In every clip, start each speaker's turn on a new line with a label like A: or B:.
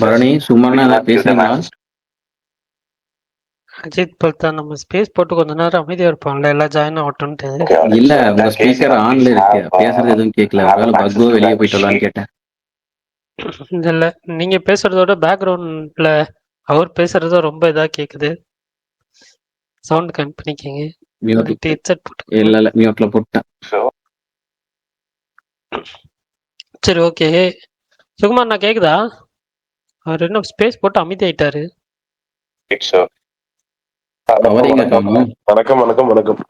A: பரணி சும்மா பேசுறீங்களா?
B: அஜித் பல்தா நம்ம ஸ்பேஸ் போட்டு கொஞ்ச நேரம் அமைதியா இருப்பாங்கல்ல, எல்லாம் ஜாயின் ஆகட்டும்ட்டு.
A: இல்ல உங்க ஸ்பீக்கர் ஆன்ல இருக்கு, பேசுறது எதுவும் கேட்கல. ஒருவேளை பக்கோ வெளியே போயிட்டலான்னு கேட்டேன்.
B: இல்ல நீங்க பேசுறதோட பேக்ரவுண்ட்ல அவர் பேசுறதோ ரொம்ப இதா கேக்குது. சவுண்ட் கம்மி பண்ணிக்கங்க. ஹெட்செட் போட்டு.
A: இல்ல மியூட்ல போட்டேன்.
B: சரி ஓகே. சுகுமார் நான் கேக்குதா? அவர் என்ன ஸ்பேஸ் போட்டு அமைதி ஆயிட்டாரு.
C: வணக்கம் வணக்கம் வணக்கம்.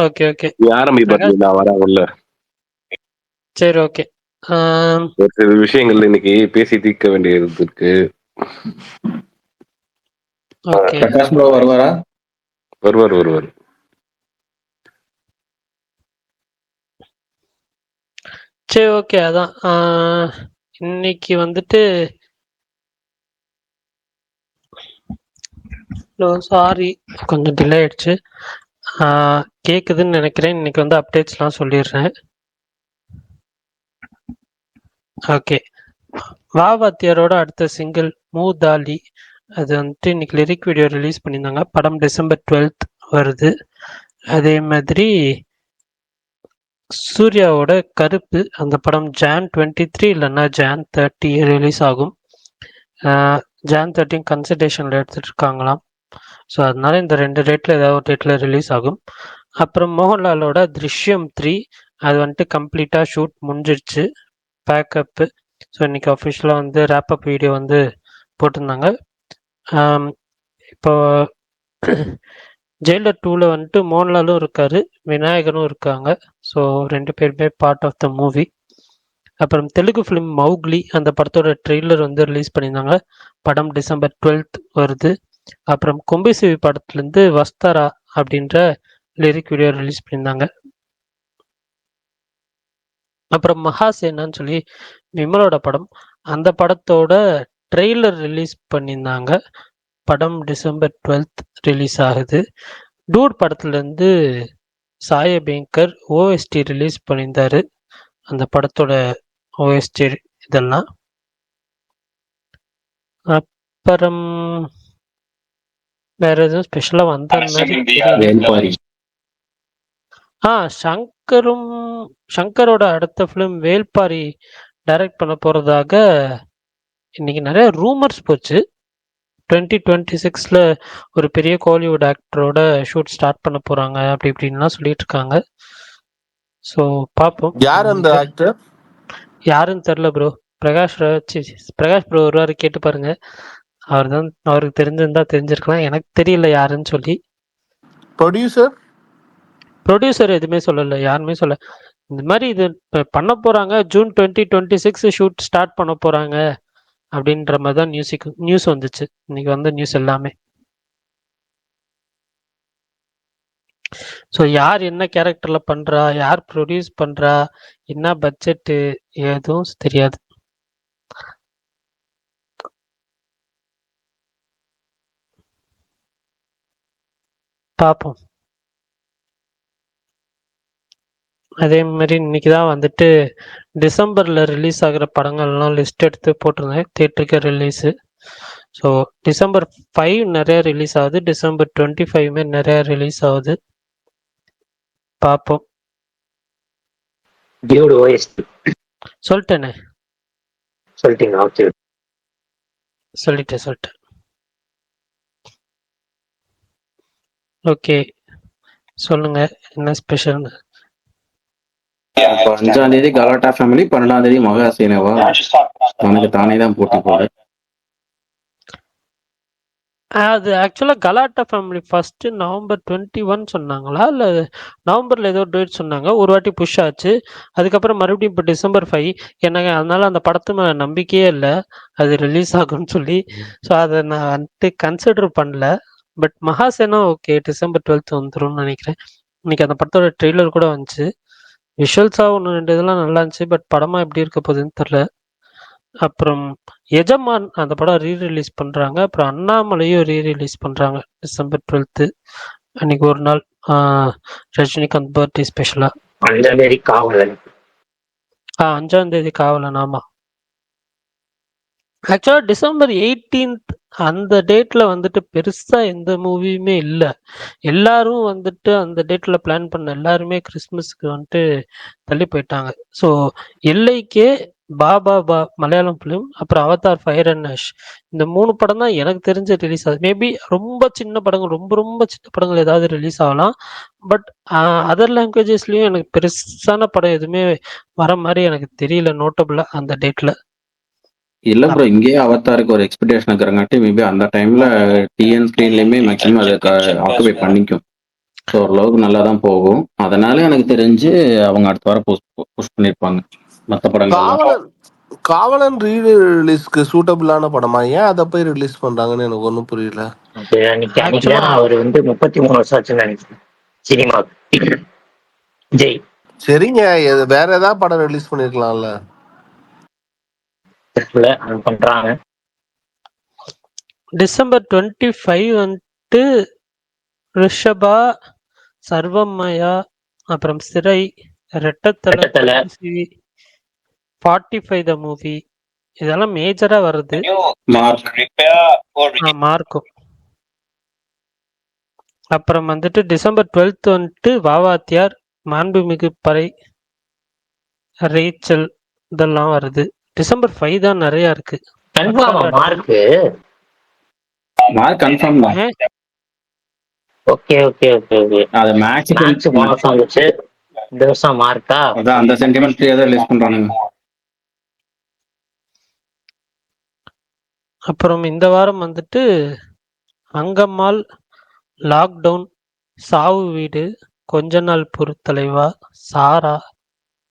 B: ஓகே ஓகே
C: ஆரம்பிப்பா, நான் வரேன் உள்ள.
B: சரி ஓகே.
C: ஒரு சில விஷயங்கள் இன்னைக்கு பேசி தீர்க்க வேண்டியது இருக்கு.
B: ஓகே.
A: பிரகாஷ் ப்ரோ வருவாரா?
C: வருவார்.
B: சரி ஓகே. அதான் இன்னைக்கு வந்துட்டு சாரி கொஞ்சம் டிலே ஆயிடுச்சு. கேக்குதுன்னு நினைக்கிறேன். இன்னைக்கு வந்து அப்டேட்ஸ்லாம் சொல்லிடுறேன். ஓகே. வாத்தியாரோட அடுத்த சிங்கிள் மூதாலி, அது வந்துட்டு இன்னைக்கு லிரிக் வீடியோ ரிலீஸ் பண்ணியிருந்தாங்க. படம் December 12th வருது. அதே மாதிரி சூர்யாவோட கருப்பு, அந்த படம் Jan 23 இல்லைன்னா Jan 30 ரிலீஸ் ஆகும். Jan 30 கன்சிடரேஷனில் எடுத்துட்டு இருக்காங்களாம். ஸோ அதனால இந்த 2 டேட்டில் ஏதாவது ஒரு டேட்டில் ரிலீஸ் ஆகும். அப்புறம் மோகன்லாலோட திருஷ்யம் 3, அது வந்துட்டு கம்ப்ளீட்டாக ஷூட் முடிஞ்சிருச்சு, பேக்கப்பு. ஸோ இன்னைக்கு அஃபிஷியலாக வந்து ரேப்பப் வீடியோ வந்து போட்டிருந்தாங்க. இப்போ ஜெயிலர் 2ல வந்துட்டு மோகன்லாலும் இருக்காரு, விநாயகரும் இருக்காங்க. ஸோ 2 பேருமே பார்ட் ஆஃப் த மூவி. அப்புறம் தெலுங்கு ஃபிலிம் மௌக்லி, அந்த படத்தோட ட்ரெய்லர் வந்து ரிலீஸ் பண்ணியிருந்தாங்க. படம் December 12th வருது. அப்புறம் கொம்பிசிவி படத்துலேருந்து வஸ்தரா அப்படின்ற லிரிக் வீடியோ ரிலீஸ் பண்ணியிருந்தாங்க. அப்புறம் மகாசேனான்னு சொல்லி விமலோட படம், அந்த படத்தோட ட்ரெய்லர் ரிலீஸ் பண்ணியிருந்தாங்க. படம் December 12th ரிலீஸ் ஆகுது. டூட் படத்துலேருந்து சாயபேங்கர் ஓஎஸ்டி ரிலீஸ் பண்ணியிருந்தாரு, அந்த படத்தோட ஓஎஸ்டி இதெல்லாம். அப்புறம் வேற எதுவும் ஸ்பெஷலா வந்த மாதிரி. சங்கரோட அடுத்த ஃபிலிம் வேல்பாரி டைரக்ட் பண்ண போறதாக இன்னைக்கு நிறைய ரூமர்ஸ் போச்சு. 2026ல ஒரு பெரிய கோலிவுட் ஆக்டரோட ஷூட் ஸ்டார்ட் பண்ண போறாங்க, அப்படி இப்படின்லாம் சொல்லிட்டு இருக்காங்க. ஸோ பார்ப்போம்.
C: யார் அந்த ஆக்டர்?
B: யாருன்னு தெரியல ப்ரோ. பிரகாஷ் ப்ரோ ஒருவாரு கேட்டு பாருங்க. அவருக்கு தெரிஞ்சிருந்தா தெரிஞ்சிருக்கலாம், எனக்கு தெரியல யாருன்னு சொல்லி. ப்ரொடியூசர் எதுவுமே சொல்லல, யாருமே சொல்ல. இந்த மாதிரி இது பண்ண போறாங்க, June 2026 ஷூட் ஸ்டார்ட் பண்ண போறாங்க அப்படின்ற மாதிரி தான் நியூஸ் வந்துச்சு இன்னைக்கு வந்த நியூஸ் எல்லாமே. ஸோ யார் என்ன கேரக்டர்ல பண்றா, யார் ப்ரொடியூஸ் பண்றா, என்ன பட்ஜெட்டு, எதுவும் தெரியாது. பார்ப்போம். அதே மாதிரி இன்னைக்கு தான் வந்துட்டு டிசம்பர்ல ரிலீஸ் ஆகிற படங்கள்லாம் லிஸ்ட் எடுத்து போட்டிருந்தேன், தியேட்டருக்கு ரிலீஸு. ஸோ December 5 நிறைய ரிலீஸ் ஆகுது, December 25 நிறைய ரிலீஸ் ஆகுது. பார்ப்போம். சொல்லிட்டேனே. சொல்லிட்டேன். ஓகே சொல்லுங்க, என்ன ஸ்பெஷல்?
A: 5ஆம் தேதி கலாட்டா ஃபேமிலி, 12ஆம் தேதி மகாசேனாவா? தனக்கு தானே தான் போட்டி போட.
B: அது ஆக்சுவலா கலாட்டா ஃபேமிலி ஃபர்ஸ்ட் November 21 சொன்னாங்களா, இல்ல நவம்பர்ல ஏதோ டேட் சொன்னாங்க, ஒரு வாட்டி புஷ் ஆச்சு. அதுக்கப்புறம் மறுபடியும் இப்போ December 5 எனக்கு, அதனால அந்த படத்து மேல நம்பிக்கையே இல்லை அது ரிலீஸ் ஆகும்னு சொல்லி. ஸோ அதை நான் வந்துட்டு கன்சிடர் பண்ணல. But Mahasena okay, December 12th வந்துரும்னு நினைக்கிறேன். இன்னைக்கு அந்த படத்தோட ட்ரெய்லர் கூட வந்துச்சு. விஷுவல்ஸா 1-2 இதெல்லாம் நல்லா இருந்துச்சு, பட் படமா எப்படி இருக்க போகுதுன்னு தெரியல. அப்புறம் எஜமான் அந்த படம் ரீரிலீஸ் பண்றாங்க. அப்புறம் அண்ணாமலையும் ரீரிலீஸ் பண்றாங்க December 12th. அன்னைக்கு ஒரு நாள் ரஜினிகாந்த் பர்த்டே ஸ்பெஷலா. 5ஆம் தேதி காவலன். ஆமா. ஆக்சுவலா டிசம்பர் 18th அந்த டேட்ல வந்துட்டு பெருசா எந்த மூவியுமே இல்ல. எல்லாரும் வந்துட்டு அந்த டேட்ல பிளான் பண்ண எல்லாருமே கிறிஸ்மஸ்க்கு வந்துட்டு தள்ளி போயிட்டாங்க. ஸோ எல்லைக்கே மலையாளம் ஃபிலிம், அப்புறம் அவதார் ஃபயர் அண்ட் ஆஷ், இந்த 3 படம் தான் எனக்கு தெரிஞ்சு ரிலீஸ் ஆகுது. மேபி ரொம்ப சின்ன படங்கள், ரொம்ப ரொம்ப சின்ன படங்கள் ஏதாவது ரிலீஸ் ஆகலாம். பட் அதர் லாங்குவேஜஸ்லயும் எனக்கு பெருசான படம் எதுவுமே வர மாதிரி எனக்கு தெரியல நோட்டபிளா அந்த டேட்ல.
A: இல்ல ப்ரோ, இங்கேயே அவதாருக்கு ஒரு எக்ஸ்பெக்டேஷன் இருக்கிறங்காட்டி மேபி அந்த டைம்ல டிஎன் ஸ்க்ரீன்லயுமே மேக்ஸிமம் அதை ஆக்குபை பண்ணிக்கும். ஸோ ஓரளவுக்கு நல்லா தான் போகும். அதனால எனக்கு தெரிஞ்சு அவங்க அடுத்த வாரம் புஷ் பண்ணியிருப்பாங்க மற்ற படங்கள்.
D: காவலன் காவலன் ரிலீஸ்க்கு சூட்டபிளான படமா? ஏன் அதை போய் ரிலீஸ் பண்றாங்கன்னு எனக்கு ஒன்றும் புரியல.
B: Actually,
E: அவர் 33 வருஷம் ஆச்சுன்னு நினைக்கிறேன் சினிமா. ஜெய்
D: சரிங்க, வேற ஏதாவது படம் ரிலீஸ் பண்ணிருக்கலாம்ல.
E: அது பண்றாங்க.
B: டிசம்பர் 25 வந்துட்டு ரிஷபா, சர்வமயா, அப்புறம் சிறை, ரெட்டத்தலை,
E: ரெட்டத்தலை.
B: 45 த மூவி, இதெல்லாம் மேஜரா வருது. மார்க்கும். அப்புறம் வந்துட்டு டிசம்பர் 12 வந்துட்டு வாவாத்தியார், மாண்புமிகு பறை, ரேச்சல், இதெல்லாம் வருது. டிசம்பர் 5 தான் நிறைய இருக்கு.
A: மார்க் கன்ஃபார்ம் தான்.
E: Okay okay okay okay.
A: அது மேக்ஸ்
E: போனஸ் வந்துச்சு. இந்த வருஷம் மார்க்கா?
A: அதான் அந்த சென்டிமெண்ட் ஏதோ ரிலீஸ் பண்றானுங்க.
B: அப்புறம் இந்த வாரம் வந்துட்டு அங்கம்மாள், லாக்டவுன், சாவு வீடு, கொஞ்ச நாள் பொறுத்தலைவா, சாரா,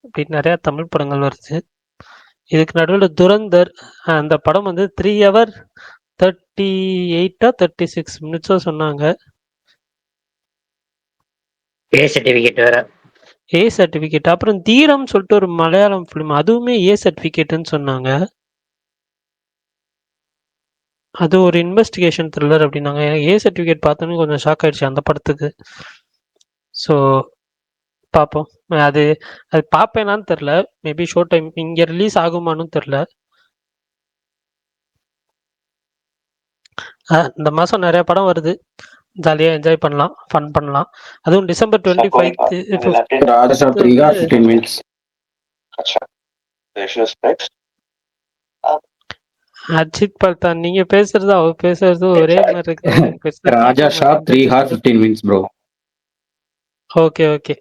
B: இப்படி நிறைய தமிழ் படங்கள் வருது. இதுக்கு நடுவில் துரந்தர், அந்த படம் வந்து 3 hours 38 36 minutes சொன்னாங்க.
E: ஏ சர்டிபிகேட் வேற.
B: ஏ சர்டிபிகேட். அப்புறம் தீரம் சொல்லிட்டு ஒரு மலையாளம் ஃபிலிம், அதுவுமே ஏ சர்டிபிகேட்னு சொன்னாங்க. அது ஒரு இன்வெஸ்டிகேஷன் த்ரில்லர் அப்படின்னாங்க. எனக்கு ஏ சர்டிஃபிகேட் பார்த்தோன்னே கொஞ்சம் ஷாக் ஆயிடுச்சு அந்த படத்துக்கு. ஸோ பார்ப்போம். அது அது பார்ப்பேனான்னு தெரில. மேபி ஷோ டைம் இங்கே ரிலீஸ் ஆகுமான்னு தெரில. இந்த மாதம் நிறைய படம் வருது, ஜாலியாக என்ஜாய் பண்ணலாம், ஃபன் பண்ணலாம். அதுவும் December 25
A: Raja 3 hours 15 minutes.
B: Ajith பல்தான், நீங்க பேசுறது அவர் பேசுறது ஒரே மாதிரி இருக்கு.
A: Raja Saab 3 hours 15 minutes bro.
B: Okay okay.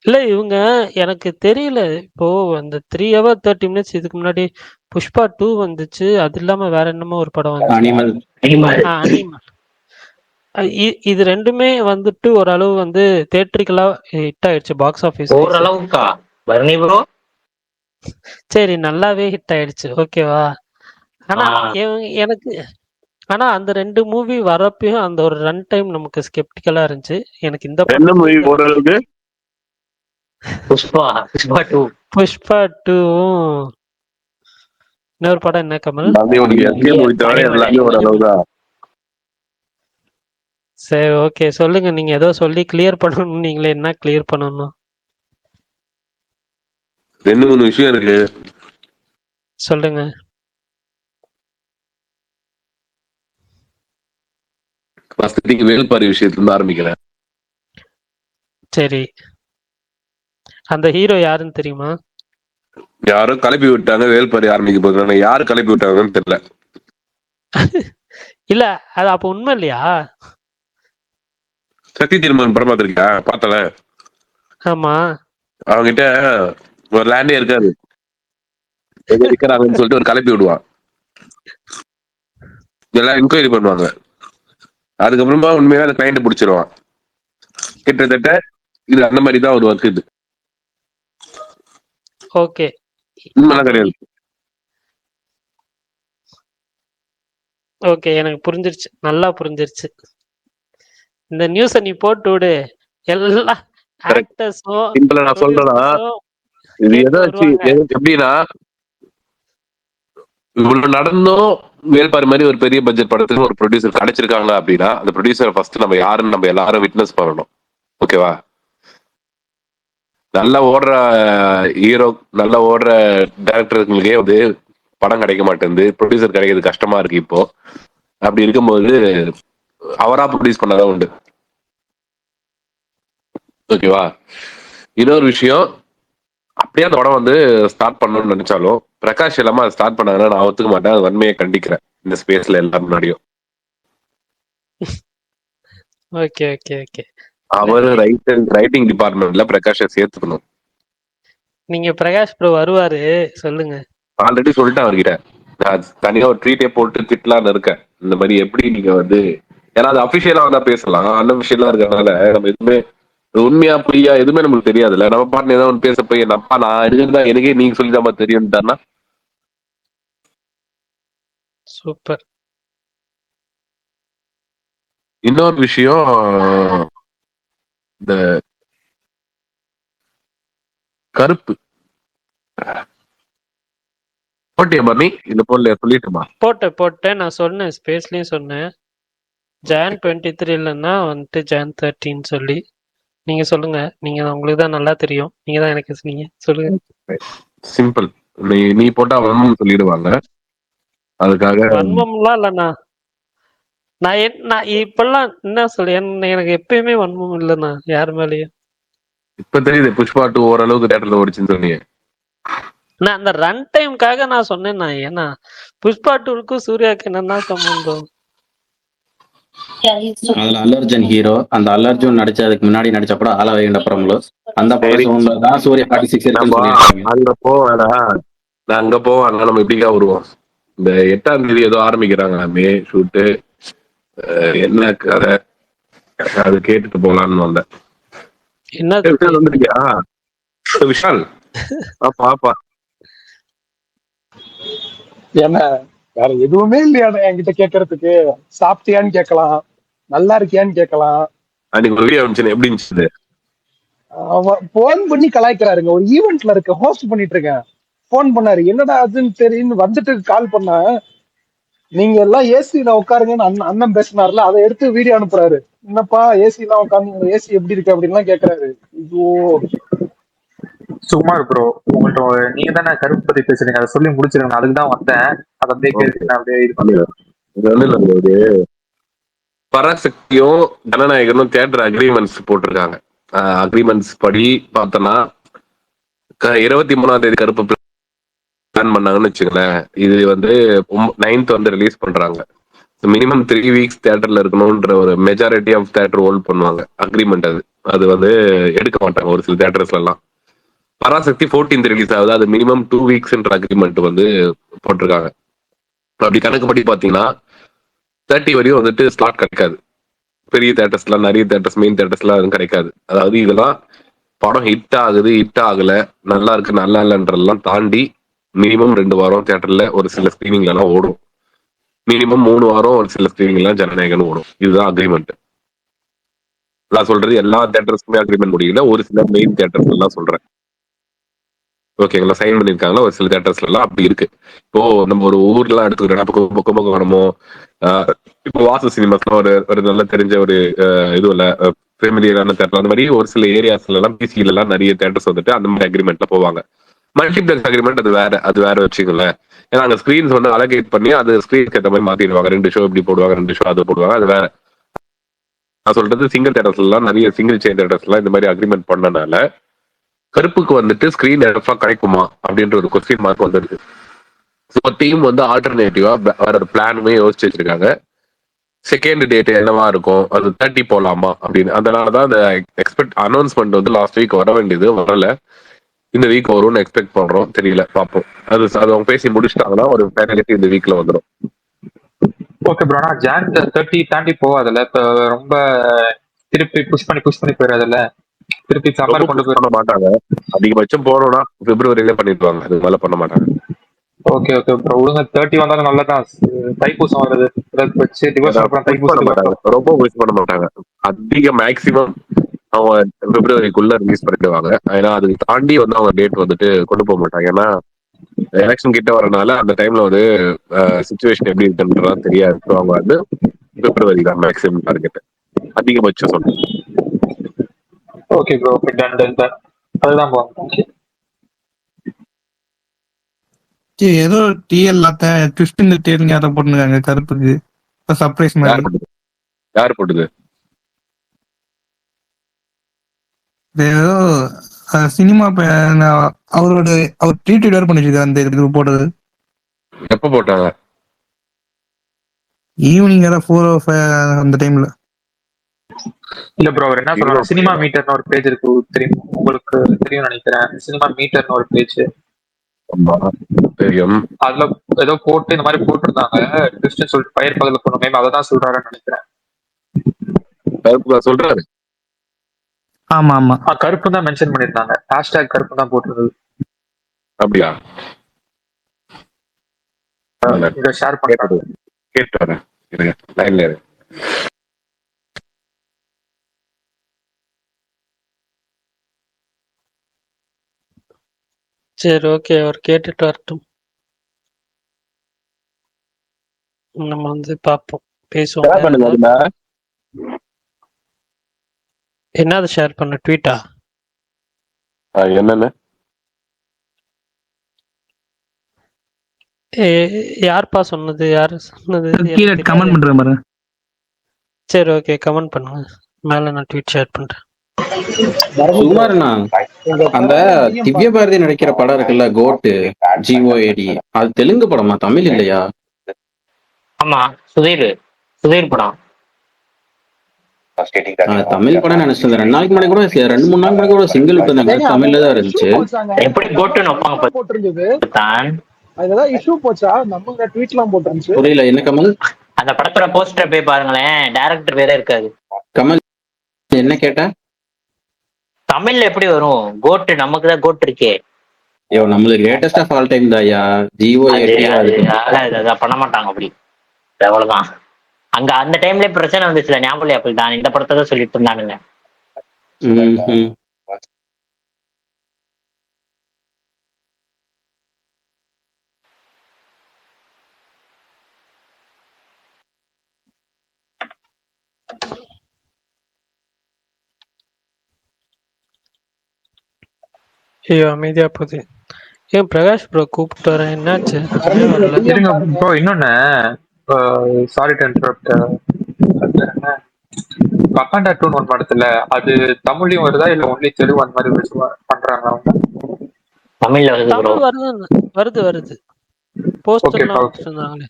B: இல்ல இவங்க எனக்கு தெரியல, இப்போ அந்த 3 hours 30 minutes இதுக்கு முன்னாடி புஷ்பா 2 வந்துச்சு. அது இல்லாம வேற என்னமோ ஒரு படம் வந்து
A: அனிமல்.
B: அனிமல். இது ரெண்டுமே வந்துட்டு ஓரளவு வந்து தியேட்டரிக்கலா ஹிட் ஆயிடுச்சு பாக்ஸ் ஆபீஸ்.
E: ஓரளவுக்கா பரணி ப்ரோ?
B: சரி, நல்லாவே ஹிட் ஆயிடுச்சு. ஓகேவா? ஆனா எனக்கு அந்த 2 மூவி வரப்பயும் அந்த ஒரு ரன் டைம் நமக்கு ஸ்கெப்டிக்கலா இருந்துச்சு. எனக்கு இந்த
C: என்ன மூவி ஓரளவுக்கு?
E: புஷ்பா
B: 2 இன்னொரு படம் என்ன கமல்? சரி ஓகே, சொல்லுங்க. நீங்க ஏதோ சொல்லி கிளியர் பண்ணணும். நீங்களே என்ன கிளியர் பண்ணணும்?
C: 2-3 விஷயம் இருக்கு,
B: சொல்லுங்க.
C: வேல்பாரி விஷயத்துல இருந்து ஆரம்பிக்கிறேன்.
B: சரி, அந்த ஹீரோ யாருன்னு தெரியுமா?
C: யாரோ கிளப்பி விட்டாங்க, வேல்பாரி ஆரம்பிக்க போதும். யாரு கிளப்பி விட்டாங்கன்னு தெரியல.
B: இல்ல அது அப்ப உண்மை இல்லையா?
C: சக்தி திருமணம் படம் பார்த்திருக்கியா? பார்த்தல.
B: ஆமா,
C: அவங்கிட்ட ஒரு லேண்டே இருக்காது, இருக்கிறாங்கன்னு சொல்லிட்டு ஒரு கிளப்பி விடுவான். எல்லாம் என்கொயரி பண்ணுவாங்க. அதுக்கப்புறமா உண்மையா அந்த கிளைண்ட் பிடிச்சிருவான். கிட்டத்தட்ட இது அந்த மாதிரி தான் ஒரு ஒர்க். இது
B: ஓகே,
C: உண்மைலாம் கிடையாது.
B: ஓகே, எனக்கு புரிஞ்சிருச்சு, நல்லா புரிஞ்சிருச்சு. இந்த நியூஸ நீ போட்டு விடு. எல்லா ஆக்டர்ஸும்
C: சிம்பிளா நான் சொல்றேன்னா, இது எதாச்சும் எப்படின்னா, இவ்வளவு நடந்தும் வேல்பாரி மாதிரி ஒரு பெரிய பட்ஜெட் படத்துக்கு ஒரு ப்ரொடியூசர் கிடைச்சிருக்காங்க அப்படின்னா, அந்த ப்ரொடியூசரை ஃபர்ஸ்ட் நம்ம யாருன்னு நம்ம எல்லாரும் விட்னஸ் பண்ணணும். ஓகேவா? நல்லா ஓடுற ஹீரோ, நல்லா ஓடுற டைரக்டர்களுக்கே வந்து படம் கிடைக்க மாட்டேங்குது, ப்ரொடியூசர் கிடைக்கிறது கஷ்டமா இருக்கு இப்போ. அப்படி இருக்கும்போது அவரா ப்ரொடியூஸ் பண்ணாதான் உண்டு. ஓகேவா? இன்னொரு விஷயம், அப்படியே அந்த படம் வந்து ஸ்டார்ட் பண்ணணும்னு நினைச்சாலும் பிரகாஷ் இல்லாம அதை ஸ்டார்ட் பண்ணாங்கன்னா நான் ஒத்துக்க மாட்டேன். அது வன்மையை கண்டிக்கிறேன் இந்த ஸ்பேஸ்ல எல்லாரும் முன்னாடியும்.
B: Okay okay okay.
C: அவர் ரைட்டிங் டிபார்ட்மெண்ட்ல பிரகாஷை சேர்த்துக்கணும்.
B: நீங்க பிரகாஷ் ப்ரோ வருவாரு, சொல்லுங்க.
C: ஆல்ரெடி சொல்லிட்டேன் அவர்கிட்ட, நான் தனியா ஒரு ட்ரீட்டே போட்டு திட்டலான்னு இருக்கேன். இந்த மாதிரி எப்படி நீங்க வந்து, ஏன்னா அது அபிஷியலா வந்தா பேசலாம், அன்அபிஷியலா இருக்கறனால நம்ம எதுவுமே உண்மையா பொய்யா எதுவுமே நமக்கு தெரியாதுல்ல. நம்ம பாட்டு ஏதாவது ஒன்று பேச போய் அப்பா நான் இருக்குதா எனக்கே நீங்க சொல்லிதான் தெரியும்ட்டாருன்னா
B: சூப்பர்.
C: இன்னொரு விஷயம், இந்த கருப்பு போட்டியா பண்ணி இந்த போல சொல்லிட்டுமா?
B: போட்டேன் நான் சொன்னேன், ஸ்பேஸ்லயும் சொன்னேன். ஜான் 23 இல்லைன்னா வந்துட்டு ஜான் 13 சொல்லி. நீங்க சொல்லுங்க, நீங்க உங்களுக்கு தான் நல்லா தெரியும், நீங்க தான் எனக்கு சொன்னீங்க, சொல்லுங்க.
C: சிம்பிள். நீ போட்டா வன்மம் சொல்லிடுவாங்க, அதுக்காக.
B: வன்மம்லாம் இல்லண்ணா, நான் இப்பெல்லாம் என்ன சொல்ல, எனக்கு எப்பயுமே வன்மம் இல்லைண்ணா யார் மேலயும்.
C: இப்ப தெரியுது புஷ்பா 2 ஓரளவுக்கு தேட்டர்ல ஓடிச்சுன்னு சொன்னீங்க.
B: நான் அந்த ரன் டைம்காக நான் சொன்னேன். நான் ஏன்னா புஷ்பா 2க்கும் சூர்யாவுக்கு என்னன்னா சம்பந்தம்?
A: அதுல அல்லர்ஜுன் ஹீரோ. அந்த அல்லர்ஜுன் நடிச்சதுக்கு முன்னாடி நடிச்ச படம் ஆல வைகுண்டபுரம்ல. அந்த படம் தான் சூர்யா 46 இருக்குன்னு சொல்லியிருக்காங்க.
C: அங்க போவேடா, நான் அங்க போவேன். நம்ம எப்படிக்கா வருவோம்? இந்த 8ஆம் தேதி ஏதோ ஆரம்பிக்கிறாங்க ஷூட்டு, என்ன கதை அது கேட்டுட்டு போலான்னு வந்தேன்.
B: என்ன
C: விஷால் வந்துருக்கியா? விஷால் பாப்பா
F: என்ன வேற எதுவுமே இல்லையாடா என்கிட்ட கேட்கறதுக்கு? சாப்பிட்டியான்னு கேட்கலாம், நல்லா இருக்கியான்னு கேட்கலாம்.
C: அன்னைக்கு ஒரு வீடியோ அனுப்பிச்சேன், எப்படி இருந்துச்சு?
F: அவன் போன் பண்ணி கலாய்க்கிறாருங்க. ஒரு ஈவெண்ட்ல இருக்க, ஹோஸ்ட் பண்ணிட்டு இருக்கேன். போன் பண்ணாரு, என்னடா அதுன்னு தெரியும் வந்துட்டு கால் பண்ண, நீங்க எல்லாம் ஏசில உட்காருங்கன்னு அண்ணன் பேசினார்ல, அதை எடுத்து வீடியோ அனுப்புறாரு. என்னப்பா ஏசி எல்லாம் உட்காந்து, ஏசி எப்படி இருக்கு அப்படின்லாம் கேக்குறாரு. ஐயோ
G: சுமார் ப்ரோ, உங்கள்ட்ட நீங்க தானே கருப்பு பத்தி பேசுறீங்க, அதை சொல்லி முடிச்சிருங்க. அதுக்கு தான் வந்தேன். அதை அப்படியே கேட்டு அப்படியே இது பண்ணுறேன்.
C: இது வந்து ஒரு பராசக்தியும் ஜனநாயகனும் தியேட்டர் அக்ரிமெண்ட்ஸ் போட்டிருக்காங்க. அக்ரிமெண்ட்ஸ் படி பார்த்தோன்னா 23ஆம் தேதி கருப்பு பிளான் பண்ணாங்கன்னு வச்சுக்கலேன். இது வந்து 9th வந்து ரிலீஸ் பண்றாங்க. மினிமம் 3 வீக்ஸ் தியேட்டர்ல இருக்கணும்ன்ற ஒரு மெஜாரிட்டி ஆஃப் தியேட்டர் ஹோல்ட் பண்ணுவாங்க அக்ரிமெண்ட். அது வந்து எடுக்க மாட்டாங்க ஒரு சில தியேட்டர்ஸ்ல எல்லாம். பராசக்தி 14th ரிலீஸ் ஆகுது, அது மினிமம் 2 வீக்ஸ்ன்ற அக்ரிமெண்ட் வந்து போட்டிருக்காங்க. அப்படி கணக்குப்படி பாத்தீங்கன்னா 30 வரையும் வந்துட்டு ஸ்லாட் கிடைக்காது. பெரிய தியேட்டர்ஸ்லாம், நிறைய தியேட்டர்ஸ், மெயின் தியேட்டர்ஸ்லாம் எதுவும் கிடைக்காது. அதாவது இதெல்லாம் படம் ஹிட் ஆகுது, ஹிட் ஆகல, நல்லா இருக்கு நல்லா இல்லைன்றதெல்லாம் தாண்டி மினிமம் 2 வாரம் தியேட்டர்ல ஒரு சில ஸ்கிரீனிங்ல எல்லாம் ஓடும். மினிமம் 3 வாரம் ஒரு சில ஸ்கிரீனிங் எல்லாம் ஜனநாயகன் ஓடும். இதுதான் அக்ரிமெண்ட். நான் சொல்றது எல்லா தியேட்டர்ஸ்க்குமே அக்ரிமெண்ட் முடியல, ஒரு சில மெயின் தியேட்டர்ஸ் எல்லாம் சொல்றேன். ஓகேங்களா? சைன் பண்ணிருக்காங்களா ஒரு சில தியேட்டர்ஸ்ல எல்லாம் அப்படி இருக்கு. இப்போ நம்ம ஒரு ஊர்லாம் எடுத்துக்கிறோம், கும்பகோணமோ, இப்போ வாசு சினிமாஸ்லாம் ஒரு நல்ல தெரிஞ்ச ஒரு இதுல ஃபெமிலியரான தியேட்டர், அந்த மாதிரி ஒரு சில ஏரியாஸ்ல எல்லாம் பிசில எல்லாம் நிறைய தியேட்டர்ஸ் வந்துட்டு அந்த மாதிரி அக்ரிமெண்ட்ல போவாங்க. மல்டிபிளெக்ஸ் அக்ரிமெண்ட் அது வேற வச்சுக்கோங்களேன். ஏன்னா அந்த ஸ்கிரீன்ஸ் வந்து அலோகேட் பண்ணி அது ஸ்கிரீனுக்கு ஏற்ற மாதிரி மாத்திடுவாங்க. 2 ஷோ இப்படி போடுவாங்க, 2 ஷோ அது போடுவாங்க, அது வேற. நான் சொல்றது சிங்கிள் தியேட்டர்ஸ் எல்லாம், நிறைய சிங்கிள் செயின் தியேட்டர்ஸ் எல்லாம் இந்த மாதிரி அக்ரிமெண்ட் பண்ணனால கருப்புக்கு வந்துட்டு ஸ்கிரீன் எஃபா கிடைக்குமா அப்படின்ற ஒரு கொஸ்டின் மார்க் வந்துருக்கு. ஸோ டீம் வந்து ஆல்டர்னேட்டிவா வேற ஒரு பிளானுமே யோசிச்சு வச்சிருக்காங்க. செகண்ட் டேட் என்னவா இருக்கும், அது 30 போலாமா அப்படின்னு. அதனாலதான் அந்த அனௌன்ஸ்மெண்ட் வந்து லாஸ்ட் வீக் வர வேண்டியது, வரல. இந்த வீக் வரும்னு எக்ஸ்பெக்ட் பண்றோம், தெரியல, பார்ப்போம். அது அவங்க பேசி முடிச்சிட்டாங்கன்னா ஒரு ஃபைனலிட்டி இந்த வீக்ல வந்துடும்.
G: ஓகே ப்ரோ, ஆனா ஜான் 30 தாண்டி போகாதுல்ல? இப்ப ரொம்ப திருப்பி புஷ் பண்ணி போயிடாதுல்ல? திருப்பி சம்மர் கொண்டு போய்
C: பண்ண மாட்டாங்க. அதிகபட்சம் போனோம்னா பிப்ரவரியில பண்ணிடுவாங்க, அது மேல பண்ண மாட்டாங்க.
G: ஓகே ப்ரோ, விடுங்க. 30 வந்தாலும் நல்லதான். தைப்பூசம் வருது, வச்சு டிவோர்ஸ் அப்புறம் தைப்பூசம்
C: ரொம்ப புஷ் பண்ண மாட்டாங்க. அதிக மேக்சிமம் அவங்க பிப்ரவரிக்குள்ள ரிலீஸ் பண்ணிடுவாங்க. ஏன்னா அதுக்கு தாண்டி வந்து அவங்க டேட் வந்துட்டு கொண்டு போக மாட்டாங்க. ஏன்னா எலெக்ஷன் கிட்ட வரனால அந்த டைம்ல வந்து சிச்சுவேஷன் எப்படி இருக்குன்றதா தெரியாது. அவங்க வந்து பிப்ரவரி தான் மேக்சிமம் டார்கெட், அதிகபட்சம் சொல்றேன்.
G: ஓகே ப்ரோ, அதுதான்.
H: ஏதோ டிஎல் ட்விஸ்ட் இந்த டேல் யாரோ போட்டுருக்காங்க கருப்புக்கு சர்ப்ரைஸ்
C: யார்
H: மாதிரி.
C: போட்டது? யார் போட்டது?
H: ஏதோ சினிமா அவரோட அவர் ட்ரீட் வேற பண்ணிட்டு அந்த இதுக்கு போட்டது.
C: எப்ப போட்டாங்க?
H: ஈவினிங் ஏதாவது 4 or 5 அந்த டைம்ல.
G: இல்ல ப்ரோ, அவர் என்ன சொல்றாரு, சினிமா மீட்டர்னு ஒரு பேஜ் இருக்கு, தெரியும் உங்களுக்கு தெரியும் நினைக்கிறேன். சினிமா மீட்டர்னு ஒரு பேஜ்,
C: ஆமா, தெரியும்.
G: அதுல ஏதோ போட்டு இந்த மாதிரி போட்டிருந்தாங்க ட்விஸ்ட்னு சொல்லிட்டு பயிர் பகல போன மேம் அதை தான் சொல்றாருன்னு நினைக்கிறேன்.
C: கருப்பு சொல்றாரு.
H: ஆமா ஆமா
G: கருப்பு தான் மென்ஷன் பண்ணிருந்தாங்க, ஹேஷ்டாக் கருப்பு தான் போட்டிருந்தது.
C: அப்படியா?
G: இதை ஷேர் பண்ணிட்டு
C: கேட்டு வரேன், இருங்க லைன்ல இரு.
B: சரி, ஓகே, அவர் கேட்டுட்டு வரட்டும். நம்ம வந்து பார்ப்போம், பேசுவோம். என்னது ஷேர் பண்ண ட்வீட்டா?
C: என்னன்னு
B: யார்ப்பா சொன்னது? யாரு சொன்னது?
H: கீழே கமெண்ட் பண்றேன் பாருங்க.
B: சரி, ஓகே, கமெண்ட் பண்ணுங்க, மேல நான் ட்வீட் ஷேர் பண்றேன்.
A: சுகுமாரண்ணா, அந்த திவ்ய பாரதி நடிக்கிற படம் இருக்குல்ல, கோட்டு, GOAD, அது தெலுங்கு படமா, தமிழ் இல்லையா?
E: ஆமா, சுதீர் படம்.
A: தமிழ் படம் நினைச்சது. 2 நாளைக்கு முன்னாடி கூட 2-3 நாள் முன்னாடி கூட சிங்கிள் விட்டுருந்தாங்க, தமிழ்ல தான் இருந்துச்சு.
E: எப்படி கோட்டுன்னு வைப்பாங்க
F: போட்டிருந்தது,
E: தான்
F: அதுதான் இஷ்யூ போச்சா? நம்ம ட்வீட் எல்லாம் போட்டிருந்துச்சு.
A: புரியல, என்ன கமல்?
E: அந்த படத்தோட போஸ்டர் போய் பாருங்களேன், டைரக்டர் வேற இருக்காது.
A: கமல் என்ன கேட்ட?
E: தமிழ்ல எப்படி வரும் கோட்டு? நமக்கு தான் கோட் இருக்கே.
A: ஐயோ, நம்மளுக்கு கிரேட்டஸ்ட் ஆஃப் ஆல் டைம் தாயா GOAD.
E: அதான் பண்ண மாட்டாங்க அப்படி, அவ்வளவுதான். அங்க அந்த டைம்ல பிரச்சனை வந்துச்சுல, ஞாபகம் அப்படி தான் இந்த படத்தை தான் சொல்லிட்டு இருந்தானுங்க.
B: ஐயோ, அமைதியா போகுது. ஏன் பிரகாஷ் ப்ரோ கூப்பிட்டு வரேன், என்னாச்சு?
G: இருங்க ப்ரோ, இன்னொன்னு சாரி டு இன்டரப்ட். பக்காண்டா 2 1 படத்துல அது தமிழ்லயும் வருதா இல்ல ஒன்லி தெலுங்கு அந்த மாதிரி வச்சு பண்றாங்க அவங்க?
E: தமிழ்ல வருது ப்ரோ.
B: தமிழ் வருது. போஸ்டர் எல்லாம் வச்சிருந்தாங்களே.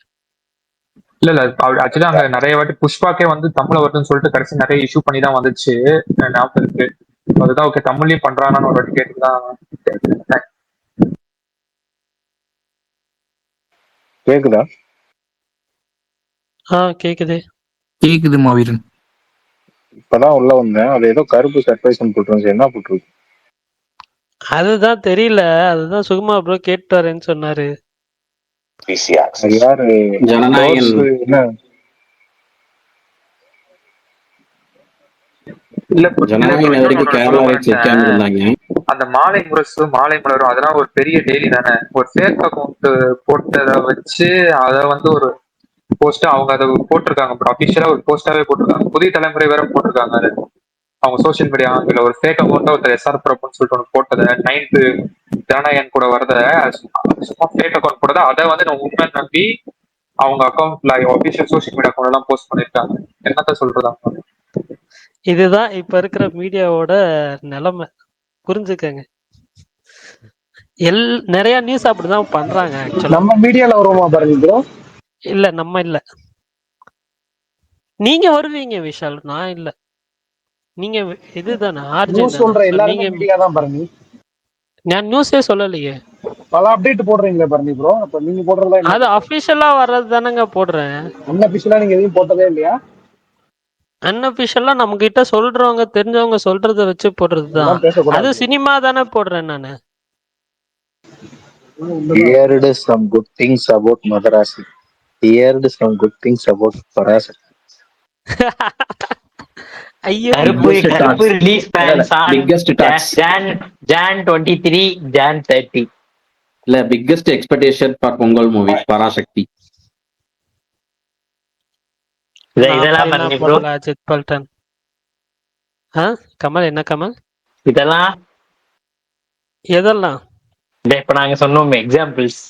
G: இல்ல ஆக்சுவலா அங்க நிறைய வாட்டி புஷ்பாக்கே வந்து தமிழ்ல வருதுன்னு சொல்லிட்டு கடைசி நிறைய இஷ்யூ பண்ணி தான் வந்துச்சு, ஞாபகம் இருக்கு. அதுதான் ஓகே, தமிழ்லயும் பண்றாங்கன்னு ஒரு வாட்டி கேட்டுதான்.
I: கேக்குதா?
H: கேக்குது மாவீரன்.
I: இப்பதான் உள்ள வந்தேன், அது ஏதோ கருப்பு சர்ப்ரைஸ் போட்டுருந்துச்சு, என்ன போட்டுருக்கு?
B: அதுதான் தெரியல, அதுதான் சுகுமா ப்ரோ கேட்டு வரேன்னு சொன்னாரு.
I: யாரு?
A: ஜனநாயகன். ஜனநாயகன் வரைக்கும் கேரளா ரைட்ஸ் வைக்காம இருந்தாங்க.
G: அந்த மாலை முரசு மாலை மலரும் அதெல்லாம் ஒரு பெரிய டெய்லி தானே. ஒரு ஃபேக் அக்கௌண்ட் போட்டதை வச்சு அதை வந்து ஒரு போஸ்ட் அவங்க அதை போட்டிருக்காங்க ப்ரோ, அபிஷியலா ஒரு போஸ்டாவே போட்டிருக்காங்க. புதிய தலைமுறை வேற போட்டிருக்காங்க. அது அவங்க சோசியல் மீடியா ஆங்கில ஒரு ஃபேக் அக்கௌண்ட்டா ஒருத்தர் SR பிரபுன்னு சொல்லிட்டு ஒன்று போட்டதை, 9th ஜனநாயகன் கூட வரத சும்மா ஃபேக் அக்கௌண்ட் போட்டதை அதை வந்து நம்ம உண்மை நம்பி அவங்க அக்கௌண்ட்ல அபிஷியல் சோசியல் மீடியா அக்கௌண்ட் எல்லாம் போஸ்ட் பண்ணிருக்காங்க. என்னத்த சொல்றதாங்க?
B: இதுதான் இப்ப இருக்கிற மீடியாவோட நிலைமை, புரிஞ்சுக்கங்க. நிறைய நியூஸ் அப்படிதான் பண்றாங்க.
F: நம்ம மீடியால வருவோமா பாருங்க ப்ரோ?
B: இல்ல, நம்ம இல்ல. நீங்க வருவீங்க விஷால், நான் இல்ல. நீங்க இதுதானே
F: நியூஸ் சொல்ற எல்லாரும் மீடியா தான் பாருங்க.
B: நான் நியூஸே சொல்லலையே.
F: பல அப்டேட் போடுறீங்களே பாருங்க ப்ரோ, அப்ப நீங்க போடுறதா?
B: அது அபிஷியலா வர்றது தானங்க போடுறேன்.
F: அன்அபிஷியலா நீங்க எதையும் போட்டதே இல்லையா?
B: அன்அபிஷியலா நம்ம கிட்ட சொல்றவங்க தெரிஞ்சவங்க சொல்றத வச்சு போடுறதுதான். அது சினிமா தானே போடுறேன் நானு.
I: Heard some good things about Madarasi. Heard some good things about Parasakti.
B: ஐயோ,
E: கருப்பு ரிலீஸ் பிளான்ஸ் Jan 23 Jan 30.
A: இல்ல, biggest expectation for Pongal movie Parasakthi.
E: இதெல்லாம் பண்ணி ப்ரோ.
B: அஜித் பல்டன். கமல் என்ன கமல்?
E: இதெல்லாம்
B: எதெல்லாம்
E: இப்ப நாங்க சொன்னோம் எக்ஸாம்பிள்ஸ்.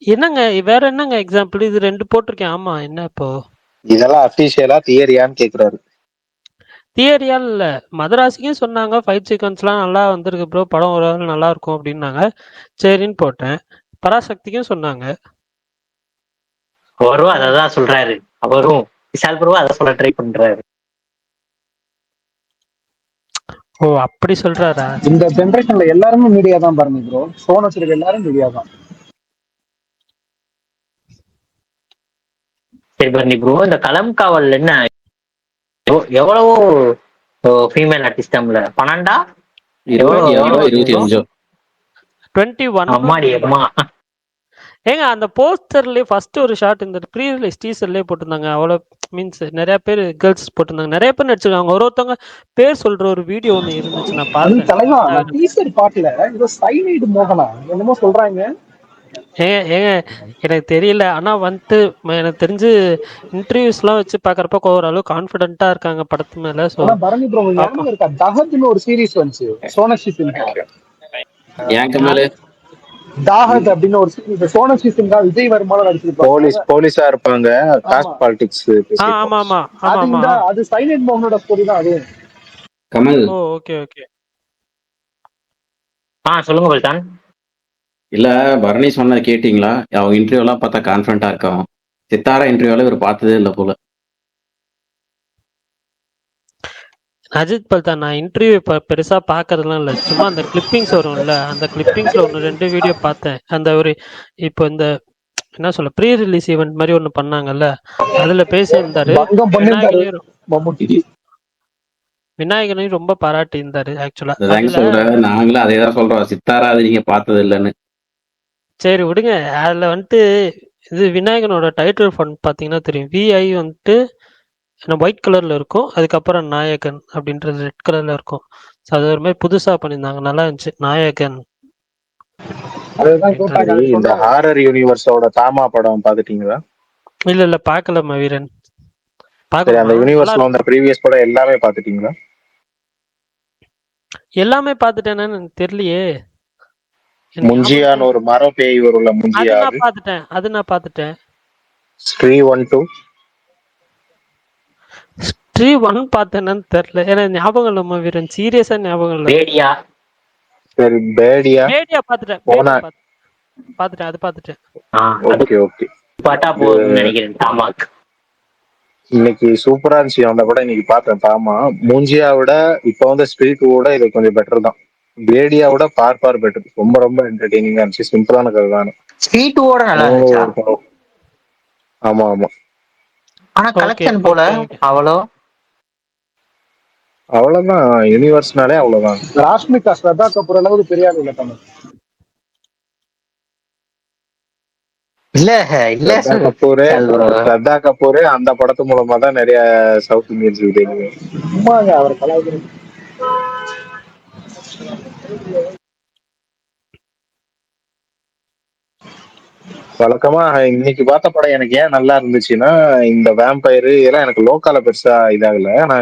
B: என்னங்க வேற என்னங்க எக்ஸாம்பிள்? இது 2 போட்டிருக்கேன். ஆமா, என்ன இப்போ?
I: இதெல்லாம் அபிஷியலா தியரியான்னு கேக்குறாரு.
B: தியரியா இல்ல. மதராசிக்கும் சொன்னாங்க ஃபைட் சீக்வன்ஸ்லாம் நல்லா வந்திருக்கு ப்ரோ, படம் ஓரளவு நல்லா இருக்கும் அப்படின்னாங்க. சரின்னு போட்டேன். பராசக்திக்கும் சொன்னாங்க.
E: அவரும் அததான் சொல்றாரு. அவரும் விஷால் ப்ரோ அதை சொல்ல ட்ரை பண்றாரு.
B: ஓ, அப்படி சொல்றாரா?
F: இந்த ஜெனரேஷன்ல எல்லாருமே மீடியா தான் பாருங்க ப்ரோ. போன் வச்சிருக்க எல்லாரும் மீடியா தான்.
E: சரி பரணி ப்ரோ, இந்த களம் காவல் என்ன எவ்வளவோ ஃபீமேல் ஆர்டிஸ்ட் தமிழ்ல 12
A: 25
B: 21.
E: அம்மாடி அம்மா.
B: ஏங்க அந்த போஸ்டர்லயே ஃபர்ஸ்ட் ஒரு ஷாட் இந்த ப்ரீ ரிலீஸ் டீசர்லயே போட்டிருந்தாங்க. அவ்வளோ மீன்ஸ் நிறைய பேர் கேர்ள்ஸ் போட்டிருந்தாங்க, நிறைய பேர் நடிச்சிருக்காங்க. ஒருத்தவங்க பேர் சொல்ற ஒரு வீடியோ ஒன்று இருந்துச்சு, நான்
F: அது
B: பார்த்தேன்.
F: தலைவா டீசர் பாட்டுல ஏதோ சைனைடு மோகனா என்னமோ சொல்றாங்க.
B: ஏங்க எனக்கு தெரியல, ஆனா வந்துட்டு எனக்கு தெரிஞ்சு இன்டர்வியூஸ்லாம் வச்சு பார்க்கறப்ப ஓரளவு கான்ஃபிடென்ட்டா இருக்காங்க படத்து மேல. ஸோ
F: ஆனா பரணி ப்ரோ ஞாபகம் இருக்கா, தஹத்னு ஒரு சீரிஸ் வந்துச்சு சோனாக்ஷி சின்ஹா.
A: ஏன் கமலு?
F: தாகத் அப்படின்னு ஒரு சீரிஸ் சோனாக்ஷி சின்ஹா விஜய் வருமானம் நடிச்சிருப்பாங்க.
I: போலீஸா இருப்பாங்க, காஸ்ட் பாலிடிக்ஸ்.
B: ஆமா ஆமா
F: அது
B: ஆமா.
F: அது சைனைட் மோகனோட ஸ்டோரி தான் அது.
A: கமல்,
B: ஓ ஓகே ஓகே.
E: சொல்லுங்க பல்தான்.
A: இல்ல பரணி சொன்னதை கேட்டீங்களா? அவங்க இன்டர்வியூ எல்லாம் பார்த்தா கான்ஃபிடண்டா இருக்கான். சித்தாரா இன்டர்வியூல இவர் பார்த்ததே இல்லை போல.
B: அஜித் பல்தான் நான் இன்டர்வியூ பெருசா பாக்குறதுலாம் இல்ல, சும்மா அந்த கிளிப்பிங்ஸ் வரும்ல, அந்த கிளிப்பிங்ஸ்ல 1-2 வீடியோ பார்த்தேன். அந்த ஒரு இப்போ இந்த என்ன சொல்ல ப்ரீ ரிலீஸ் ஈவெண்ட் மாதிரி ஒண்ணு பண்ணாங்கல்ல, அதுல பேசியிருந்தாரு. விநாயகனையும் ரொம்ப பாராட்டி இருந்தாரு ஆக்சுவலா.
A: அதாங்க சொல்றேன், நாங்களும் அதே தான் சொல்றோம். சித்தாரா அது நீங்க பார்த்தது இல்லைன்னு.
B: சரி விடுங்க. அதுல வந்துட்டு இது விநாயகனோட டைட்டில் ஃபண்ட் பாத்தீங்கன்னா தெரியும். விஐ வந்துட்டு ஒயிட் கலர்ல இருக்கும், அதுக்கப்புறம் நாயகன் அப்படின்றது ரெட் கலர்ல இருக்கும். அது ஒரு மாதிரி புதுசா பண்ணியிருந்தாங்க, நல்லா இருந்துச்சு. நாயகன்.
I: இந்த ஹாரர் யூனிவர்ஸோட தாமா படம் பாத்துட்டீங்களா?
B: இல்ல பாக்கல வீரன்.
I: அந்த யூனிவர்ஸ்ல வந்த ப்ரீவியஸ் படம் எல்லாமே பாத்துட்டீங்களா?
B: எல்லாமே பாத்துட்டேன்னு தெரியலையே.
I: முஞ்சியான்னு ஒரு மரம் பேய் வரும்ல, முஞ்சியா.
B: அது நான் பாத்துட்டேன்.
I: ஸ்ரீ 1-2
B: ஸ்ரீ 1 பார்த்தேன்னு தெரியல, ஏன்னா ஞாபகம் இல்ல வீரன், சீரியஸா ஞாபகம் இல்ல.
E: பேடியா.
I: சரி, பேடியா
B: பாத்துட்டேன். அது பாத்துட்டேன்.
I: Okay okay.
E: பாட்டா போகுதுன்னு நினைக்கிறேன் தாமாக்கு.
I: இன்னைக்கு சூப்பரா இருந்துச்சு அந்த படம். இன்னைக்கு பார்த்தேன் தாமா. மூஞ்சியா விட இப்ப வந்து ஸ்பிரிட் விட இது கொஞ்சம் பெட்டர் தான். பேடியா விட பார் பெட்டர். ரொம்ப ரொம்ப என்டர்டெய்னிங்கா இருந்துச்சு. சிம்பிளான கதை தான்.
E: ஸ்வீட்டோட நல்லா இருந்துச்சா?
I: ஆமா ஆமா.
E: ஆனா கலெக்ஷன் போல
I: அவ்வளவுதான். யூனிவர்ஸ்னாலே அவ்வளவுதான்.
F: ராஷ்மிகா ஸ்ரத்தா கபூர் அளவுக்கு பெரிய ஆள் இல்ல தமிழ்.
E: இல்ல
I: ஸ்ரத்தா கபூர் அந்த படத்து மூலமா தான் நிறைய சவுத் இந்தியன்ஸ் தெரியும்.
F: அவர் கலாச்சாரம்
I: வழக்கமா இன்னைக்கு பார்த்த படம் எனக்கு ஏன் நல்லா இருந்துச்சுன்னா, இந்த வேம்பயர் இதெல்லாம் எனக்கு லோக்கால பெருசா இதாகல. ஆனா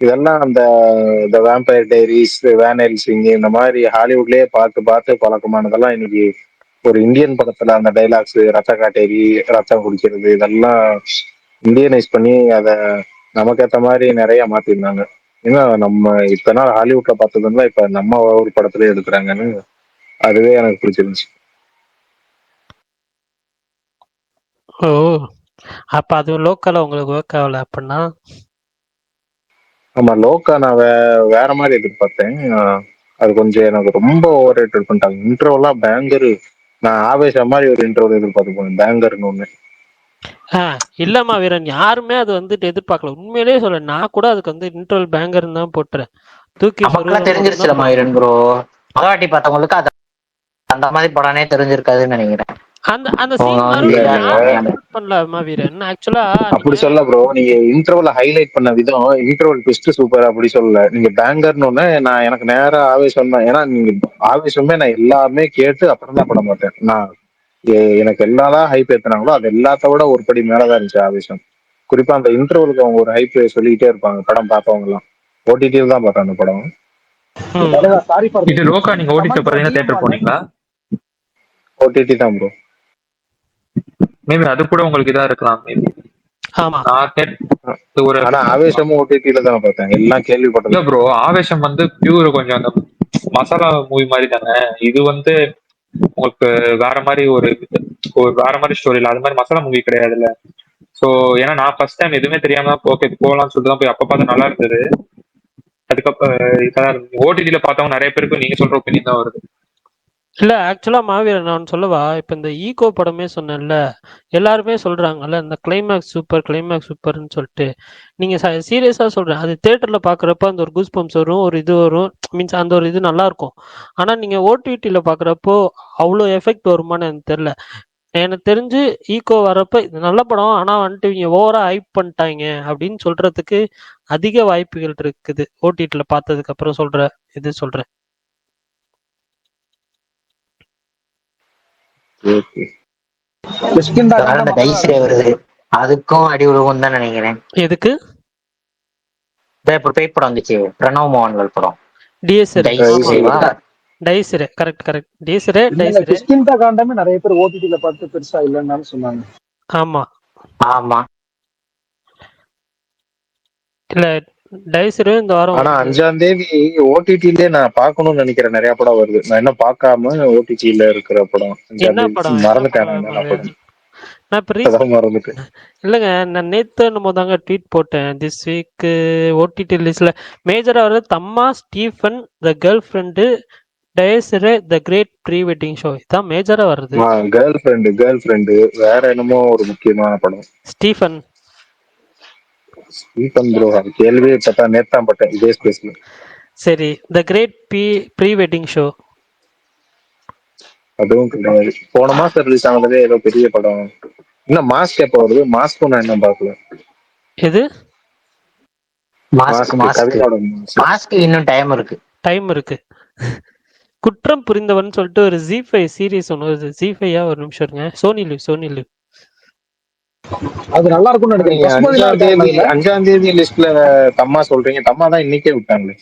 I: இதெல்லாம் அந்த வேம்பயர் டைரிஸ், வேன் ஹெல்சிங் இந்த மாதிரி ஹாலிவுட்லயே பார்த்து பார்த்து பழக்கமானதெல்லாம் இன்னைக்கு ஒரு இந்தியன் படத்துல அந்த டைலாக்ஸ், ரத்த காட்டேரி, ரத்தம் குடிக்கிறது, இதெல்லாம் இந்தியனைஸ் பண்ணி அதை நமக்கு ஏற்ற மாதிரி நிறைய மாத்திருந்தாங்க. ஏன்னா நம்ம இப்ப நாள் ஹாலிவுட்ல பார்த்ததுன்னா இப்ப நம்ம ஒரு படத்துல எடுக்கிறாங்கன்னு அதுவே எனக்கு பிடிச்சிருந்துச்சு.
B: ஓ, அப்ப அது லோக்கல்ல உங்களுக்கு ஒர்க் ஆகல அப்படின்னா?
I: ஆமா, லோக்கா நான் வேற மாதிரி எதிர்பார்த்தேன். அது கொஞ்சம் எனக்கு ரொம்ப ஓவர் ரேட்டட் பண்ணிட்டாங்க. இன்ட்ரோலாம் பேங்கரு. நான் ஆவேசம் மாதிரி ஒரு இன்ட்ரோ எதிர்பார்த்து போனேன், பேங்கர்னு ஒண்ணு.
B: இல்லம்மா வீரன், யாருமே அது வந்துட்டு எதிர்பார்க்கல. உண்மையிலேயே சொல்ல, நான் கூட அதுக்கு வந்து இன்ட்ரோல் பேங்கர் தான் போட்டுறேன். தூக்கி
E: தெரிஞ்சிருச்சுலமா வீரன் ப்ரோ. மகாட்டி பார்த்தவங்களுக்கு அது அந்த மாதிரி படமே தெரிஞ்சிருக்காதுன்னு நினைக்கிறேன்.
B: அந்த வீரன் ஆக்சுவலா
I: அப்படி சொல்ல ப்ரோ, நீங்க இன்டர்வல் ஹைலைட் பண்ண விதம், இன்டர்வல் ட்விஸ்ட் சூப்பர் அப்படி சொல்லல. நீங்க பேங்கர்னு நான் எனக்கு நேரம் ஆவேசம் தான். ஏன்னா நீங்க ஆவேசமே நான் எல்லாமே கேட்டு அப்புறம் தான் படம் பார்த்தேன். நான் எனக்கு எல்லாதான் ஹைப் ஏத்துனாங்களோ அது எல்லாத்த விட ஒரு படி மேலதான் இருந்துச்சு ஆவேசம். குறிப்பா அந்த இன்டர்வலுக்கு அவங்க ஒரு ஹைப் சொல்லிக்கிட்டே இருப்பாங்க படம் பார்த்தவங்க எல்லாம். ஓடிடியில் தான் பார்த்தேன் அந்த படம்.
G: இது லோக்கா நீங்க ஓடிடி பாத்தீங்கன்னா தியேட்டர் போனீங்களா?
I: ஓடிடி தான் ப்ரோ.
G: மேபி அது கூட உங்களுக்கு இதா இருக்கலாம். மேபி
B: ஆமா.
G: நான் கேட்ட ஒரு
I: ஆனா ஆவேசமும் ஓடிடில தானே பார்த்தேன், எல்லாம்
G: இல்ல
I: கேள்விப்பட்டது.
G: ப்ரோ, ஆவேசம் வந்து பியூர் கொஞ்சம் அந்த மசாலா மூவி மாதிரி தானே. இது வந்து உங்களுக்கு வேற மாதிரி ஒரு வேற மாதிரி ஸ்டோரி இல்ல, அது மாதிரி மசாலா மூவி கிடையாதுல்ல. சோ ஏன்னா நான் ஃபர்ஸ்ட் டைம் எதுவுமே தெரியாம ஓகே போகலாம்னு சொல்லிட்டு தான் போய் அப்ப பார்த்து நல்லா இருந்தது. அதுக்கப்புறம் ஓடிடில பார்த்தவங்க நிறைய பேருக்கு நீங்க சொல்ற ஒப்பீனியன் தான் வருது.
B: இல்ல ஆக்சுவலா மாவீரன் நான் சொல்லவா, இப்ப இந்த ஈகோ படமே சொன்னேன்ல, எல்லாருமே சொல்றாங்கல்ல இந்த கிளைமேக்ஸ் சூப்பர்னு சொல்லிட்டு. நீங்க சீரியஸா சொல்றேன், அது தியேட்டர்ல பாக்குறப்ப அந்த ஒரு கூஸ் பம்ப்ஸ் வரும், ஒரு இது வரும், மீன்ஸ் அந்த ஒரு இது நல்லா இருக்கும். ஆனா நீங்க ஓடிடில பாக்குறப்போ அவ்வளோ எஃபெக்ட் வருமானு எனக்கு தெரியல. எனக்கு தெரிஞ்சு ஈகோ வரப்ப இது நல்ல படம், ஆனா வந்துட்டு இவங்க ஓவரா ஹைப் பண்ணிட்டாங்க அப்படின்னு சொல்றதுக்கு அதிக வாய்ப்புகள் இருக்குது. ஓடிடில பார்த்ததுக்கு அப்புறம் சொல்றேன்.
I: ஓகே.
F: கிஷ்கிந்தா
E: இந்த
F: காண்டம்
E: டைஸ்ரே வருது, அதுக்கும் அடி விழுவும் தான் நினைக்கிறேன்.
B: எதுக்கு?
E: இப்ப பேய் படம் வந்துச்சு, பிரணவ் மோகன்கள் படம்
B: டிஎஸ்ரே.
E: டைஸ்ரேவா?
B: டைஸ்ரே கரெக்ட். டிஎஸ்ரே
F: இல்ல கிஷ்கிந்தா காண்டமே நிறைய பேர் ஓடிடில பார்த்து பெருசா இல்லைன்னு சொன்னாங்க.
B: ஆமா.
E: ஆமா.
B: இல்ல டைஸ்ரே இந்த வாரம்
I: ஆனா 5ஆம் தேதி ஓடிடிலே நான் பார்க்கணும்னு நினைக்கிறேன், நிறைய படம் வருது. நான் என்ன பார்க்காம ஓடிடில இருக்கிற படம் 5ஆம்
B: என்ன
I: தேதி
B: படம்
I: மறந்துட்டேன். நான் என்ன படம்
B: நான் இப்ப
I: அதான் மறந்துட்டேன்.
B: இல்லைங்க, நான் நேத்து நம்ம தாங்க ட்வீட் போட்டேன். திஸ் வீக் ஓடிடி லிஸ்ட்ல மேஜரா வர்றது Thamma, Stephen, the girlfriend, Dies Irae, the great pre wedding show, இதான் மேஜரா வருது.
I: கேர்ள் ஃப்ரெண்டு வேற என்னமோ ஒரு முக்கியமான படம்.
B: ஸ்டீஃபன்
I: ப்ரோ, அது கேள்வியே இப்பதான் நேத்தான் பட்டேன் இதே ஸ்பேஸ்ல.
B: சரி, the great pre wedding show
I: அதுவும் கிடையாது. போன மாசம் ரிலீஸ் ஆனதே ஏதோ பெரிய படம். இன்னும் மாஸ்க் எப்போ வருது? மாஸ்க்கும் நான் இன்னும் பார்க்கல.
B: எது
E: மாஸ்க் இன்னும் டைம்
B: இருக்கு. குற்றம் புரிந்தவன் சொல்லிட்டு ஒரு ஜி5 சீரிஸ் ஒன்று வருது. ஜி5 ஒரு நிமிஷம் இருங்க. சோனி லிவ்
F: அது நல்லா இருக்கும்னு நினைக்கிறேன்.
I: 5ஆம் தேதி லிஸ்ட்ல தம்மா சொல்றீங்க, தம்மா தான் இன்னைக்கே விட்டாங்களே.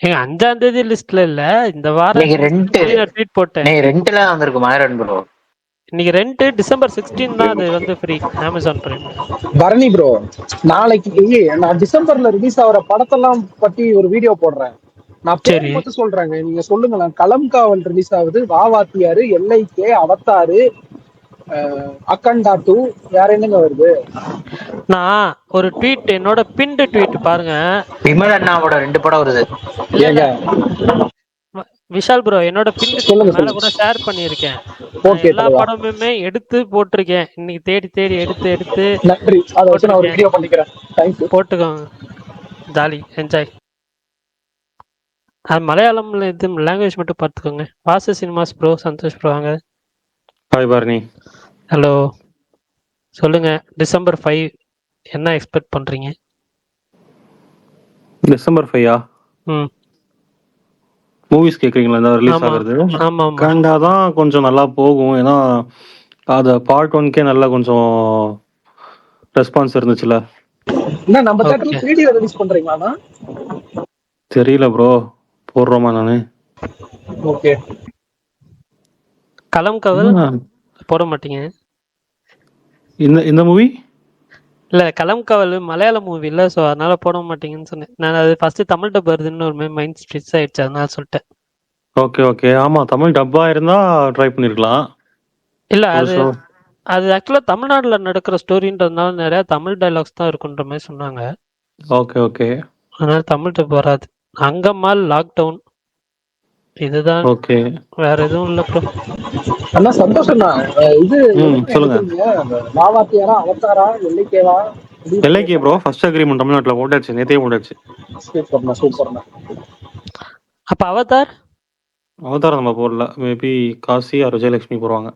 B: ஏங்க 5ஆம் தேதி லிஸ்ட்ல இல்ல, இந்த வாரம் ட்வீட் போட்டேன்.
E: ரெண்டுல வந்திருக்கு மாயரன் ப்ரோ.
B: இன்னைக்கு ரெண்ட் டிசம்பர் 16 தான் அது வந்து free Amazon prime.
F: Bharani bro, நாளைக்கு நான் டிசம்பர்ல ரிலீஸ் ஆகிற படத்தெல்லாம் பத்தி ஒரு வீடியோ போடுறேன். நான் பேர் மட்டும் சொல்றேங்க, நீங்க சொல்லுங்களேன். களம் காவல் ரிலீஸ் ஆகுது, வாவாத்தியாரு, எல்ஐகே, அவத்தாரு, அக்கண்டா 2, வேற என்னங்க வருது?
B: நான் ஒரு ட்வீட், என்னோட பின்டு ட்வீட் பாருங்க,
E: விமல் அண்ணாவோட 2 படம் வருது.
B: விஷால் ப்ரோ என்னோட பின்டு மேல கூட ஷேர் பண்ணிருக்கேன். எல்லா படமுமே எடுத்து போட்டிருக்கேன். இன்னைக்கு தேடி எடுத்து
F: நன்றி, அதை வச்சு நான் ஒரு வீடியோ பண்ணிக்கிறேன். தேங்க்யூ.
B: போட்டுக்கோங்க, ஜாலி என்ஜாய். அது மலையாளம்ல இது லாங்குவேஜ் மட்டும் பார்த்துக்கோங்க. Vasu cinemas bro, Santhosh bro வாங்க.
J: ஹாய் பரணி.
B: ஹலோ, சொல்லுங்க. டிசம்பர் 5 என்ன எக்ஸ்பெக்ட் பண்றீங்க?
J: டிசம்பர் 5 மூவிஸ் கேக்குறீங்களா? இந்த ரிலீஸ் ஆகுறது கண்டா தான் கொஞ்சம் நல்லா போகும். ஏன்னா அது பார்ட் 1கே நல்லா கொஞ்சம் ரெஸ்பான்ஸ் இருந்துச்சுல.
F: என்ன நம்ம தியேட்டர்ல 3D ரிலீஸ் பண்றீங்களா?
J: தெரியல ப்ரோ, போடுறோமா நானு.
F: ஓகே.
B: களம் கவல் போட மாட்டீங்க
J: இந்த மூவி?
B: இல்ல, களம் கவல் மலையாள மூவி இல்ல, சோ அதனால போட மாட்டீங்கன்னு சொன்னேன். நான் அது ஃபர்ஸ்ட் தமிழ் டப் வருதுன்னு ஒரு மைண்ட் ஸ்ட்ரெஸ் ஆயிடுச்சு, அதனால சொல்லிட்டேன்.
J: ஓகே. ஆமா, தமிழ் டப்பா இருந்தா ட்ரை பண்ணிருக்கலாம்.
B: இல்ல அது ஆக்சுவலா தமிழ்நாடுல நடக்கிற ஸ்டோரின்றதுனால நிறைய தமிழ் டைலாக்ஸ் தான் இருக்குன்ற மாதிரி சொன்னாங்க.
J: ஓகே.
B: அதனால தமிழ் டப் வராது. அங்கம்மாள் லாக்டவுன் இதுதான்.
J: ஓகே,
B: வேற எதுவும் இல்ல ப்ரோ.
F: அண்ணா சந்தோஷம் தான். இது
J: சொல்லுங்க.
F: வாவாத்தியாரா, அவதாரா, எல்ஐகேவா?
J: எல்ஐகே ப்ரோ, ஃபர்ஸ்ட் அக்ரிமெண்ட் தமிழ்நாட்டுல போட்டாச்சு, நேத்தே போட்டாச்சு.
F: சூப்பர்ண்ணா.
B: அப்ப அவதார்
J: நம்ம போடல. மேபி காசி ஆர் விஜயலட்சுமி போடுவாங்க.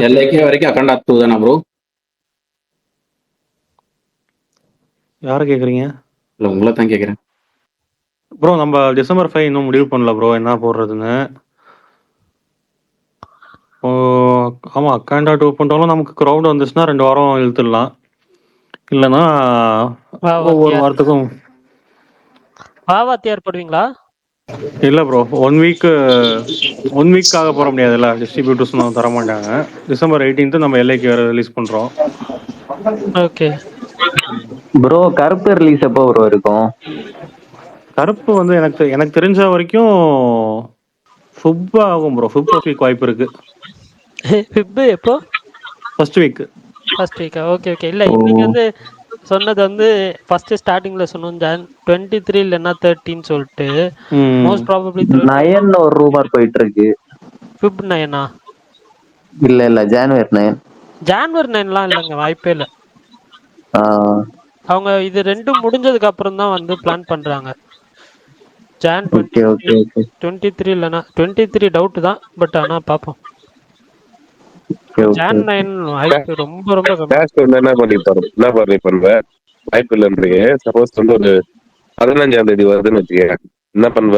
A: எல்ஐகே வரைக்கும் அக்கண்டா 2 தானே ப்ரோ?
J: யார கேக்குறீங்க?
A: இல்ல உங்களை தான் கேக்குறேன்
J: ப்ரோ. நம்ம டிசம்பர் 5 இன்னும் முடிவு பண்ணல ப்ரோ, என்ன போடுறதுன்னு. ஆமா, அக்காண்டா 2 பண்ணிட்டாலும் நமக்கு க்ரௌட் வந்துச்சுன்னா 2 வாரம் இழுத்துடலாம். இல்லைன்னா ஒவ்வொரு வாரத்துக்கும்.
B: வாவாத்தியார் போடுவீங்களா?
J: இல்ல ப்ரோ, 1 வீக்காக போட முடியாதுல்ல, டிஸ்ட்ரிபியூட்டர்ஸ் தர மாட்டாங்க. டிசம்பர் 18 நம்ம எல்லைக்கு வேற ரிலீஸ் பண்றோம்.
B: ஓகே
K: ப்ரோ கருப்பு ரிலீஸ் எப்போ ப்ரோ இருக்கும்?
J: கருப்பு வந்து எனக்கு தெரிஞ்ச வரைக்கும் ஃபுப் ஆகும் ப்ரோ. ஃபர்ஸ்ட் வீக் வாய்ப்பு இருக்கு.
B: ஃபிப் எப்போ?
J: First week.
B: ஃபர்ஸ்ட் வீக்கா? Okay okay. இல்லை இன்னைக்கு வந்து சொன்னது வந்து ஃபர்ஸ்ட் ஸ்டார்டிங்ல சொன்னோம் ஜான் 23 இல்லைன்னா 30 சொல்லிட்டு. மோஸ்ட் ப்ராபப்ளி
K: 9 ஒரு ரூமர் போயிட்டு இருக்கு.
B: ஃபிப் 9ஆ?
K: இல்ல ஜான்வரி 9.
B: ஜான்வரி 9லாம் இல்லைங்க, வாய்ப்பே இல்லை. அவங்க இது ரெண்டும் முடிஞ்சதுக்கு அப்புறம் தான் வந்து பிளான் பண்றாங்க. ஜான் 23 இல்லைன்னா 23 டவுட் தான், பட் ஆனா பார்ப்போம். ஜான் 9 வாய்ப்பு ரொம்ப ரொம்ப கம்மி.
C: என்ன பண்ணுவ வாய்ப்பு இல்லைன்றீங்க. சப்போஸ் வந்து ஒரு 15ஆம் தேதி வருதுன்னு வச்சுக்க, என்ன பண்ணுவ?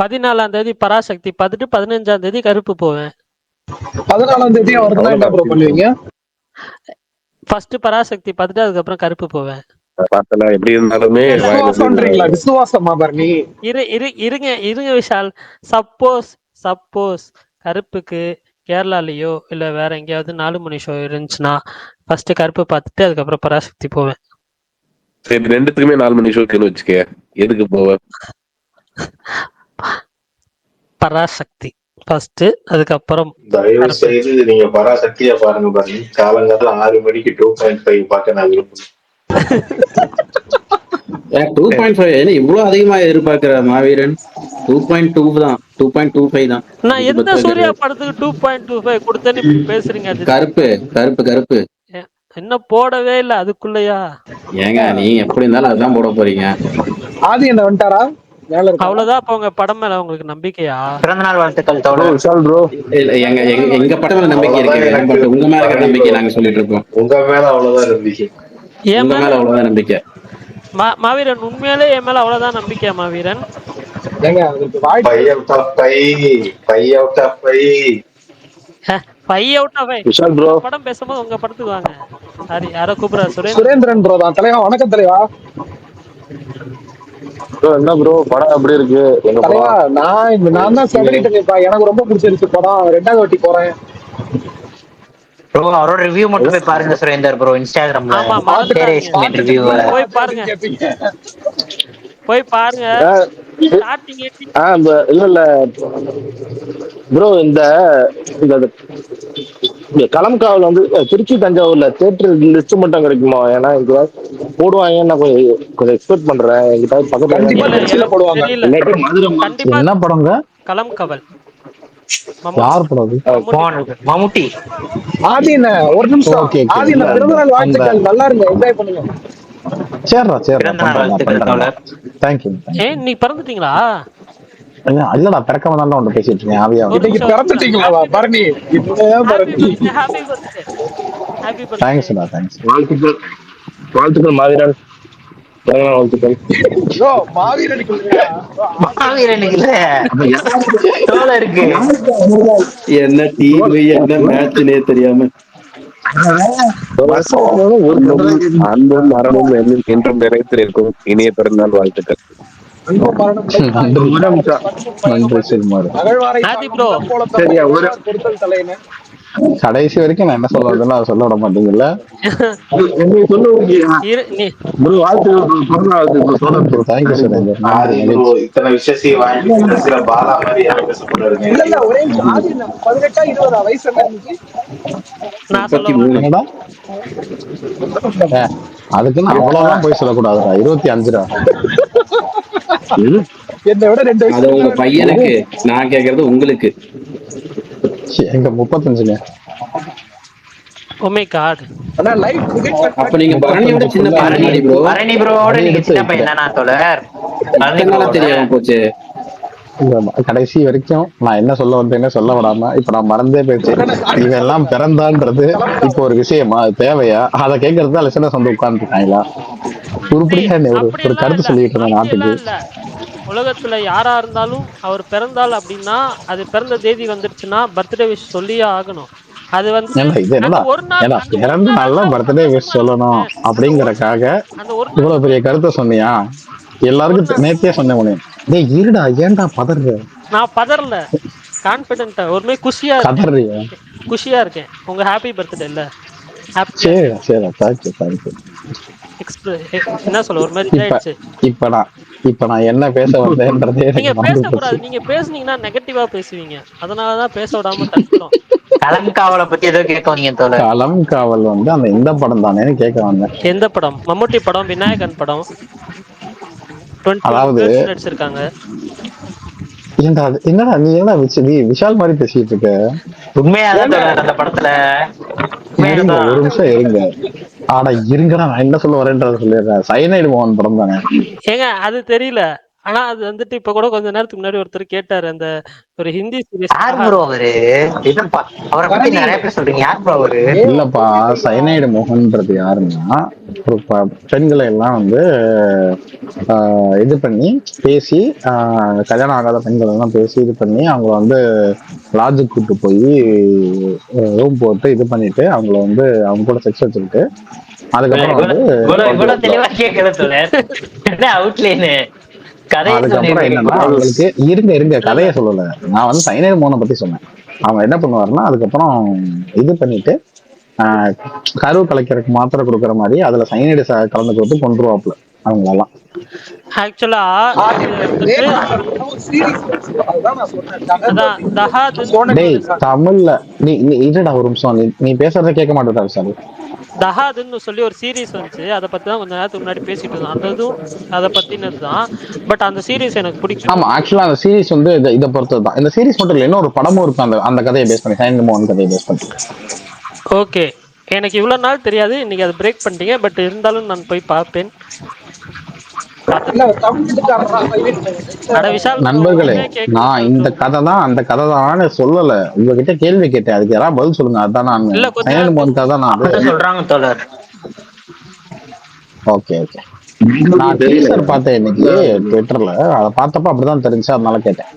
B: 14ஆம் தேதி பராசக்தி பார்த்துட்டு 15ஆம் தேதி கருப்பு போவேன்.
F: 14ஆம் தேதி வருதுன்னா என்ன ப்ரோ பண்ணுவீங்க?
B: ஃபர்ஸ்ட் பராசக்தி பார்த்துட்டு அதுக்கப்புறம் கருப்பு போவேன்.
C: பார்த்தலாம் எப்படி இருந்தாலுமே
F: விசுவாசமா பரணி?
B: இருங்க விஷால். சப்போஸ் கருப்புக்கு கேரளாலயோ இல்ல வேற எங்கேயாவது 4 மணி ஷோ இருந்துச்சுன்னா ஃபர்ஸ்ட் கருப்பு பார்த்துட்டு அதுக்கப்புறம் பராசக்தி போவேன்.
C: சரி, ரெண்டுத்துக்குமே 4 மணி ஷோக்குன்னு வச்சுக்க, எதுக்கு போவேன்?
I: பராசக்தி ஃபர்ஸ்ட், அதுக்கப்புறம் தயவு செய்து நீங்க பராசக்தியா பாருங்க பாருங்க. காலங்காலத்துல 6 மணிக்கு 2.5 பார்க்க நான் விரும்புறேன்.
A: 2.5 இவ்வளவு அதிகமா எதிர்பார்க்கிற மாவீரன்? 2.2 தான், 2.25 தான்.
B: நான் எந்த சூர்யா படத்துக்கு 2.25 கொடுத்தேன்னு பேசுறீங்க?
A: கருப்பு
B: என்ன போடவே இல்ல அதுக்குள்ளயா?
A: ஏங்க நீங்க எப்படி இருந்தாலும் அதான் போட போறீங்க.
F: ஆதி என்ன வந்துட்டாரா?
B: அவ்வளவுதான். அப்ப உங்க படம் மேல உங்களுக்கு நம்பிக்கையா?
E: பிறந்தநாள் வாழ்த்துக்கள்
A: எங்க படம் மேல நம்பிக்கை இருக்கு, பட் உங்க மேல இருக்கிற நம்பிக்கை நாங்க சொல்லிட்டு இருக்கோம்.
I: உங்க மேல அவ்வளவுதான் நம்பிக்கை.
A: உங்க மேல அவ்வளவுதான் நம்பிக்கை.
B: மாவீரன் உண்மையிலே என் மேல அவ்வளவுதான் நம்பிக்கையா மாவீரன்? படம் பேசும்போது உங்க படத்துக்கு வாங்க. சாரி, யாரோ கூப்பிடுறா.
F: சுரேந்திரன் ப்ரோ தான். தலைவா வணக்கம் தலைவா.
C: என்ன ப்ரோ படம் எப்படி இருக்கு?
F: தலைவா நான் தான் செவனிட்டேன்ப்பா. எனக்கு ரொம்ப பிடிச்சிருச்சு படம். 2வது வாட்டி போறேன்
E: ப்ரோ. அவரோட ரிவ்யூ மட்டும் போய் பாருங்க சுரேந்தர் ப்ரோ இன்ஸ்டாகிராம்ல.
B: போய் பாருங்க.
L: இல்ல ப்ரோ, இந்த களம்காவல் வந்து திருச்சி தஞ்சாவூர்ல தியேட்டர் லிஸ்ட் மட்டும் கிடைக்குமா? ஏன்னா இங்க போடுவாங்க, நான் கொஞ்சம் எக்ஸ்பெக்ட் பண்றேன். எங்கிட்ட பக்கத்துல
F: போடுவாங்க.
L: என்ன படங்க?
B: களம்காவல்
L: யார் படம்?
E: மம்முட்டி.
F: ஆதின ஒரு நிமிஷம். ஆதின பிறந்தநாள் வாழ்த்துக்கள். நல்லா இருங்க, என்ஜாய் பண்ணுங்க.
L: சரிடா
F: தேங்க்யூ.
B: நீ பிறந்துட்டீங்களா?
L: இல்லடா, பிறக்காம தான் ஒன்று பேசிட்டு இருக்கேன். ஆவியா
F: பிறந்துட்டீங்களா பரணி?
L: தேங்க்ஸ்டா, தேங்க்ஸ்.
C: வாழ்த்துக்கள் மாவீரன். வாழ்த்துக்கள்.
A: என்ன டீம் என்ன மேட்ச்னே தெரியாம
C: அன்பும் மரணமும் என்றும் நிறைத்திருக்கும் இனிய பிறந்தநாள் வாழ்த்துக்கள்.
L: கடைசி வரைக்கும் நான் என்ன சொல்றதுன்னு அதை சொல்ல விட மாட்டீங்கல்ல.
I: இத்தனை விஷயத்தையும் வாங்கி பாலா மாதிரி பேச போறாரு.
L: அதுக்குன்னு அவ்வளவுதான் போய் சொல்லக்கூடாதுடா. 25
F: என்னை விட 2
A: அது உங்க பையனுக்கு, நான் கேக்குறது உங்களுக்கு.
L: எங்க 35ங்க.
B: Oh my god.
A: அப்ப நீங்க பரணியோட சின்ன பையன் ப்ரோ.
E: பரணி ப்ரோவோட நீங்க சின்ன பையன் தானா தோழர்?
A: அதனால தெரியாம போச்சு.
L: கடைசி வரைக்கும் நான் என்ன சொல்ல வந்தேன்னு சொல்ல விடாம இப்ப நான் மறந்தே போயிடுச்சு. இவன் எல்லாம் பிறந்தான்றது இப்போ ஒரு விஷயமா, தேவையா? அதை கேட்கறது தான் லட்சணம் வந்து உட்கார்ந்துருக்காங்களா? உருப்படியா ஒரு கருத்து சொல்லிட்டு இருந்தேன் நாட்டுக்கு.
B: உலகத்துல யாரா இருந்தாலும் அவர் பிறந்தால் அப்படின்னா அது பிறந்த தேதி வந்துருச்சுன்னா பர்த்டே விஷ் சொல்லியே ஆகணும். அது வந்து
L: இது என்னடா பிறந்த நாள்ல பர்த்டே விஷ் சொல்லணும் அப்படிங்கறக்காக இவ்வளவு பெரிய கருத்தை சொன்னியா? எல்லாருக்கும் நேர்த்தியா சொன்ன முடியும். டேய் இருடா, ஏன்டா பதற?
B: நான் பதறல, கான்பிடென்ட்டா ஒரு மாதிரி குஷியா
L: கதறியா?
B: குஷியா இருக்கேன். உங்க ஹாப்பி பர்த்டே இல்ல,
L: சரி சரி, தேங்க்யூ.
B: என்ன சொல்ல ஒரு மாதிரி இதாயிடுச்சு.
L: இப்ப நான் என்ன பேச வந்தேன்றதே
B: நீங்க
L: எனக்கு
B: பேசக்கூடாது, நீங்க பேசுனீங்கன்னா நெகட்டிவா பேசுவீங்க, அதனாலதான் பேச விடாம தடுக்கிறோம்.
E: கலம்காவலை பத்தி ஏதோ கேட்க வந்தீங்க தோழர்.
L: கலம்காவல் வந்து அந்த இந்த படம் தானேன்னு கேட்க வந்தேன்.
B: எந்த படம்? மம்முட்டி படம், விநாயகன் படம், 20
L: அதாவது
B: நடிச்சிருக்காங்க.
L: என்னடா நீ என்ன விஷால் மாதிரி பேசிட்டு இருக்க?
E: உண்மையாதான் அந்த படத்துல
L: இருங்க ஒரு நிமிஷம் இருங்க. ஆனா இருங்கடா, நான் என்ன சொல்ல வரேன்றத சொல்லிடுறேன். சயனைடு மோகன் படம் தானே?
B: ஏங்க அது தெரியல, ஆனா அது வந்துட்டு இப்ப கூட கொஞ்ச நேரத்துக்கு முன்னாடி ஒருத்தர் கேட்டாரு, அந்த ஒரு ஹிந்தி சீரிஸ்.
L: இல்லப்பா, சயனைடு மோகன்ன்றது யாருன்னா, பெண்களை எல்லாம் வந்து இது பண்ணி பேசி, கல்யாணம் ஆகாத பெண்கள் எல்லாம் பேசி இது பண்ணி அவங்கள வந்து லாட்ஜுக்கு கூட்டு போய் ரூம் போட்டு இது பண்ணிட்டு அவங்கள வந்து அவங்க கூட செக்ஸ் வச்சுக்கிட்டு அதுக்கப்புறம் வந்து அதுக்கப்புறம் என்னன்னா அவங்களுக்கு இருங்க கதையை சொல்லல, நான் வந்து சைனைடு மோகனை பத்தி சொன்னேன். அவங்க என்ன பண்ணுவாருன்னா அதுக்கப்புறம் இது பண்ணிட்டு கருவு கலைக்கிறதுக்கு மாத்திரை கொடுக்குற மாதிரி அதுல சைனைடு கலந்து கொடுத்து கொண்டுருவாப்புல அவங்களெல்லாம்.
B: ஆக்சுவலா
L: தமிழ்ல நீ இருடா ஒரு நிமிஷம், நீ பேசுறத கேட்க மாட்டேடா சார்.
B: தஹாதுன்னு சொல்லி ஒரு சீரீஸ் வந்துச்சு, அதை பத்தி தான் கொஞ்ச நேரத்துக்கு முன்னாடி பேசிட்டு இருந்தோம். அந்த இதுவும் அதை பத்தினது தான். பட் அந்த சீரீஸ் எனக்கு பிடிக்கும்.
L: ஆமா, ஆக்சுவலா அந்த சீரீஸ் வந்து இதை பொறுத்தது தான். இந்த சீரீஸ் மட்டும் இல்லை, இன்னொரு படமும் இருக்கு அந்த கதையை பேஸ் பண்ணி, சைனைடு மோகன் கதையை பேஸ் பண்ணி.
B: ஓகே, எனக்கு இவ்வளவு நாள் தெரியாது, இன்னைக்கு அதை பிரேக் பண்ணிட்டீங்க. பட் இருந்தாலும் நான் போய் பார்ப்பேன்.
L: நண்பர்களே, நான் இந்த கதை தான் அந்த கதை தான் சொல்லல, உங்ககிட்ட கேள்வி கேட்டேன், அதுக்கு யாராவது பதில் சொல்லுங்க. அதான் நான் சைனைடு மோகன் கதை நான்
E: சொல்றாங்க தோழர்.
L: ஓகே நான் டீசர் பார்த்தேன் இன்னைக்கு ட்விட்டர்ல, அதை பார்த்தப்ப அப்படிதான் தெரிஞ்சு, அதனால கேட்டேன்.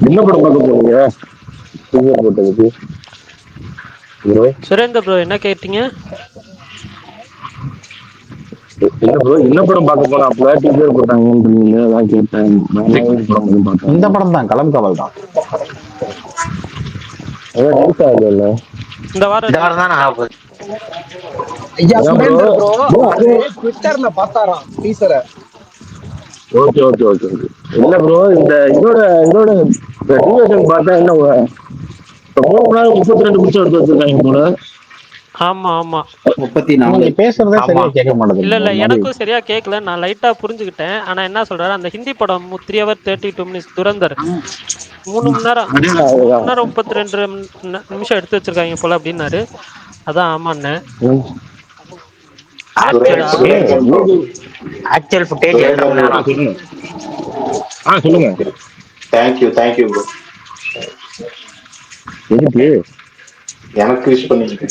I: என்ன படம் பார்க்க போறீங்க?
B: சுரேந்தர் ப்ரோ என்ன கேட்டீங்க?
I: என்ன படம் பார்க்க போனா அப்ப டீசர் போட்டாங்கன்னு அதான் கேட்டேன்.
L: இந்த படம் தான், கலம்காவல் தான்.
B: இந்த வாரம்
E: தான் ஆகுது.
F: ஐயா சுரேந்தர் ப்ரோ ட்விட்டர்ல பார்த்தாராம் டீசரை.
I: ஓகே இல்ல ப்ரோ, இதோட டியூரேஷன் பார்த்தா என்ன 3 மணி நேரம் 32 நிமிஷம் எடுத்து வச்சிருக்காங்க போல.
B: ஆமா
L: 34 பேசுறதே சரியா கேட்க மாட்டேங்குது.
B: இல்ல எனக்கும் சரியா கேட்கல, நான் லைட்டா புரிஞ்சுக்கிட்டேன். ஆனா என்ன சொல்றாரு, அந்த ஹிந்தி படம் 3 hours 32 minutes துரந்தர் 3 மணி நேரம் 32 நிமிஷம் எடுத்து வச்சிருக்காங்க போல அப்படின்னாரு. அதான் ஆமாண்ணே.
E: ஆக்சுவல் ஃபுட்டேஜ்
I: சொல்லுங்க.
L: Thank you bro.
I: எதுக்கு
L: எனக்கு விஷ் பண்ணிக்கிட்டு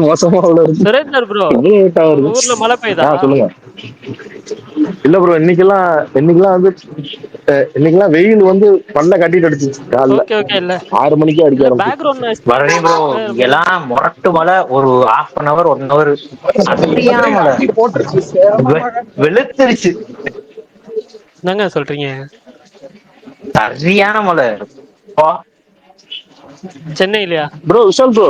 I: மோசமா
B: சுரேந்தர் ப்ரோ, ஊர்ல மழை பெய்யுதா?
I: சொல்லுங்க. இல்ல ப்ரோ, இன்னைக்கெல்லாம் வெயில் வந்து பல்ல கட்டிட்டு அடிச்சு காலைல 6 மணிக்கு அடிக்க
E: ஆரம்பிச்சு. எல்லாம் முரட்டு மழை, ஒரு 1/2 hour 1 hour சரியான மழை வெளுத்துருச்சு.
B: என்னங்க சொல்றீங்க?
E: சரியான மழை
B: சென்னையிலயா
I: ப்ரோ? விஷால் ப்ரோ,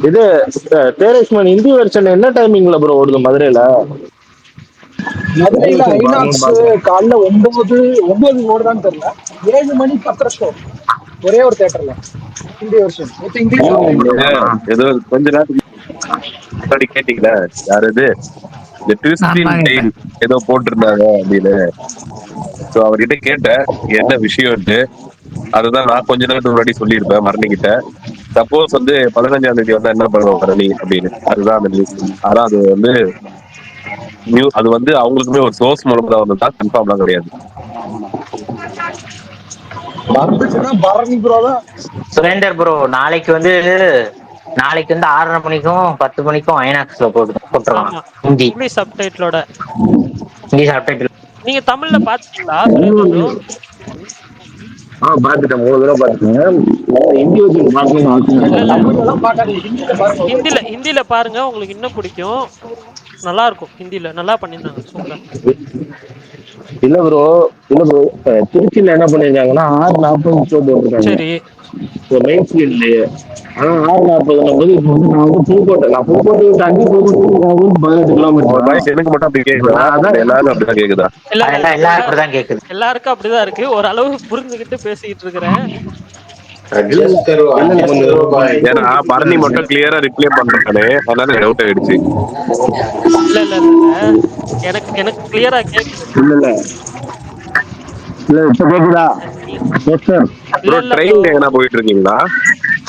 I: இது தேரேஷ்மன் ஹிந்தி வெர்ஷன் என்ன டைமிங்ல ப்ரோ ஓடுது மதுரையில?
F: ஐநாக்ஸ் காலைல 9 ஓடுதான்னு தெரியல, 7 மணி 10 ஷோ ஒரே ஒரு தியேட்டர்ல ஹிந்தி வெர்ஷன்.
C: ஏதோ கொஞ்ச நேரத்துக்கு கேட்டீங்களா யாரு இது இந்த ட்விஸ்டிங் ஏதோ போட்டிருந்தாங்க அப்படின்னு. சோ அவர்கிட்ட கேட்டேன் என்ன விஷயம்ட்டு. அதுதான் நான் கொஞ்ச நேரத்துக்கு முன்னாடி சொல்லியிருப்பேன் மரணிக்கிட்ட. சப்போஸ் வந்து 15ஆம் தேதி வந்தா என்ன பண்ணுவோம் மரணி அப்படின்னு. அதுதான் அந்த நியூஸ். ஆனா அது வந்து அது வந்து அவங்களுக்குமே ஒரு சோர்ஸ் மூலமா தான் வந்ததா, கன்ஃபார்ம்லாம் கிடையாது.
E: சுரேந்தர் ப்ரோ, நாளைக்கு வந்து 6:30 மணிக்கும் 10 மணிக்கும் ஐநாக்ஸ்ல போட்டுருவாங்க ஹிந்தி
B: சப்டைட்டிலோட.
E: ஹிந்தி சப்டைட்டில்
B: நீங்க தமிழ்ல பாத்தீங்களா சுரேந்தர் ப்ரோ?
C: பாத்துட்டேன் 3 தடவை பாத்துட்டேன். இண்டிவிஜுவல் பார்க்கணும்னு அவசியம்
B: இல்ல இல்ல
F: தமிழ் எல்லாம் பார்க்காதீங்க, ஹிந்தியில பாருங்க.
B: ஹிந்தில பாருங்க, உங்களுக்கு இன்னும் பிடிக்கும். நல்லா இருக்கும். ஹிந்தில நல்லா பண்ணியிருந்தாங்க, சூப்பரா.
C: இல்ல ப்ரோ திருச்சியில என்ன பண்ணிருக்காங்கன்னா 6:40 ஷோ போட்டுருக்காங்க
B: சரி
C: மெயின் ஸ்ட்ரீட்லயே. ஆனா 6:40 போது இப்போ வந்து நான் வந்து புதுக்கோட்டை தாண்டி புதுக்கோட்டை 18 கிலோமீட்டர். எனக்கு மட்டும் அப்படி கேக்குதா? எல்லாரும் அப்படிதான் கேக்குதா?
B: இல்ல இல்ல இல்ல,
E: எல்லாரும் அப்படிதான் கேக்குது.
B: எல்லாருக்கும் அப்படிதான் இருக்கு. ஓரளவு புரிஞ்சுக்கிட்டு பேசிக்கிட்டு இருக்கிறேன்.
C: ஏன்னா பரணி மட்டும் கிளியரா ரிப்ளை பண்றானே, அதனால டவுட் ஆயிடுச்சு.
B: இல்ல இல்ல இல்ல இல்ல, எனக்கு கிளியரா கேக்குது.
C: இல்ல இப்ப கேக்குதா?
B: இல்ல இல்ல
C: ட்ரெயின்ல எங்கனா போயிட்டு இருக்கீங்களா?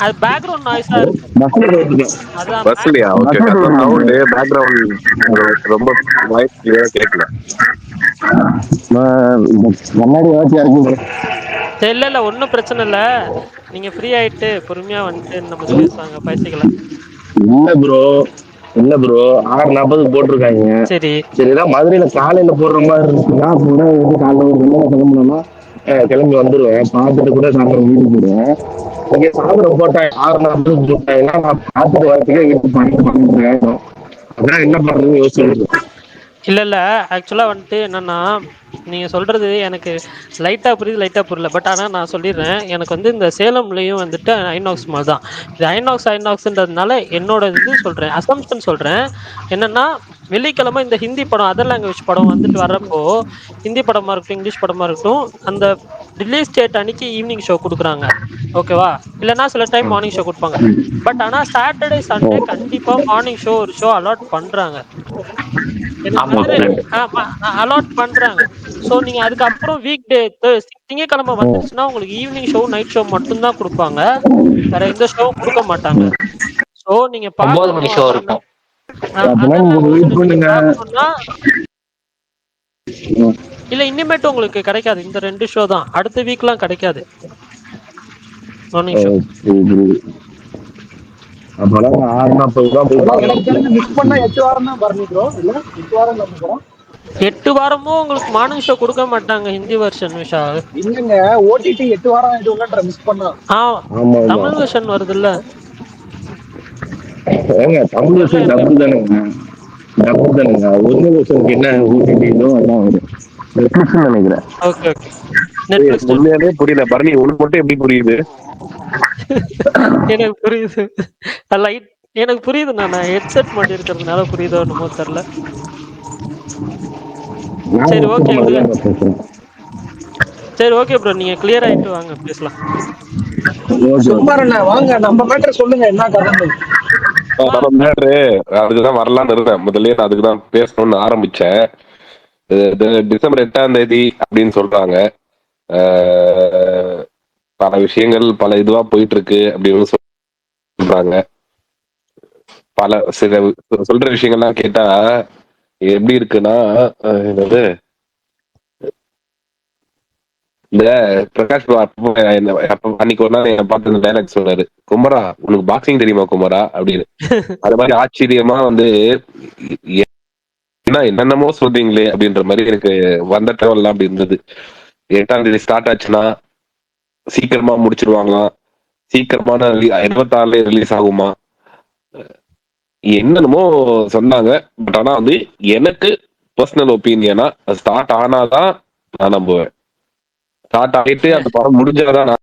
B: அது பேக்ரவுண்ட் நாய்ஸா இருக்கு. அதான்
C: பஸ்லயா? ஓகே. சவுண்ட் பேக்ரவுண்ட் ரொம்ப வாய்ஸ் கிளியரா கேட்கல.
B: இல்ல இல்ல, ஒன்னும் பிரச்சனை இல்ல. நீங்க ஃப்ரீ ஆயிட்டு பொறுமையா வந்துட்டு நம்ம பேசுவாங்க, பேசிக்கலாம்.
C: இல்ல ப்ரோ 6:40 போட்டிருக்காங்க.
B: சரி
C: சரிதான், மதுரையில காலையில போடுற மாதிரி இருந்துச்சுன்னா கூட காலையில ஒரு 2 மணி கிளம்பணும்னா கிளம்பி வந்துருவேன். பார்த்துட்டு கூட சாயந்தரம் வீட்டுக்கு போயிடுவேன். இங்க சாயந்தரம் போட்டா 6:40 போட்டாங்கன்னா நான் பார்த்துட்டு வரதுக்கே வீட்டுக்கு 12 ஆயிடும். அதான் என்ன பண்றதுன்னு யோசிச்சுட்டு.
B: இல்ல இல்ல, ஆக்சுவலா வந்துட்டு என்னன்னா, நீங்க சொல்றது எனக்கு லைட்டா புரியுது, லைட்டா புரியல. பட் ஆனா நான் சொல்லிடுறேன், எனக்கு வந்து இந்த சேலம்லயும் வந்துட்டு ஐநாக்ஸ் மாதிரி தான். இது ஐநாக்ஸ்ன்றதுனால என்னோட இது சொல்றேன், அசம்ஷன் சொல்றேன். என்னன்னா, வெள்ளிக்கிழமை இந்த ஹிந்தி படம், அதர் லாங்குவேஜ் படம் வந்துட்டு வர்றப்போ, ஹிந்தி படமா இருக்கட்டும், இங்கிலீஷ் படமா இருக்கட்டும், அந்த ரிலீஸ் டேட் அன்னைக்கு ஈவினிங் ஷோ கொடுக்குறாங்க. ஓகேவா? இல்லைன்னா சில டைம் மார்னிங் ஷோ கொடுப்பாங்க. பட் ஆனா சாட்டர்டே சண்டே கண்டிப்பா மார்னிங் ஷோ ஒரு ஷோ அலாட் பண்றாங்க. அலாட் பண்றாங்க. சோ நீங்க அதுக்கப்புறம் வீக் டே திங்கக்கிழமை வந்துருச்சுன்னா உங்களுக்கு ஈவினிங் ஷோ நைட் ஷோ மட்டும் தான் கொடுப்பாங்க, வேற எந்த ஷோவும் கொடுக்க மாட்டாங்க. சோ நீங்க
E: 9 மணி ஷோ இருக்கும்.
B: இல்ல இனிமேட்டு உங்களுக்கு கிடைக்காது. இந்த 2 ஷோ தான், அடுத்த வீக்லாம் கிடைக்காது மார்னிங் ஷோ.
F: எனக்கு தெரிஞ்சு மிஸ் பண்ணா 8 வாரம் தான் பரணி ப்ரோ. இல்ல 8 வாரம் நம்ம படம்
B: 8 வாரமும் உங்களுக்கு மார்னிங் ஷோ கொடுக்க மாட்டாங்க ஹிந்தி வெர்ஷன். விஷா
F: இல்லங்க, ஓடிடி 8 வாரம் ஆயிடும்ன்ற மிஸ் பண்ணா.
B: தமிழ் வெர்ஷன் வருது இல்ல?
C: தமிழ் வெர்ஷன் டபுள் தானுங்க. ஒரிஜினல் வெர்ஷனுக்கு என்ன ஓடிடிலோ அதான் வரும். நெட்ஃபிளிக்ஸ் நினைக்கிறேன்.
B: Okay okay. நெட்ஃபிளிக்ஸ்
C: உண்மையாவே புரியல பரணி, உனக்கு மட்டும் எப்படி புரியுது?
B: எனக்கு புரியுது, லைட் எனக்கு புரியுது. நான் ஹெட்செட் மாட்டி இருக்கிறதுனால புரியுதோ என்னமோ தெரியல. சரி ஓகே சரி ஓகே ப்ரோ, நீங்க கிளியர் ஆயிட்டு வாங்க, பேசலாம்.
F: சும்மாறண்ணா வாங்க, நம்ம மேட்டர் சொல்லுங்க, என்ன கதை?
C: நம்ம மேட்ரு அதுக்குதான் வரலான்னு இருந்தேன். முதல்ல நான் அதுக்குதான் பேசணும்னு ஆரம்பிச்சேன். டிசம்பர் 8ஆம் தேதி அப்படின்னு சொல்றாங்க. பல விஷயங்கள் பல இதுவா போயிட்டு இருக்கு அப்படின்னு சொல்றாங்க. பல சில சொல்ற விஷயங்கள்லாம் கேட்டா எப்படி இருக்குன்னா, என்னது இந்த பிரகாஷ் அன்னைக்கு ஒரு நாள் என்ன பார்த்து இந்த டைலாக் சொன்னாரு, குமரா உனக்கு பாக்ஸிங் தெரியுமா குமரா அப்படின்னு. அது மாதிரி ஆச்சரியமா வந்து என்னென்னமோ சொல்றீங்களே அப்படின்ற மாதிரி எனக்கு வந்த ட்ராவல்லாம் அப்படி இருந்தது. 8ஆம் தேதி ஸ்டார்ட் ஆச்சுன்னா சீக்கிரமா முடிச்சிருவாங்களாம், சீக்கிரமான 26 ரிலீஸ் ஆகுமா, என்னென்னமோ சொன்னாங்க. பட் ஆனா வந்து எனக்கு பர்சனல் ஒப்பீனியனா ஸ்டார்ட் ஆனாதான் நான் நம்புவேன். ஸ்டார்ட் ஆகிட்டு அந்த படம் முடிஞ்சாதான் நான்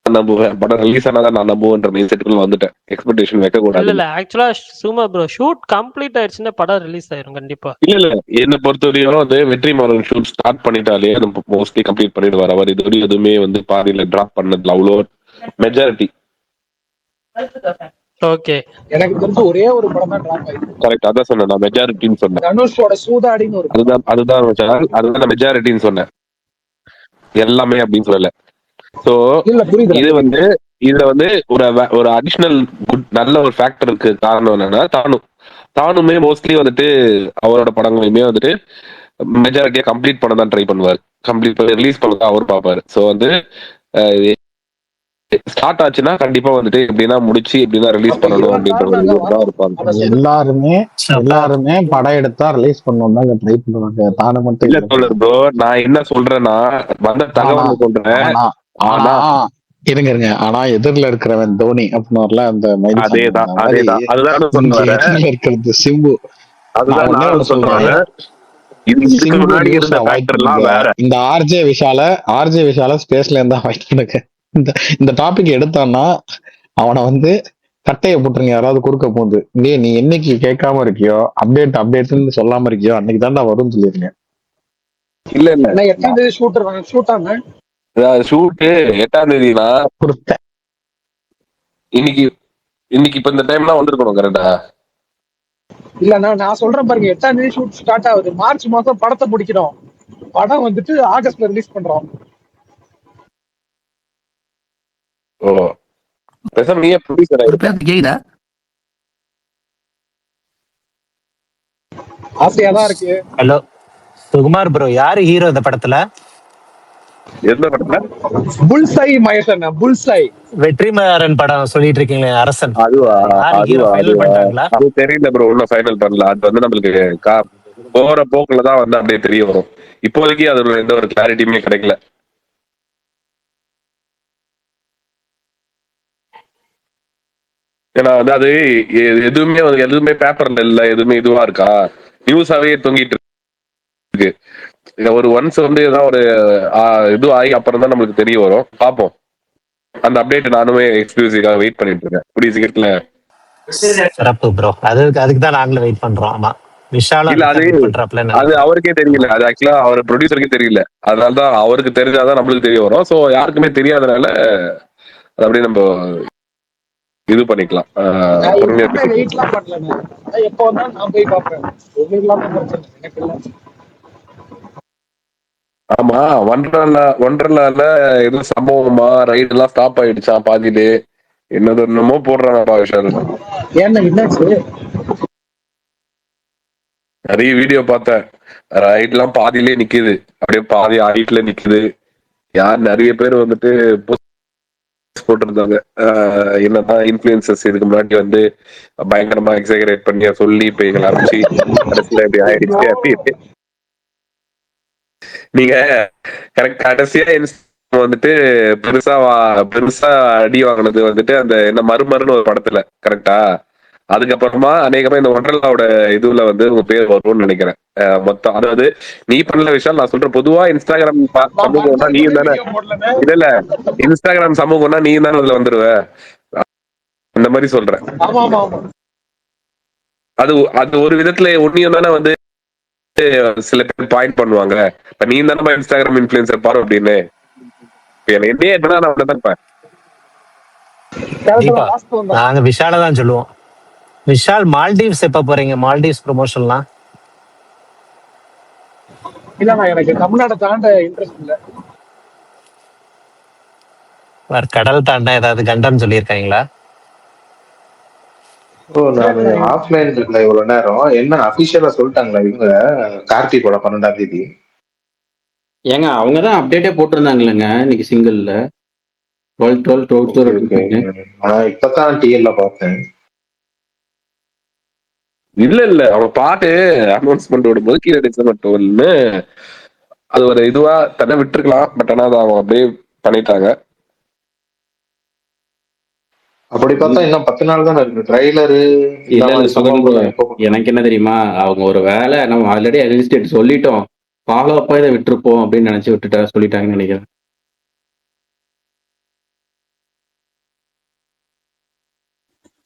C: நம்புவேன். படம் ரிலீஸ் ஆனாதான் நான் நம்புவேன்ற மைண்ட் செட்டுக்குள்ள வந்துட்டேன். எக்ஸ்பெக்டேஷன் வைக்க கூடாது.
B: இல்ல ஆக்சுவலா சும்மா ப்ரோ, ஷூட் கம்ப்ளீட் ஆயிடுச்சுன்னா படம் ரிலீஸ் ஆயிரும் கண்டிப்பா.
C: இல்ல என்ன பொறுத்தவரையும் வந்து வெற்றிமாறன் ஷூட் ஸ்டார்ட் பண்ணிட்டாலே அது மோஸ்ட்லி கம்ப்ளீட் பண்ணிடுவார் அவர். இது எதுவுமே வந்து பாதியில டிராப் பண்ணதுல அவ்வளோ மெஜாரிட்டி.
B: ஓகே,
F: எனக்கு தெரிஞ்ச ஒரே ஒரு படம் தான் டிராப் ஆயிருக்கு.
C: கரெக்ட், அதான் சொன்னேன் நான் மெஜாரிட்டின்னு சொன்னேன்.
F: தனுஷோட சூதாடின்னு ஒரு
C: அதுதான் மெஜாரிட்டின்னு சொன்னேன், எல்லாமே அப்படின்னு சொல்லல. சோ இது வந்து இதுல வந்து ஒரு அடிஷனல் நல்ல ஒரு ஃபேக்டர் இருக்கு. காரணம் என்னன்னா தானுமே மோஸ்ட்லி வந்துட்டு அவரோட படங்களையுமே வந்துட்டு மெஜாரிட்டியா கம்ப்ளீட் பண்ண தான் ட்ரை பண்ணுவார். கம்ப்ளீட் பண்ணி ரிலீஸ் பண்ணதான் அவர் பார்ப்பாரு. ஸோ வந்து ஸ்டார்ட் ஆச்சுன்னா கண்டிப்பா வந்துட்டு எப்படின்னா முடிச்சு எப்படின்னா ரிலீஸ் பண்ணணும் அப்படின்ற
L: இருப்பாங்க. எல்லாருமே படம் எடுத்தா ரிலீஸ் பண்ணணும் தான் ட்ரை பண்ணுவாங்க. தானே மட்டும்
C: இல்ல சொல்லுறதோ. நான் என்ன சொல்றேன்னா வந்த தகவல் சொல்றேன்,
L: ஆனா இருங்க ஆனா எதிரில இருக்கிறவன் தோனி அப்படின்னு அந்த
C: அதுதான் சொல்ல வரேன்.
L: எதிரில இருக்கிறது சிம்பு.
C: அதுதான் நானும் சொல்றேன்.
L: இந்த ஆர்ஜே விஷால ஸ்பேஸ்ல இருந்தா அவாய்ட் பண்ணுங்க. இந்த டாபிக் எடுத்தான்னா அவனை வந்து கட்டையை போட்டுருங்க யாராவது குறுக்க போகுது. நீ என்னைக்கு கேட்காம இருக்கியோ அப்டேட்னு சொல்லாம இருக்கியோ அன்னைக்கு தான்டா வரும்னு சொல்லிருங்க.
C: இல்ல
F: எட்டாம் தேதி ஷூட்டாங்க.
C: ஷூட்டு 8ஆம் தேதினா இன்னைக்கு இப்ப இந்த டைம்லாம் வந்திருக்கணும் கரெக்டா?
F: இல்லண்ணா நான் சொல்றேன் பாருங்க, 8ஆம் தேதி ஷூட் ஸ்டார்ட் ஆகுது. மார்ச் மாசம் படத்தை முடிக்கிறோம். படம் வந்துட்டு ஆகஸ்ட்ல ரிலீஸ் பண்றோம்.
C: ஓ பேசாம நீயே ப்ரொடியூசர் ஆயிடுற.
F: ஆசையாதான் இருக்கு.
M: ஹலோ சுகுமார் ப்ரோ, யாரு ஹீரோ இந்த படத்துல?
C: எந்த படத்துல?
F: புல்சை மகேஷன். புல்சை
M: வெற்றிமாறன் படம் சொல்லிட்டு இருக்கீங்களே, அரசன்.
C: அதுவா
M: பண்ணிட்டாங்களா?
C: அது தெரியல ப்ரோ, இன்னும் ஃபைனல் பண்ணல. அது வந்து நம்மளுக்கு போற போக்குல தான் வந்து அப்படியே தெரிய வரும். இப்போதைக்கு அது எந்த ஒரு கிளாரிட்டியுமே கிடைக்கல. ஏன்னா வந்து அது எதுவுமே பேப்பர்ல இல்ல, எதுவுமே இதுவா இருக்கா, நியூஸாவே தொங்கிட்டு இருக்கு. ஒரு ஒன்ஸ் வந்து ஏதாவது ஒரு இது ஆகி அப்புறம் தான் நம்மளுக்கு தெரிய வரும். பார்ப்போம். அந்த அப்டேட் நானுமே எக்ஸ்க்ளூசிவாக வெயிட் பண்ணிட்டு இருக்கேன். கூடிய சீக்கிரத்துல
M: சிறப்பு ப்ரோ. அதுக்கு தான் நாங்களும் வெயிட் பண்றோம். ஆமா, விஷால
C: அது அவருக்கே தெரியல. அது ஆக்சுவலா அவர் ப்ரொடியூசருக்கே தெரியல. அதனாலதான் அவருக்கு தெரிஞ்சாதான் நம்மளுக்கு தெரிய வரும். சோ யாருக்குமே தெரியாதனால அது அப்படியே நம்ம இது பண்ணிக்கலாம். ஆமா, ஒன்றரை எதுவும் சம்பவமா ரைடு எல்லாம் ஸ்டாப் ஆயிடுச்சா பாதியிலே, என்னமோ போடுறாங்கப்பா விஷால். நிறைய வீடியோ பார்த்தேன். ரைட் எல்லாம் பாதியிலே நிக்குது, அப்படியே பாதி ஹைட்ல நிக்குது. நிறைய பேர் வந்துட்டு போட்டிருந்தாங்க. என்னதான் இன்ஃபுளுசர்ஸ் இதுக்கு முன்னாடி வந்து பயங்கரமா எக்ஸாகரேட் பண்ணி சொல்லி இப்ப எங்களை ஆரம்பிச்சு கடைசியில இப்படி ஆயிடுச்சு. நீங்க கடைசியா வந்துட்டு பெருசா அடி வாங்கினது வந்துட்டு அந்த என்ன மறுமருன்னு ஒரு படத்துல கரெக்டா? அதுக்கப்புறமா அநேகமா இந்த ஒன்றலாவோட இதுல வந்து உங்க பேர் வரும்னு நினைக்கிறேன். மொத்தம் அதாவது நீ பண்ணல விஷயம் நான் சொல்றேன். பொதுவா இன்ஸ்டாகிராம் சமூகம்னா நீ தானே, இல்ல இன்ஸ்டாகிராம் சமூகம்னா நீ தானே அதுல வந்துருவ, அந்த மாதிரி சொல்றேன். அது ஒரு விதத்துல உன்னையும் தானே வந்து சில பேர் பாயிண்ட் பண்ணுவாங்க. இப்ப நீ தானே இன்ஸ்டாகிராம் இன்ஃபுளுசர் பாரு அப்படின்னு. என்னையே நான் தான் இருப்பேன்.
M: நாங்க விஷால தான் சொல்லுவோம். விஷால் மால்டீவ்ஸ் எப்ப போறீங்க? மால்டீவ்ஸ் ப்ரொமோஷன்லாம்
F: இல்ல, எனக்கு தமிழ்நாடு தாண்ட இன்ட்ரெஸ்ட் இல்ல.
M: கடல் தாண்டா ஏதாவது கண்டம் சொல்லியிருக்காங்களா?
I: நான் ஆஃப்லைன் இருக்கல இவ்வளவு நேரம். என்ன அபிஷியலா சொல்லிட்டாங்களா இவங்க கார்த்திகோட 12ஆம் தேதி?
A: ஏங்க அவங்கதான் அப்டேட்டே போட்டிருந்தாங்களேங்க இன்னைக்கு சிங்கிள்ல 12.
I: இப்பதான் டிஎல்ல பார்த்தேன்.
C: இல்ல அவங்க பாட்டு அனௌன்ஸ்மெண்ட் விடும்போது கீழே டிசம்பர் 12ன்னு அது ஒரு இதுவா தன்னை விட்டுருக்கலாம். பட் ஆனா அதை அவங்க அப்படியே பண்ணிட்டாங்க.
I: அப்படி பார்த்தா இன்னும் 10 நாள் தானே இருக்கு ட்ரைலரு.
A: எனக்கு என்ன தெரியுமா, அவங்க ஒரு வேலை நம்ம ஆல்ரெடி ரிலீஸ் சொல்லிட்டோம், ஃபாலோ அப்பா இதை விட்டுருப்போம் அப்படின்னு நினைச்சு சொல்லிட்டாங்கன்னு நினைக்கிறேன்.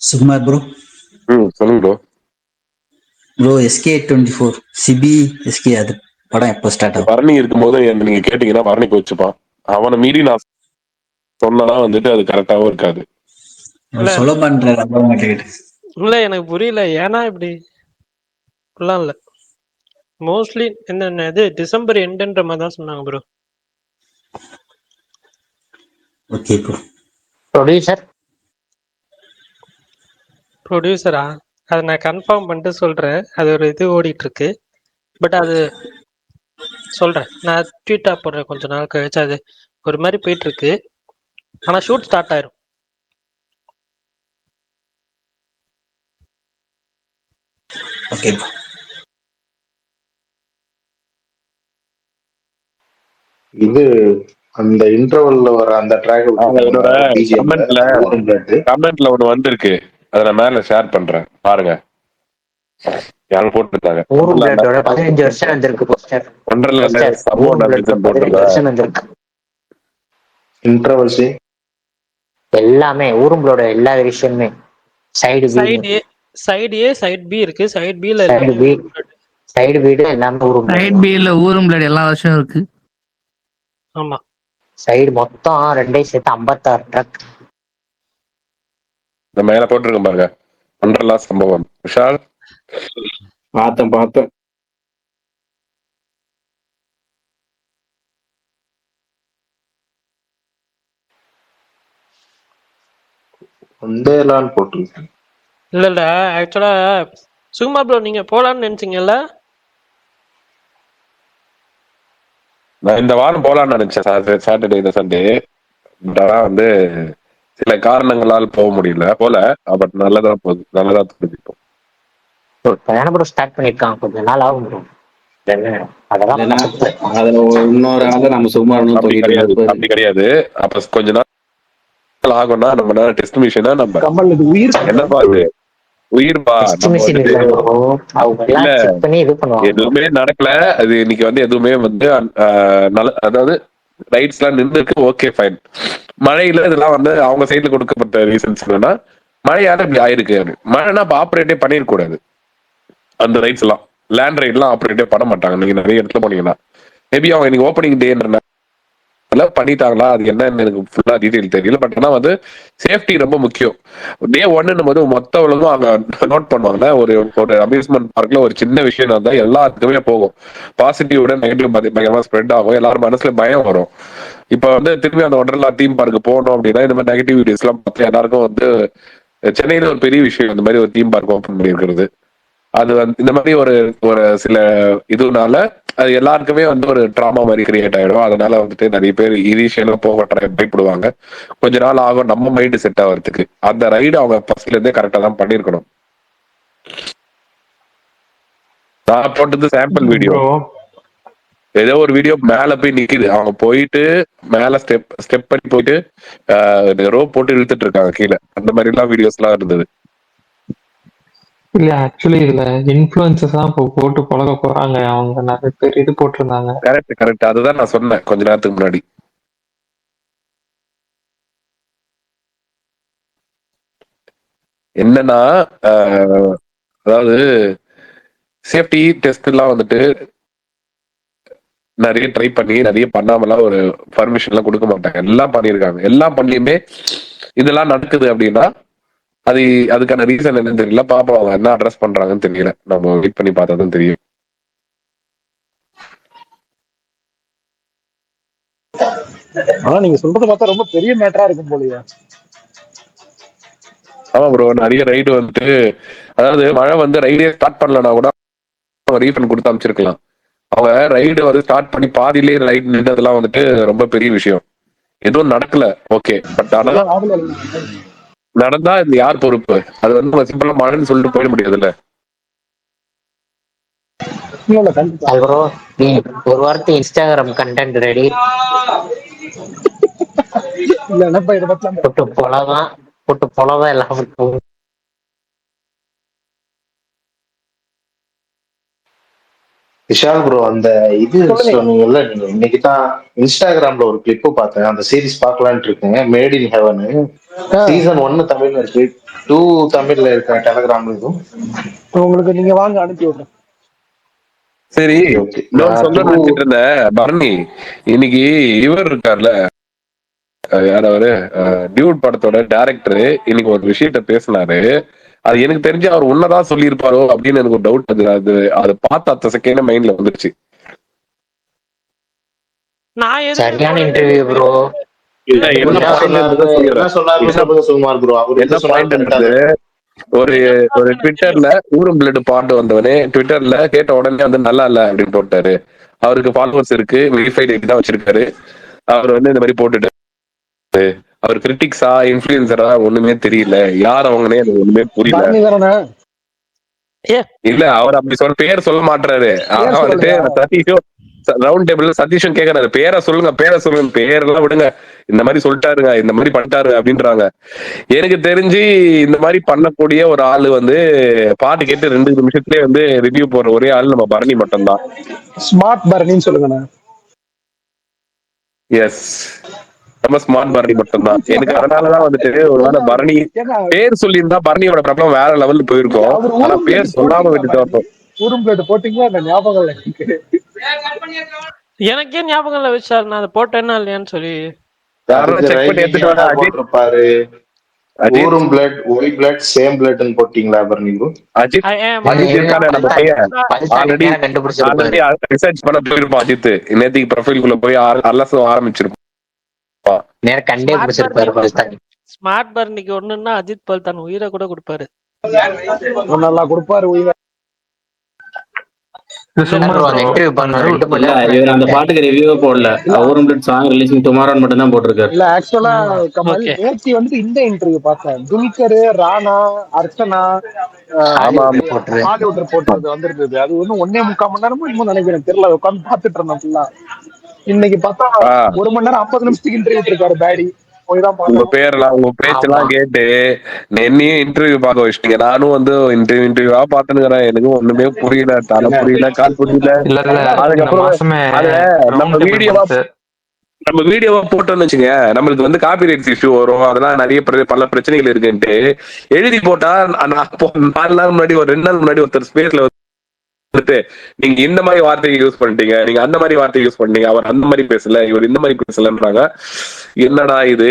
N: சுகுமார் ப்ரோ.
C: சொல்லுங்க bro.
N: Bro SK24 Sibi SK அது படம் எப்போ ஸ்டார்ட் ஆகும்?
C: பரணி இருக்கும்போது நீங்க கேட்டீங்கன்னா பரணிக்கு வச்சுப்பான். அவனை மீறி நான் சொன்னா வந்துட்டு அது கரெக்டாவும் இருக்காது.
N: சொல்ல பண்ற
B: இல்ல எனக்கு புரியல ஏன்னா இப்படி இல்ல மோஸ்ட்லி என்ன இது டிசம்பர் எண்டுன்ற மாதிரி தான் சொன்னாங்க ப்ரோ.
N: Okay bro.
B: ப்ரொடியூசரா அதை நான் கன்ஃபார்ம் பண்ணிட்டு சொல்றேன். அது ஒரு இது ஓடிட்டு இருக்கு. பட் அது சொல்றேன், நான் ட்வீட்டா போடுறேன் கொஞ்ச நாள் கழிச்சு. அது ஒரு மாதிரி போயிட்டு இருக்கு. ஆனா ஷூட் ஸ்டார்ட் ஆயிரும்.
N: ஓகே.
I: இது அந்த இன்டர்வல்ல வர அந்த ட்ராக்
C: என்னோட கமெண்ட்ல ஒண்ணு வந்திருக்கு, அதை நான் மேல ஷேர் பண்றேன் பாருங்க. யாரும் போட்டுருக்காங்க
E: 15 வருஷம் வந்திருக்கு போஸ்டர்.
I: இன்டர்வல் சீன்
E: எல்லாமே ஊருங்களோட எல்லா விஷயமே சைடு
B: சைடு ஏ சைடு பி இருக்கு. சைடு பில
E: சைடு வீடு எல்லாமே ஊரும்.
H: சைடு பில ஊரும் பிளேட் எல்லா வருஷம் இருக்கு.
B: ஆமா,
E: சைடு மொத்தம் 2 சேர்த்து 56 ட்ரக்.
C: இந்த மேல போட்டுருக்கேன் பாருங்க, ஒன்றலா சம்பவம். விஷால்
A: பார்த்தேன்.
I: ஒண்டேலான்னு போட்டுருக்கேன்.
B: இல்ல ஆக்சுவலா சுகுமார் ப்ரோ நீங்க போலான்னு நினைச்சீங்கல்ல?
C: நான் இந்த வாரம் போலான்னு நினைச்சேன், சாட்டர்டே இந்த சண்டே. வந்து சில காரணங்களால் போக முடியல போல. பட் நல்லதா போகுது, நல்லதா தெரிஞ்சுப்போம்.
E: ஸ்டார்ட் பண்ணிருக்காங்க, கொஞ்ச நாள் ஆகும் ப்ரோ.
A: இன்னொரு ஆள நம்ம சுகுமாரனும்
C: அப்படி கிடையாது. அப்ப கொஞ்ச நாள் ஆகும்னா நம்ம டெஸ்ட் மிஷினா நம்ம என்னப்பா இது உயிர்பா எதுவுமே நடக்கல. அது இன்னைக்கு வந்து எதுவுமே வந்து அதாவது ரைட்ஸ் எல்லாம் நின்றுருக்கு, ஓகே ஃபைன். மழையில இதெல்லாம் வந்து அவங்க சைட்ல கொடுக்கப்பட்ட ரீசன்ஸ் என்னன்னா, மழையால இப்படி ஆயிருக்கு. மழைனா இப்ப ஆப்ரேட்டே பண்ணிருக்கூடாது. அந்த ரைட்ஸ் எல்லாம் லேண்ட் ரைட் எல்லாம் ஆப்ரேட்டே பண்ண மாட்டாங்க. நீங்க நிறைய இடத்துல போனீங்கன்னா மேபி அவங்க இன்னைக்கு ஓப்பனிங் டேன்றனால பண்ணிட்டாங்களா, அது என்னன்னு எனக்கு ஃபுல்லா டீடைல் தெரியல. பட் ஆனா வந்து சேஃப்டி ரொம்ப முக்கியம். டே 1 போது மொத்த உலகம் அங்க நோட் பண்ணுவாங்க. ஒரு அம்யூஸ்மெண்ட் பார்க்ல ஒரு சின்ன விஷயம் இருந்தா எல்லாத்துக்குமே போகும். பாசிட்டிவோட நெகட்டிவ் பயங்கரமா ஸ்ப்ரெட் ஆகும். எல்லாரும் மனசுல பயம் வரும். இப்ப வந்து திரும்பி அந்த ஒண்டர்லா தீம் பார்க்கு போனோம் அப்படின்னா இந்த மாதிரி நெகட்டிவ் வீடியோஸ் எல்லாம் பார்த்து எல்லாருக்கும் வந்து சென்னையில ஒரு பெரிய விஷயம் இந்த மாதிரி ஒரு தீம் பார்க் ஓப்பன் பண்ணியிருக்கிறது. அது வந்து இந்த மாதிரி ஒரு சில இதுனால அது எல்லாருக்குமே வந்து ஒரு ட்ராமா மாதிரி கிரியேட் ஆயிடும். அதனால வந்துட்டு நிறைய பேர் இனிஷியலா போக பயப்படுவாங்க. கொஞ்ச நாள் ஆகும் நம்ம மைண்ட் செட் ஆகிறதுக்கு. அந்த ரைடு அவங்க ஃபர்ஸ்ட்ல இருந்தே கரெக்டா தான் பண்ணிருக்கணும். நான் போட்டது சாம்பிள் வீடியோ, ஏதோ ஒரு வீடியோ மேல போய் நிக்குது. அவங்க போயிட்டு மேல ஸ்டெப் பண்ணி போயிட்டு ரோப் போட்டு இழுத்துட்டு இருக்காங்க கீழே. அந்த மாதிரி எல்லாம் வீடியோஸ் எல்லாம் இருந்தது.
O: இல்ல ஆக்சுவலி இதுல இன்ஃபுளுசஸ் தான் இப்போ போட்டு பழக போறாங்க. அவங்க நிறைய பேர் இது போட்டிருந்தாங்க.
C: கரெக்ட். அதுதான் நான் சொன்னேன் கொஞ்ச நேரத்துக்கு முன்னாடி. என்னன்னா அதாவது சேஃப்டி டெஸ்ட் எல்லாம் வந்துட்டு நிறைய ட்ரை பண்ணி நிறைய பண்ணாமலாம் ஒரு பர்மிஷன் எல்லாம் கொடுக்க மாட்டாங்க. எல்லாம் பண்ணியிருக்காங்க. எல்லாம் பண்ணியுமே இதெல்லாம் நடக்குது அப்படின்னா அதுக்கான ரீசன் என்னன்னு தெரியல. பாப்பா அவங்க என்ன அட்ரஸ் பண்றாங்கன்னு தெரியல. நம்ம வெயிட் பண்ணி பார்த்தா தான் தெரியும்.
F: ஆனா நீங்க சொல்றது பார்த்தா ரொம்ப பெரிய மேட்டரா இருக்கும் போலயே.
C: ஆமா ப்ரோ, நிறைய ரைடு வந்துட்டு அதாவது மழை வந்து ரைடே ஸ்டார்ட் பண்ணலன்னா கூட ரீஃபண்ட் கொடுத்து அமைச்சிருக்கலாம். அவங்க ரைடு வந்து ஸ்டார்ட் பண்ணி பாதியிலேயே ரைடு நின்றதெல்லாம் வந்துட்டு ரொம்ப பெரிய விஷயம். எதுவும் நடக்கல, ஓகே. பட் ஆனா நடந்தா இது யார் பொறுப்பு? அது வந்து சிம்பிளா மழைன்னு சொல்லிட்டு போயிட முடியாதுல்ல.
E: ஒரு வாரத்துக்கு இன்ஸ்டாகிராம் கண்டென்ட் ரெடி. போட்டு பொலவா எல்லாம்
I: விஷால் ப்ரோ, அந்த இது சொன்னீங்கல்ல, நீங்க இன்னைக்குதான் இன்ஸ்டாகிராம்ல ஒரு கிளிப் பார்த்தேன். அந்த சீரிஸ் பார்க்கலான்ட்டு இருக்கேன், மேட் இன் ஹெவன். சீசன் 1 தமிழ்ல இருக்கு, 2 தமிழ்ல இருக்கு. டெலகிராம்ல இருக்கும்.
F: உங்களுக்கு நீங்க வாங்க அனுப்பி விடுறேன்.
C: சரி, நான் சொல்ல நினைச்சிட்டு இருந்தேன் பரணி, இன்னைக்கு இவர் இருக்கார்ல, யாராவது டியூட் படத்தோட டைரக்டர் இன்னைக்கு ஒரு விஷயத்த பேசினாரு. அது எனக்கு தெரிஞ்சு அவர் உன்னதான் சொல்லியிருப்பாரோ அப்படின்னு எனக்கு ஒரு டவுட். அது பார்த்த அத்த செகண்ட் மைண்ட்ல வந்துருச்சு.
E: சரியான இன்டர்வியூ ப்ரோ.
C: ஒரு ட்விட்டர்ல ஊரும் பிளட் பாட்டு வந்தவனே ட்விட்டர்ல கேட்ட உடனே வந்து நல்லா இல்ல அப்படின்னு போட்டாரு. அவருக்கு ஃபாலோவர்ஸ் இருக்கு, வெரிஃபைடு தான் வச்சிருக்காரு. அவர் வந்து இந்த மாதிரி போட்டுட்டு அவர் கிரிட்டிக்ஸா இன்ஃபுளுசரா ஒண்ணுமே தெரியல. யார் அவங்கனே எனக்கு ஒண்ணுமே புரியல. இல்ல அவர் அப்படி பேர் சொல்ல மாட்டாரு. ஆனா வந்துட்டு ரவுண்ட் டேபிள் சதீஷன் கேக்குறாரு, பேரை சொல்லுங்க பேரெல்லாம் விடுங்க, இந்த மாதிரி சொல்லிட்டாருங்க, இந்த மாதிரி பண்ணிட்டாருங்க அப்படின்றாங்க. எனக்கு தெரிஞ்சு இந்த மாதிரி பண்ணக்கூடிய ஒரு ஆளு வந்து பாட்டு கேட்டு 2 நிமிஷத்துலயே வந்து ரிவ்யூ போடுற ஒரே ஆள் நம்ம பரணி மட்டும்தான்.
F: ஸ்மார்ட் பரணின்னு சொல்லுங்கண்ணா.
C: எஸ், நம்ம ஸ்மார்ட் பரணி மட்டும்தான். எனக்கு அதனாலதான் வந்துட்டு ஒருவேளை பரணி பேர் சொல்லியிருந்தா பரணியோட பிரபலம் வேற லெவல்ல போயிருக்கும். ஆனா பேர் சொல்லாம விட்டுட்டு வரணும்.
F: ஊரும் பிளேட் போட்டீங்களா? அந்த ஞாபகம் இல்லை
B: எனக்கே ஞாபகம் இல்லை விஷால், நான் அதை போட்டேன்னா இல்லையான்னு சொல்லி.
C: செக் பண்ணி எடுத்துட்டு வர
I: போட்டிருப்பாரு. ஊரும் பிளட் ஒய் பிளட் சேம் பிளட்னு போட்டீங்களா பரணி ப்ரோ?
C: அஜித் இருக்கானே நம்ம பையன், ஆல்ரெடி ரிசர்ச் பண்ண போயிருப்பான் அஜித். நேத்திக்கு ப்ரொஃபைல்குள்ள போய் அலச ஆரம்பிச்சிருப்பான்.
B: ஸ்மார்ட் பர்னிக்கு ஒண்ணுன்னா அஜித் பால் தன் உயிரை கூட கொடுப்பாரு.
F: நல்லா கொடுப்பாரு உயிரை.
A: அந்த பாட்டுக்கு ரிவ்யூ போடல, ஊரும் பிளட் சாங் ரிலீசிங் டுமாரோன்னு மட்டும் தான் போட்டிருக்காரு.
F: இல்ல ஆக்சுவலா கமல் நேத்தி வந்து இந்த இன்டர்வியூ பார்த்தேன். துனிகர், ராணா, அர்ச்சனா, ஹாலிவுட் போட்டது வந்திருந்தது. அது ஒன்னும் 1.25 மணி நேரமும் இன்னும் நினைக்கிறேன், தெரியல. உட்காந்து பாத்துட்டு இருந்தேன் ஃபுல்லா. இன்னைக்கு பார்த்தா 1 மணி நேரம் 50 நிமிஷத்துக்கு இன்டர்வியூ இருக்காரு பேடி.
C: உங்க பேரெல்லாம் உங்க பேச்செல்லாம் கேட்டு என்னையும் இன்டர்வியூ பார்க்க வச்சிட்டீங்க. நானும் வந்து இன்டர்வியூவா பாத்துனுக்கிறேன், எனக்கு ஒண்ணுமே புரியல, தலை புரியல, கால் புரியல. அதுக்கப்புறம் நம்ம வீடியோவா போட்டோம்னு வச்சுங்க, நம்மளுக்கு வந்து காப்பிரைட்ஸ் இஷ்யூ வரும், அதெல்லாம் நிறைய பல பிரச்சனைகள் இருக்குன்ட்டு எழுதி போட்டா 4 நாள் முன்னாடி, ஒரு 2 நாள் முன்னாடி ஒருத்தர் ஸ்பேஸ்ல வந்துட்டு நீங்க இந்த மாதிரி வார்த்தையை யூஸ் பண்ணிட்டீங்க, நீங்க அந்த மாதிரி வார்த்தையை யூஸ் பண்ணிட்டீங்க, அவர் அந்த மாதிரி பேசல, இவர் இந்த மாதிரி பேசலன்றாங்க. என்னடா இது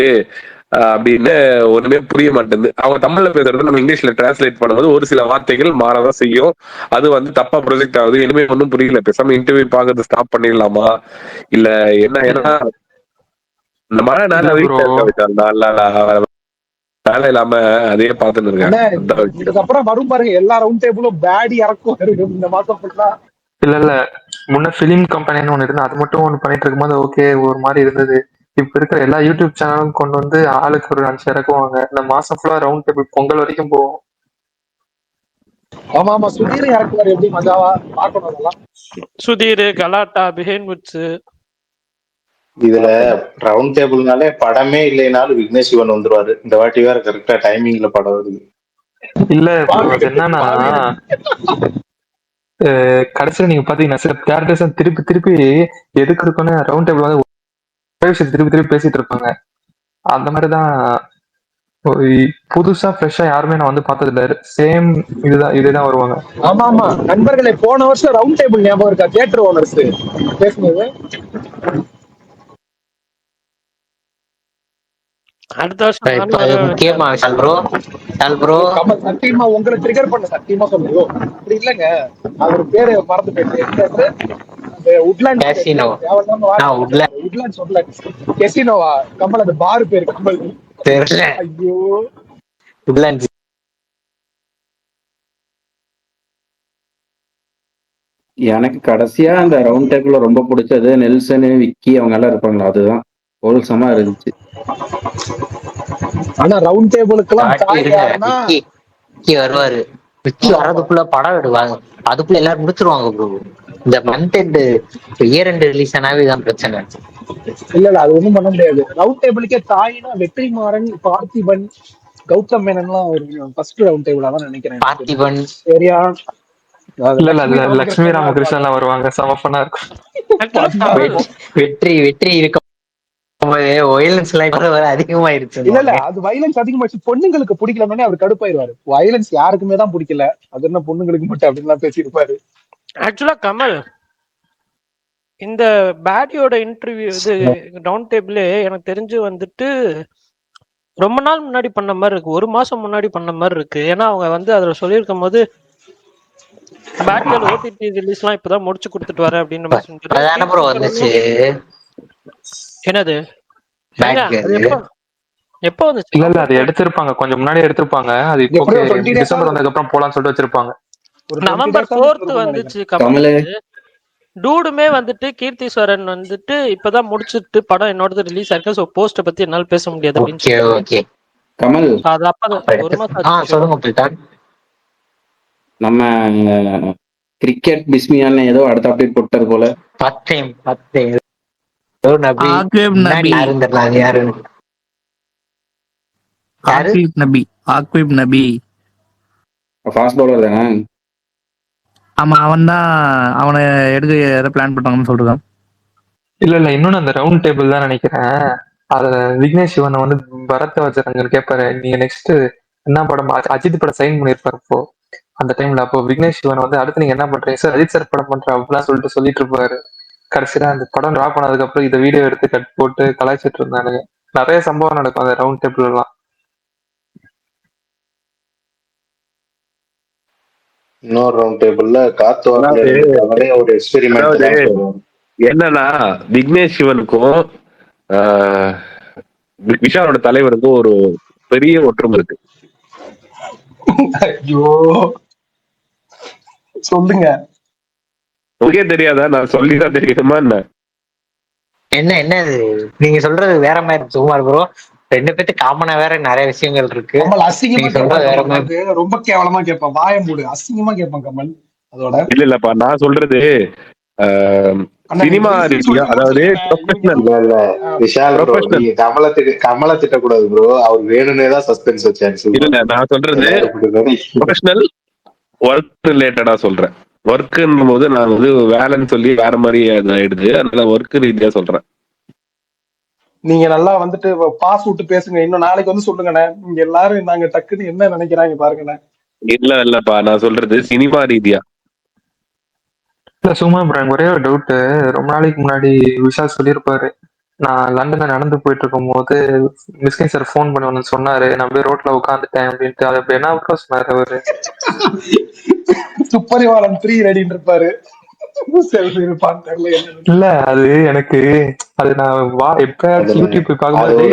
C: அப்படின்னு ஒண்ணுமே புரிய மாட்டேங்குது. அவங்க தமிழ்ல பேசுறது நம்ம இங்கிலீஷ்ல டிரான்ஸ்லேட் பண்ணும்போது ஒரு சில வார்த்தைகள் மாறதான் செய்யும். அது வந்து தப்பா ப்ரொஜெக்ட் ஆகுது. இனிமே ஒன்னும் புரியல. பேசாம இன்டர்வியூ பாக்குறது ஸ்டாப் பண்ணிடலாமா இல்ல என்ன? ஏன்னா இந்த மழை நாள் வேலை இல்லாம அதே பாத்துன்னு இருக்கேன்.
F: இதுக்கப்புறம் வரும் பாருங்க, எல்லா ரவுண்ட் டேபிளும் பேடி இறக்கும் இந்த மாசம் ஃபுல்லா.
O: இல்ல முன்ன பிலிம் கம்பெனின்னு ஒண்ணு இருந்து அது மட்டும் ஒண்ணு பண்ணிட்டு இருக்கும்போது ஓகே ஒரு மாதிரி இருந்தது. இப்ப இருக்கிற எல்லா யூடியூப் சேனலும் கொண்டு வந்து ஆளுக்கு ஒரு 5 இறக்குவாங்க. இந்த மாசம் ஃபுல்லா ரவுண்ட் டேபிள் பொங்கல் வரைக்கும் போகும்.
F: ஆமா சுதீர் இறக்குவாரு, எப்படி மஜாவா பாக்கணும் அதெல்லாம்.
B: சுதீர், கலாட்டா, பிஹைண்ட் வுட்ஸ்.
I: இதுல ரவுண்ட் டேபிள்னாலே படமே இல்லைனாலும் விக்னேஷ் சிவன் வந்துருவாரு. இந்த வாட்டி வேற கரெக்டா டைமிங்ல படம் வருது.
O: இல்ல என்னன்னா கடைசியில நீங்க பாத்தீங்கன்னா சில கேரக்டர்ஸ் திருப்பி எதுக்கு இருக்குன்னு ரவுண்ட் டேபிள் வந்து திருப்பி பேசிட்டு இருப்பாங்க. அந்த மாதிரிதான் புதுசா ஃப்ரெஷ்ஷா யாருமே நான் வந்து பார்த்தது இல்ல. சேம் இதுதான் வருவாங்க.
F: ஆமா நண்பர்களே, போன வருஷம் ரவுண்ட் டேபிள் ஞாபகம் இருக்கா? தியேட்டர் ஓனர்ஸ் பேசுனது.
B: அடுத்த வருஷம்
F: சத்தியமா உங்களை ட்ரிகர் பண்ண, சத்தியமா சொல்லுங்க. அப்படி இல்லங்க, அவர் பேரு மறந்து போயிட்டு. கெசினோவா கமல்? அந்த பாரு பேரு கமல். ஐயோ
A: எனக்கு கடைசியா அந்த ரவுண்ட் டேபிள்ல ரொம்ப பிடிச்சது நெல்சனு, விக்கி அவங்க எல்லாம் இருப்பாங்களா, அதுதான் ஹோல்சமா இருந்துச்சு.
F: ஆனா ரவுண்ட் டேபிளுக்குலாம்
E: வருவாரு, விக்கி வர்றதுக்குள்ள படம் விடுவாங்க, அதுக்குள்ள எல்லாரும் முடிச்சிருவாங்க ப்ரோ. இந்த month end year end release ஆனாவே தான் பிரச்சனை.
F: இல்ல அது ஒண்ணும் பண்ண முடியாது. ரவுண்ட் டேபிளுக்கே தாயினா வெற்றிமாறன், பார்த்திபன், கௌதம் மேனன்லாம் ஒரு ஃபர்ஸ்ட் ரவுண்ட் டேபிளா தான் நினைக்கிறேன்.
E: பார்த்திபன்
F: சரியா?
O: இல்ல லட்சுமி ராமகிருஷ்ணன் வருவாங்க, சமஃபனா இருக்கும்.
E: வெற்றி இருக்க வயலன்ஸ் அதிகமாயிருச்சு.
F: இல்ல அது வயலன்ஸ் அதிகமாயிருச்சு. பொண்ணுங்களுக்கு பிடிக்கலன்னு அவர் கடுப்பாயிருவாரு. வயலன்ஸ் யாருக்குமே தான் பிடிக்கல, அது என்ன பொண்ணுங்களுக்கு மட்டும் அப்படின்னு பேசியிருப்பாரு.
B: ஆக்சுவலா கமல் இந்த பேடியோட இன்டர்வியூ இது ரவுண்ட் டேபிள் எனக்கு தெரிஞ்சு வந்துட்டு ரொம்ப நாள் முன்னாடி பண்ண மாதிரி இருக்கு, 1 மாசம் முன்னாடி பண்ண மாதிரி இருக்கு. ஏன்னா அவங்க வந்து அதுல சொல்லியிருக்கும் போது பேட்டியோட ஓடிடி ரிலீஸ்லாம் இப்பதான் முடிச்சு கொடுத்துட்டு வரேன் அப்படின்னு
E: வந்துச்சு.
B: என்னது எப்போ வந்துச்சு?
O: இல்ல அது எடுத்திருப்பாங்க, கொஞ்சம் முன்னாடி எடுத்திருப்பாங்க. அது டிசம்பர் வந்ததுக்கு அப்புறம் போலான்னு சொல்லிட்டு வச்சிருப்பாங்க.
B: நவம்பர் 4 வந்துச்சு கமல். டூடுமே வந்துட்டு கீர்த்தீஸ்வரன் வந்துட்டு இப்பதான் முடிச்சுட்டு படம் என்னோட ரிலீஸ் ஆயிருக்கு. சோ போஸ்ட பத்தி என்னால பேச முடியாது அப்படின்னு
A: கமல்.
B: அது அப்ப 1 மாசம்
A: நம்ம கிரிக்கெட் பிஸ்மியான்னு ஏதோ அடுத்த அப்டேட் போட்டாரு போல.
E: பார்த்தேன். நபி
H: ஆக்வேப் நபி
E: யாருன்னு தெரியல, அது யாருன்னு. யாரு?
H: ஆக்வேப் நபி
A: ஃபாஸ்ட் பவுலர் தானே?
H: ஆமா, அவன் தான். அவனை எடுக்க ஏதோ பிளான் பண்ணுவாங்கன்னு சொல்றான்.
O: இல்ல இன்னொன்னு அந்த ரவுண்ட் டேபிள் தான் நினைக்கிறேன். அதுல விக்னேஷ் சிவனை வந்து பரத்தை வச்சிருக்காங்க கேட்பாரு, நீங்க நெக்ஸ்ட் என்ன படம் அஜித் படம் சைன் பண்ணிருப்பாரு அப்போ அந்த டைம்ல. அப்போ விக்னேஷ் சிவன் வந்து அடுத்து நீங்க என்ன பண்றீங்க சார், அஜித் சார் படம் பண்றேன் அப்படிலாம் சொல்லிட்டு இருப்பாரு. கடைசியில அந்த படம் டிராப் பண்ணதுக்கு அப்புறம் இதை வீடியோ எடுத்து கட் போட்டு கலாய்ச்சிட்டு இருந்தானுங்க. நிறைய சம்பவம் நடக்கும் அந்த ரவுண்ட் டேபிள் எல்லாம்.
I: இன்னொரு ரவுண்ட் டேபிள்ல காத்து ஒரு எக்ஸ்பெரிமெண்ட்
C: என்னன்னா, விக்னேஷ் சிவனுக்கும் விஷாலோட தலைவருக்கும் ஒரு பெரிய ஒற்றுமை இருக்கு.
F: ஐயோ சொல்லுங்க.
C: உங்களுக்கே தெரியாதா? நான் சொல்லிதான் தெரியுமா என்ன?
E: என்ன நீங்க சொல்றது வேற மாதிரி சுகுமார் ப்ரோ. ரெண்டு பேருக்கு காமனா வேற நிறைய விஷயங்கள் இருக்கு.
F: ரொம்ப கேவலமா கேட்பான், வாய மூடு, அசிங்கமா கேட்பான் கமல். அதோட
C: இல்லப்பா, நான் சொல்றது சினிமா ரீதியா, அதாவது
I: விஷால் கமலை திட்டக்கூடாது ப்ரோ. அவர் வேணும்னேதான் சஸ்பென்ஸ் வச்சாரு.
C: இல்ல, நான் சொல்றது ப்ரொஃபஷனல் ஒர்க் ரிலேட்டடா சொல்றேன். ஒர்க்குன்னும் போது நான் வந்து வேலைன்னு சொல்லி வேற மாதிரி ஆயிடுது. அதனால ஒர்க் ரீதியா சொல்றேன்.
F: நீங்க நல்லா வந்துட்டு பாஸ் விட்டு பேசுங்க. இன்னும் நாளைக்கு வந்து சொல்லுங்கண்ணே. நீங்க எல்லாரும் நாங்க டக்குன்னு என்ன நினைக்கிறாங்க பாருங்கண்ணே.
C: இல்லப்பா, நான் சொல்றது சினிமா ரீதியா.
O: இல்ல சும்மா ஒரே ஒரு டவுட். ரொம்ப நாளைக்கு முன்னாடி விஷால் சொல்லியிருப்பாரு, நான் லண்டன்ல நடந்து போயிட்டு இருக்கும் போது மிஸ்கின் சார் போன் பண்ணி ஒன்னு சொன்னாரு, நான் போய் ரோட்ல உட்காந்துட்டேன் அப்படின்ட்டு. அதை என்ன சொன்னாரு அவரு?
F: துப்பறிவாளன் 3 ரெடின்னு இருப்பாரு.
O: இல்ல அது எனக்கு அது நான் யூடியூப் போய் பார்க்கும்போது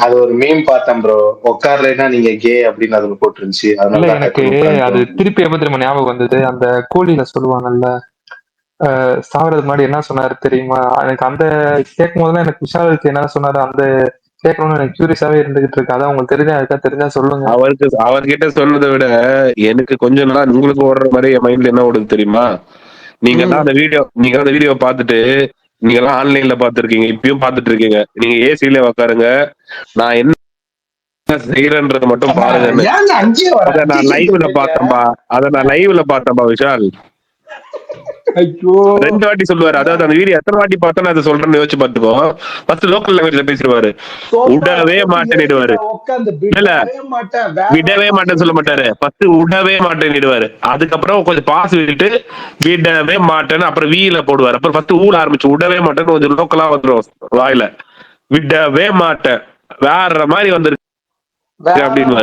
I: அது ஒரு மீம் பார்த்தேன் ப்ரோ. உட்கார்லனா நீங்க கே அப்படின்னு அதுல போட்டுருந்துச்சு.
O: அதனால எனக்கு அது திருப்பி எப்ப திரும்ப ஞாபகம் வந்தது, அந்த கோழியில சொல்லுவாங்கல்ல சாவறதுக்கு முன்னாடி என்ன சொன்னாரு தெரியுமா? எனக்கு அந்த கேட்கும் போதுதான் எனக்கு விஷாலுக்கு என்ன சொன்னாரு அந்த கேட்கணும்னு எனக்கு கியூரியஸாவே இருந்துகிட்டு இருக்கு. அதான் உங்களுக்கு தெரிஞ்சா சொல்லுங்க.
C: அவர்கிட்ட சொன்னதை விட எனக்கு கொஞ்ச நாளா உங்களுக்கு ஓடுற மாதிரி என் மைண்ட்ல என்ன ஓடுது தெரியுமா? நீங்க எல்லாம் அந்த வீடியோ பார்த்துட்டு நீங்க எல்லாம் ஆன்லைன்ல பாத்துருக்கீங்க, இப்பயும் பாத்துட்டு இருக்கீங்க. நீங்க ஏசில உக்காருங்க, நான் என்ன செய்யறேன்றது மட்டும் பாருங்க. அத நான் லைவ்ல பார்த்தேன்பா விஷால். ரெண்டு வாட்டி சொல்லுவாரு. அதாவது அந்த வீடியோ எத்தனை வாட்டி பார்த்தா அதை சொல்றேன்னு யோசிச்சு பார்த்துக்கோ. ஃபர்ஸ்ட் லோக்கல் லாங்குவேஜ்ல பேசிடுவாரு, விடவே மாட்டேன்னுடுவாரு. இல்ல விடவே மாட்டேன்னு சொல்ல மாட்டாரு, ஃபர்ஸ்ட் விடவே மாட்டேன்னுடுவாரு. அதுக்கப்புறம் கொஞ்சம் பாஸ் விட்டுட்டு விடவே மாட்டேன்னு அப்புறம் வீல போடுவாரு. அப்புறம் ஃபர்ஸ்ட் ஊழ ஆரம்பிச்சு விடவே மாட்டேன்னு கொஞ்சம் லோக்கலா வந்துடும் வாயில. விடவே மாட்டேன் வேற மாதிரி வந்துருக்கு
F: அப்படின்னு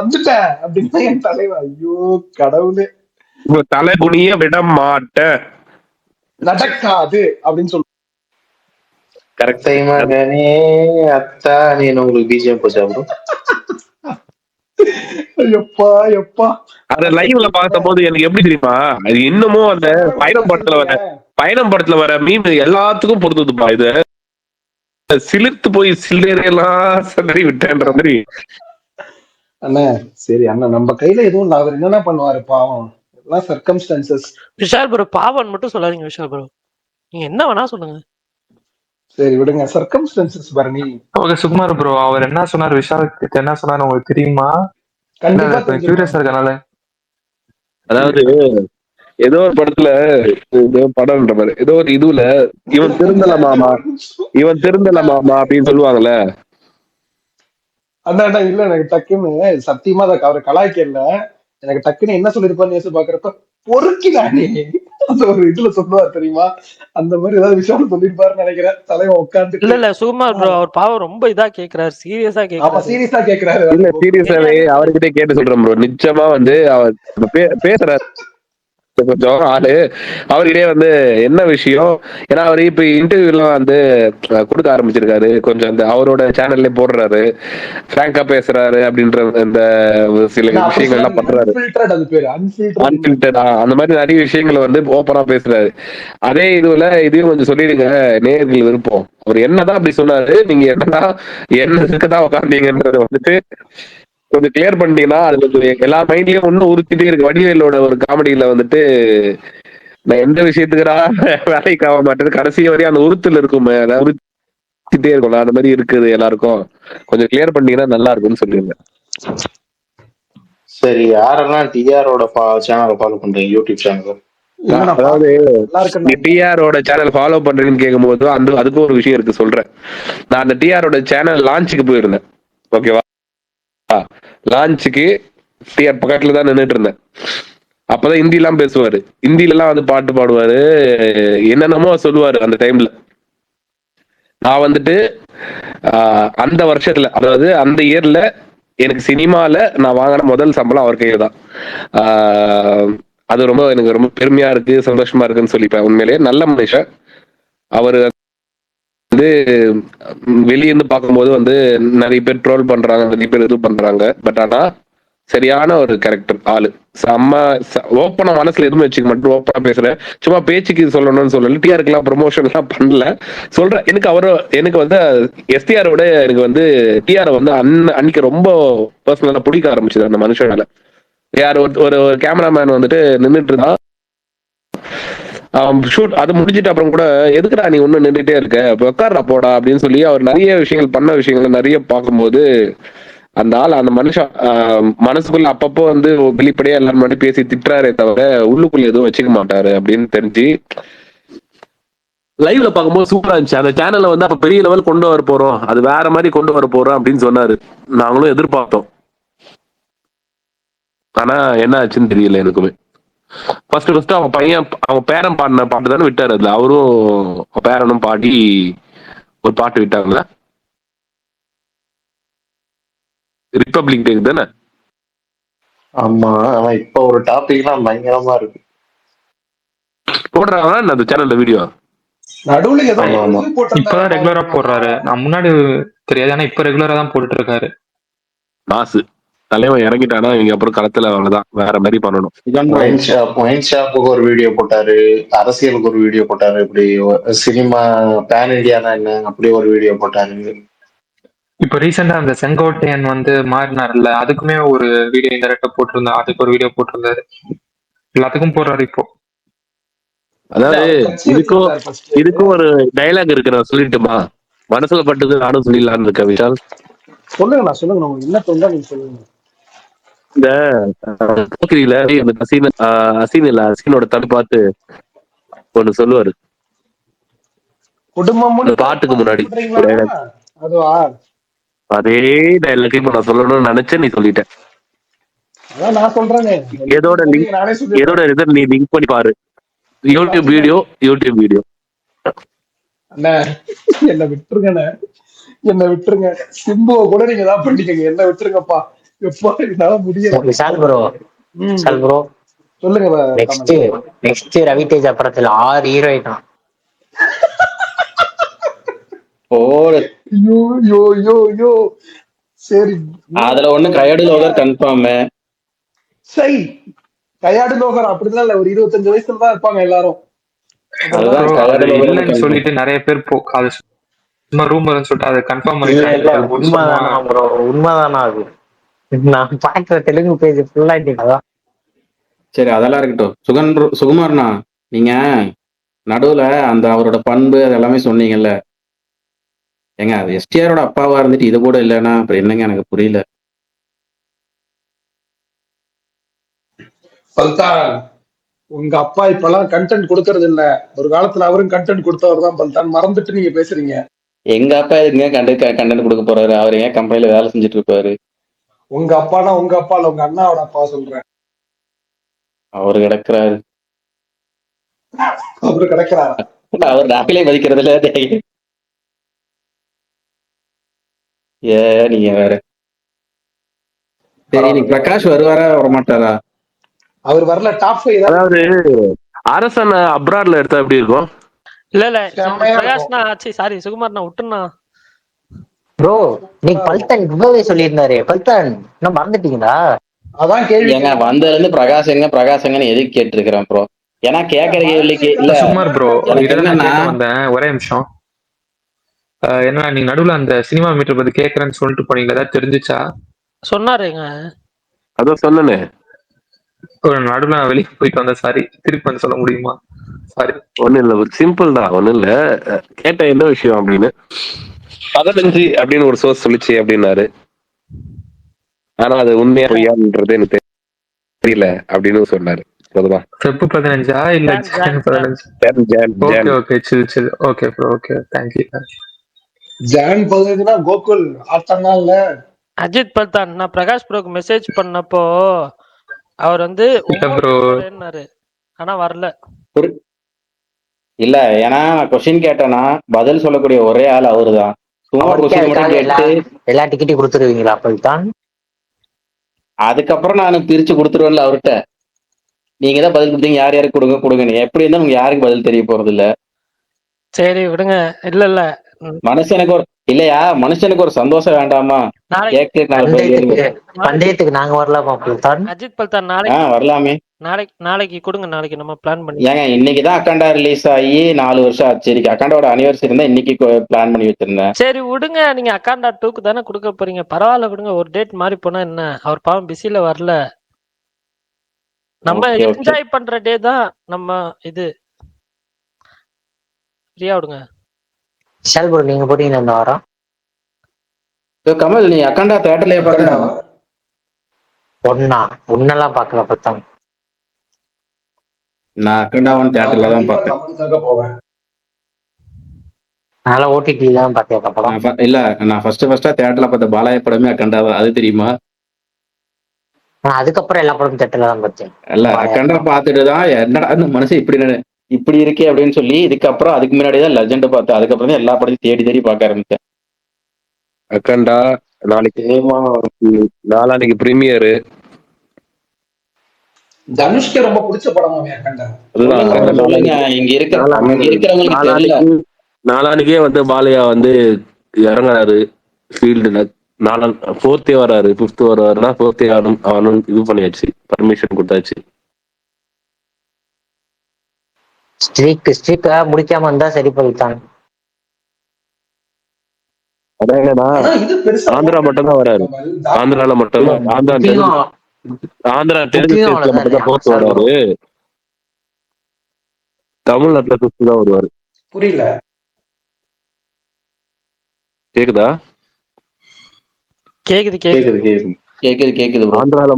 F: வந்துட்டேன் அப்படின்னு என் தலைவா. ஐயோ கடவுளே,
C: தலை குனிய விட மாட்டேன்,
F: நடக்காது அப்படின்னு சொல்லு.
I: கரெக்ட் டைமா அத்தா நீ உங்களுக்கு பிஜிஎம் போச்சா ப்ரோ?
F: எப்பா
C: அத லைவ்ல பார்த்த போது எனக்கு எப்படி தெரியுமா, அது இன்னமும் அந்த பயணம் படத்துல வர மீம் எல்லாத்துக்கும் பொறுத்துதுப்பா. இது சிலிர்த்து போய் சில்லறையெல்லாம் சரி விட்டேன்ற மாதிரி.
F: அண்ணா சரி அண்ணா, நம்ம கையில எதுவும் இல்ல. அவர் என்னென்ன பண்ணுவாரு பாவம், எல்லாம் சர்க்கம்ஸ்டன்சஸ்.
B: விஷால் ப்ரோ பாவன் மட்டும் சொல்லாதீங்க விஷால் ப்ரோ, நீங்க என்ன வேணா சொல்லுங்க.
F: சரி விடுங்க, circumstances Bharani.
O: Okay Sukumar bro, அவர் என்ன சொன்னார் விஷால் கிட்ட என்ன சொன்னாரு உங்களுக்கு தெரியுமா? கண்டிப்பா கியூரியஸா இருக்கனால.
C: அதாவது ஏதோ ஒரு படத்துல படம்ன்ற மாதிரி ஏதோ ஒரு இதுல இவன் திருந்தலமாமா அப்படின்னு சொல்லுவாங்கல்ல.
F: அண்ணா இல்ல எனக்கு டக்குன்னு சத்தியமா அவரை கலாய்க்கல. எனக்கு டக்குன்னு என்ன சொல்லிருப்பான்னு யோசிச்சு பாக்குறப்ப பொறுக்கிடானே அந்த ஒரு இதுல சொல்லுவார் தெரியுமா, அந்த மாதிரி ஏதாவது விஷயம் சொல்லிருப்பாருன்னு நினைக்கிறேன். தலைவன் உட்காந்து
B: இல்ல சுகுமார் ப்ரோ அவர் பாவம் ரொம்ப இதா கேக்குறாரு, சீரியஸா
F: கேக்குறாரு.
C: இல்ல சீரியஸாவே அவர்கிட்ட கேட்டு சொல்றேன் ப்ரோ. நிச்சயமா வந்து அவர் பேசுறாரு கொஞ்சம் ஆளு. அவர்கிட்டே வந்து என்ன விஷயம், ஏன்னா அவர் இப்ப இன்டர்வியூ எல்லாம் வந்து கொடுக்க ஆரம்பிச்சிருக்காரு. கொஞ்சம் அந்த அவரோட சேனல்ல போடுறாரு, பிராங்கா பேசுறாரு அப்படின்ற அந்த சில விஷயங்கள் எல்லாம் பண்றாரு. அன்ஃபில்டர்ட் அந்த மாதிரி நிறைய விஷயங்களை வந்து ஓப்பனா பேசுறாரு. அதே இதுல இதையும் கொஞ்சம் சொல்லிடுங்க நேயர்கள் விருப்பம். அவர் என்னதான் அப்படி சொன்னாரு, நீங்க என்னதான் என்னதுக்குதான் உட்காந்தீங்கன்றது வந்துட்டு கொஞ்சம் கிளியர் பண்ணிட்டீங்கன்னா அது கொஞ்சம் எல்லா மைண்ட்லயும் ஒன்னும் உறுத்திட்டே இருக்கு. வடிவேலோட ஒரு காமெடியில வந்துட்டு நான் எந்த விஷயத்துக்குடா வேலைக்கு ஆக மாட்டேன் கடைசி வரையும் அந்த உறுத்தல் இருக்குமே, உறுத்திட்டே இருக்கும்ல, அந்த மாதிரி இருக்குது எல்லாருக்கும். கொஞ்சம் கிளியர் பண்ணீங்கன்னா நல்லா இருக்கும்னு சொல்லியிருந்தேன்.
I: சரி, யாரெல்லாம் டிஆரோட சேனலை ஃபாலோ பண்றீங்க யூடியூப் சேனல்?
C: அதாவது நீ டிஆரோட சேனல் ஃபாலோ பண்றேன்னு கேட்கும்போது அதுக்கும் ஒரு விஷயம் இருக்கு சொல்றேன். நான் அந்த டிஆரோட சேனல் லான்ச்சுக்கு போயிருந்தேன். ஓகேவா? லான்ச்சுக்கு டிஆர் பக்கத்துல தான் நின்றுட்டு இருந்தேன். அப்பதான் ஹிந்தி எல்லாம் பேசுவாரு. ஹிந்தில எல்லாம் வந்து பாட்டு பாடுவாரு, என்னென்னமோ சொல்லுவாரு. அந்த டைம்ல நான் வந்துட்டு அந்த வருஷத்துல, அதாவது அந்த இயர்ல எனக்கு சினிமால நான் வாங்கின முதல் சம்பளம் அவர் கையில தான். அது ரொம்ப எனக்கு ரொம்ப பெருமையா இருக்கு, சந்தோஷமா இருக்குன்னு சொல்லிப்பேன். உண்மையிலேயே நல்ல மனுஷன் அவரு. வந்து வெளியிருந்து பார்க்கும்போது வந்து நிறைய பேர் ட்ரோல் பண்றாங்க, நிறைய பேர் இது பண்றாங்க. பட் ஆனா சரியான ஒரு கேரக்டர் ஆளு. செம்ம ஓப்பனா, மனசுல எதுவும் வச்சுக்க மட்டும் ஓப்பனா பேசுறேன். சும்மா பேச்சுக்கு சொல்லணும்னு சொல்லல. டிஆருக்குலாம் ப்ரொமோஷன் எல்லாம் பண்ணல சொல்றேன். எனக்கு வந்து எஸ்டிஆரோட எனக்கு வந்து டிஆர் வந்து அன்னைக்கு ரொம்ப பர்சனலா பிடிக்க ஆரம்பிச்சது அந்த மனுஷனால. யார் ஒரு கேமராமேன் வந்துட்டு நின்றுட்டு இருந்தான் ஷூட். அது முடிஞ்சிட்டு அப்புறம் கூட எதுக்குடா நீ ஒன்னும் நின்றுட்டே இருக்க, உட்கார்றா போடா அப்படின்னு சொல்லி அவர் நிறைய விஷயங்கள் பண்ண விஷயங்கள் நிறைய பார்க்கும்போது அந்த ஆள், அந்த மனுஷன் மனசுக்குள்ள அப்பப்போ வந்து வெளிப்படையா எல்லாரும் முன்னாடி பேசி திட்டுறாரே தவிர உள்ளுக்குள்ள எதுவும் வச்சுக்க மாட்டாரு அப்படின்னு தெரிஞ்சு லைவ்ல பார்க்கும்போது சூப்பரா இருந்துச்சு. அந்த சேனலை வந்து அப்ப பெரிய லெவல் கொண்டு வர போறோம், அது வேற மாதிரி கொண்டு வர போறோம் அப்படின்னு சொன்னாரு. நாங்களும் எதிர்பார்த்தோம். ஆனா என்ன ஆச்சுன்னு தெரியல எனக்குமே. ஃபர்ஸ்ட் அவன் பேரன் பாடின பாட்டு தானே விட்டாரு. அதுல அவரும் பேரனும் பாடி ஒரு பாட்டு விட்டாங்கல்ல, ரிப்பப்ளிக் டே தானே.
I: ஆமா, ஆனா இப்ப ஒரு டாபிக்லாம் பயங்கரமா இருக்கு.
C: போடுறாங்க அந்த சேனல்ல வீடியோ.
F: நடுவுல
O: இப்பதான் ரெகுலரா போடுறாரு. நான் முன்னாடி தெரியாது, ஆனா இப்ப ரெகுலரா தான் போட்டுட்டு இருக்காரு.
C: மாசு தலைவன் இறங்கிட்டானா இவங்க அப்புறம் களத்துல அவ்வளவுதான், வேற மாதிரி பண்ணணும்.
I: ஒயின் ஷாப்புக்கு ஒரு வீடியோ போட்டாரு, அரசியலுக்கு ஒரு வீடியோ போட்டாரு, இப்படி சினிமா பேன் இண்டியானா என்ன அப்படி ஒரு வீடியோ போட்டாரு.
O: இப்ப ரீசெண்டா அந்த செங்கோட்டையன் வந்து மாறினார்ல, அதுக்குமே ஒரு வீடியோ இன்டெரக்டா போட்டிருந்தா, அதுக்கு ஒரு வீடியோ போட்டிருந்தாரு. எல்லாத்துக்கும் போடுறாரு இப்போ.
C: அதாவது இதுக்கும் ஒரு டைலாக் இருக்கு, நான் சொல்லிட்டுமா? மனசுல பட்டது நானும் சொல்லிடலான்னு இருக்கேன். விஷால்
F: சொல்லுங்க, சொல்லுங்க, என்ன தோணுதோ நீங்க சொல்லுங்க.
C: இந்த போக்கிரியில அசீனோட தடு பார்த்து ஒண்ணு சொல்லுவாரு
F: குடும்பம்
C: பாட்டுக்கு முன்னாடி.
F: அதுவா?
C: அதே டைலாக் இப்ப நான் சொல்லணும்னு நினைச்சேன், நீ சொல்லிட்ட.
F: நான் சொல்றேன்,
C: ஏதோட இதை நீ லிங்க் பண்ணி பாரு. YouTube video.
F: அண்ணா என்ன விட்டுருங்க. சிம்புவை கூட நீங்க தான் பண்ணிக்கங்க, என்ன விட்டுருங்கப்பா. எப்பா என்னால முடியல.
E: விஷால் ப்ரோ
F: சொல்லுங்க.
E: நெக்ஸ்ட் ரவிதேஜா படத்துல 6 ஹீரோயின்.
F: சரி,
A: அதுல ஒண்ணு கையாடு லோகர் கன்ஃபார்ம்.
F: சரி, கையாடு லோகர் அப்படிதான் இல்ல, ஒரு 25 வயசுல தான் இருப்பாங்க எல்லாரும்.
O: இல்லன்னு சொல்லிட்டு நிறைய பேர் அது சும்மா ரூமர்னு சொல்லிட்டு அதை கன்ஃபார்ம் பண்ணிட்டாங்க.
E: உண்மைதானா அது? நான் பாக்குற தெலுங்கு பேஜ் ஃபுல்லா அதான்.
A: சரி, அதெல்லாம் இருக்கட்டும். சுகுமார்ண்ணா, நீங்க நடுவுல அந்த அவரோட பண்பு அதெல்லாமே சொன்னீங்கல்ல, ஏங்க அது எஸ்டிஆரோட அப்பாவா இருந்துட்டு இது கூட இல்லைன்னா அப்புறம் என்னங்க, எனக்கு புரியல.
F: பல்தான், உங்க அப்பா இப்பெல்லாம் கண்டென்ட் கொடுக்கறது இல்ல. ஒரு காலத்துல அவரும் கண்டென்ட் கொடுத்தவர் தான் பல்தான், மறந்துட்டு நீங்க பேசுறீங்க.
A: எங்க அப்பா எதுங்க கண்டென்ட் கொடுக்க போறாரு? அவர் ஏன் கம்பெனில வேலை செஞ்சுட்டு இருப்பாரு?
F: உங்க அப்பானா உங்க அப்பா இல்ல, உங்க அண்ணாவோட அப்பா சொல்றேன்.
A: அவரு கிடக்குறாரு.
F: அவரு கிடக்குறாரா?
A: அவர் நாக்கிலே மதிக்கிறது இல்ல. நீங்க வேற. சரி, நீ பிரகாஷ் வருவாரா வரமாட்டாரா?
F: அவர் வரல. டாப் 5.
C: அதாவது அரசன் அப்ராட்ல எடுத்தா எப்படி இருக்கும்?
B: இல்ல பிரகாஷ்னா சாரி சுகுமார்ண்ணா விட்டுனா.
E: ப்ரோ நீங்க பல்தான் இப்பவே சொல்லியிருந்தாரு. பல்தான் இன்னும் மறந்துட்டீங்களா?
F: அதான் கேள்வி.
A: ஏங்க வந்ததுல இருந்து பிரகாசங்கன்னு எதுக்கு கேட்டிருக்கிறேன் ப்ரோ? ஏன்னா கேட்கற கேள்விக்கு இல்ல.
O: சுகுமார் ப்ரோ, வந்தேன் ஒரே நிமிஷம். என்ன நீங்க நடுவுல அந்த சினிமா மீட்டர் பத்தி கேட்கறேன்னு சொல்லிட்டு போனீங்க, ஏதாவது தெரிஞ்சுச்சா?
B: சொன்னாருங்க.
C: அதான் சொன்னனே.
O: ஒரு நடுவுல நான் வெளியே போயிட்டு வந்தேன், சாரி. திருப்பி வந்து சொல்ல முடியுமா? சாரி.
C: ஒண்ணும் இல்ல, சிம்பிள் தான், ஒண்ணும் இல்ல. கேட்ட என்ன விஷயம் அப்படின்னு, 15 அப்படின்னு ஒரு சோர்ஸ் சொல்லிச்சு அப்படின்னாரு. ஆனா அது உண்மையா பொய்யான்றது எனக்கு தெரியல அப்படின்னு சொன்னாரு. அதுதான்
O: Feb 15 இல்ல Jan 15? Okay okay, chill chill. Okay bro, okay, thank you.
F: Jan 15 Gokul ஆத்தனா இல்ல.
B: அஜித் பல்தான் நான் பிரகாஷ் ப்ரோக்கு மெசேஜ் பண்ணப்போ அவர் வந்து வரேன்னாரு, ஆனா வரல.
A: இல்ல, ஏன்னா நான் கொஸ்டின் கேட்டேன்னா பதில் சொல்லக்கூடிய ஒரே ஆள் அவருதான். சும்மா கொஸ்டின் மட்டும் கேட்டு
E: எல்லா டிக்கெட்டையும் கொடுத்துருவீங்களா பல்தான்?
A: அதுக்கப்புறம் நான் பிரிச்சு கொடுத்துருவேன்ல அவர்கிட்ட. நீங்க தான் பதில் கொடுத்தீங்க, யார் யாருக்கு கொடுங்க கொடுங்க. எப்படி இருந்தா உங்களுக்கு யாருக்கு பதில் தெரிய போறது இல்ல.
B: சரி விடுங்க. இல்ல
A: மனுஷனுக்கு ஒரு இல்லையா, மனுஷனுக்கு ஒரு சந்தோஷம் வேண்டாமா?
E: பந்தயத்துக்கு நாங்க வரலாமா பல்தான்?
B: அஜித் பல்தான் நாளைக்கு
A: வரலாமே.
B: நாளைக்கு கொடுங்க, நாளைக்கு நம்ம பிளான் பண்ணி.
A: ஏங்க இன்னைக்குதான் அக்காண்டா ரிலீஸ் ஆகி 4 வருஷம் ஆச்சு. அக்காண்டாவோட அனிவர்சரி இருந்தா இன்னைக்கு பிளான் பண்ணி வச்சிருந்தேன்.
B: சரி விடுங்க, நீங்க அக்காண்டா 2க்கு தானே கொடுக்க போறீங்க, பரவாயில்ல விடுங்க. ஒரு டேட் மாறி போனா என்ன, அவர் பாவம் பிஸில வரல. நம்ம என்ஜாய் பண்ற டே தான் நம்ம இது. ஃப்ரீயா விடுங்க.
E: விஷால் ப்ரோ நீங்க போட்டீங்க இந்த வாரம்.
A: கமல் நீ அக்காண்டா தியேட்டர்லயே பாக்குறா?
E: ஒன்னெல்லாம் பாக்கல பத்தான்.
A: நான் அக்காண்டாவன் தியேட்டர்ல தான் பார்த்தேன்.
E: அதனால ஓடிடி தான் பார்த்தேன் படம்.
A: இல்ல, நான் ஃபர்ஸ்டா தியேட்டர்ல பார்த்த பாலாய படமே அக்காண்டா தான். அது தெரியுமா?
E: அதுக்கப்புறம் எல்லா படமும் தியேட்டர்ல தான் பார்த்தேன்.
A: இல்ல, அக்காண்டா பார்த்துட்டு தான் என்னடா இந்த மனுஷன் இப்படி இருக்கே அப்படின்னு சொல்லி, இதுக்கப்புறம் அதுக்கு முன்னாடி தான் லெஜெண்ட் பார்த்தேன். அதுக்கப்புறம் தான் எல்லா படத்தையும் தேடி பார்க்க ஆரம்பிச்சேன்.
C: அக்கண்டா நாளைக்கு பிரீமியர்.
F: தனுஷ்க்கு ரொம்ப பிடிச்ச படம் அக்கண்டா.
C: நாளானிக்கே வந்து பாலையா வந்து இறங்குறாரு ஃபீல்டுல. 4th வராரு, 5th வராருன்னா 4th அவனும் இது பண்ணியாச்சு, பர்மிஷன் கொடுத்தாச்சு.
E: ஸ்ட்ரீக் முடிக்காம இருந்தா சரி பல்தான்.
C: ஆந்திரா மட்டும் தான் வராரு. ஆந்திரால மட்டும் தான். ஆந்திரா தெலுங்கு மட்டும் தான் 4th வராரு. தமிழ்நாட்டுல 5th தான் வருவாரு.
F: புரியல.
C: கேக்குதா?
B: கேக்குது.
C: ஆந்திரால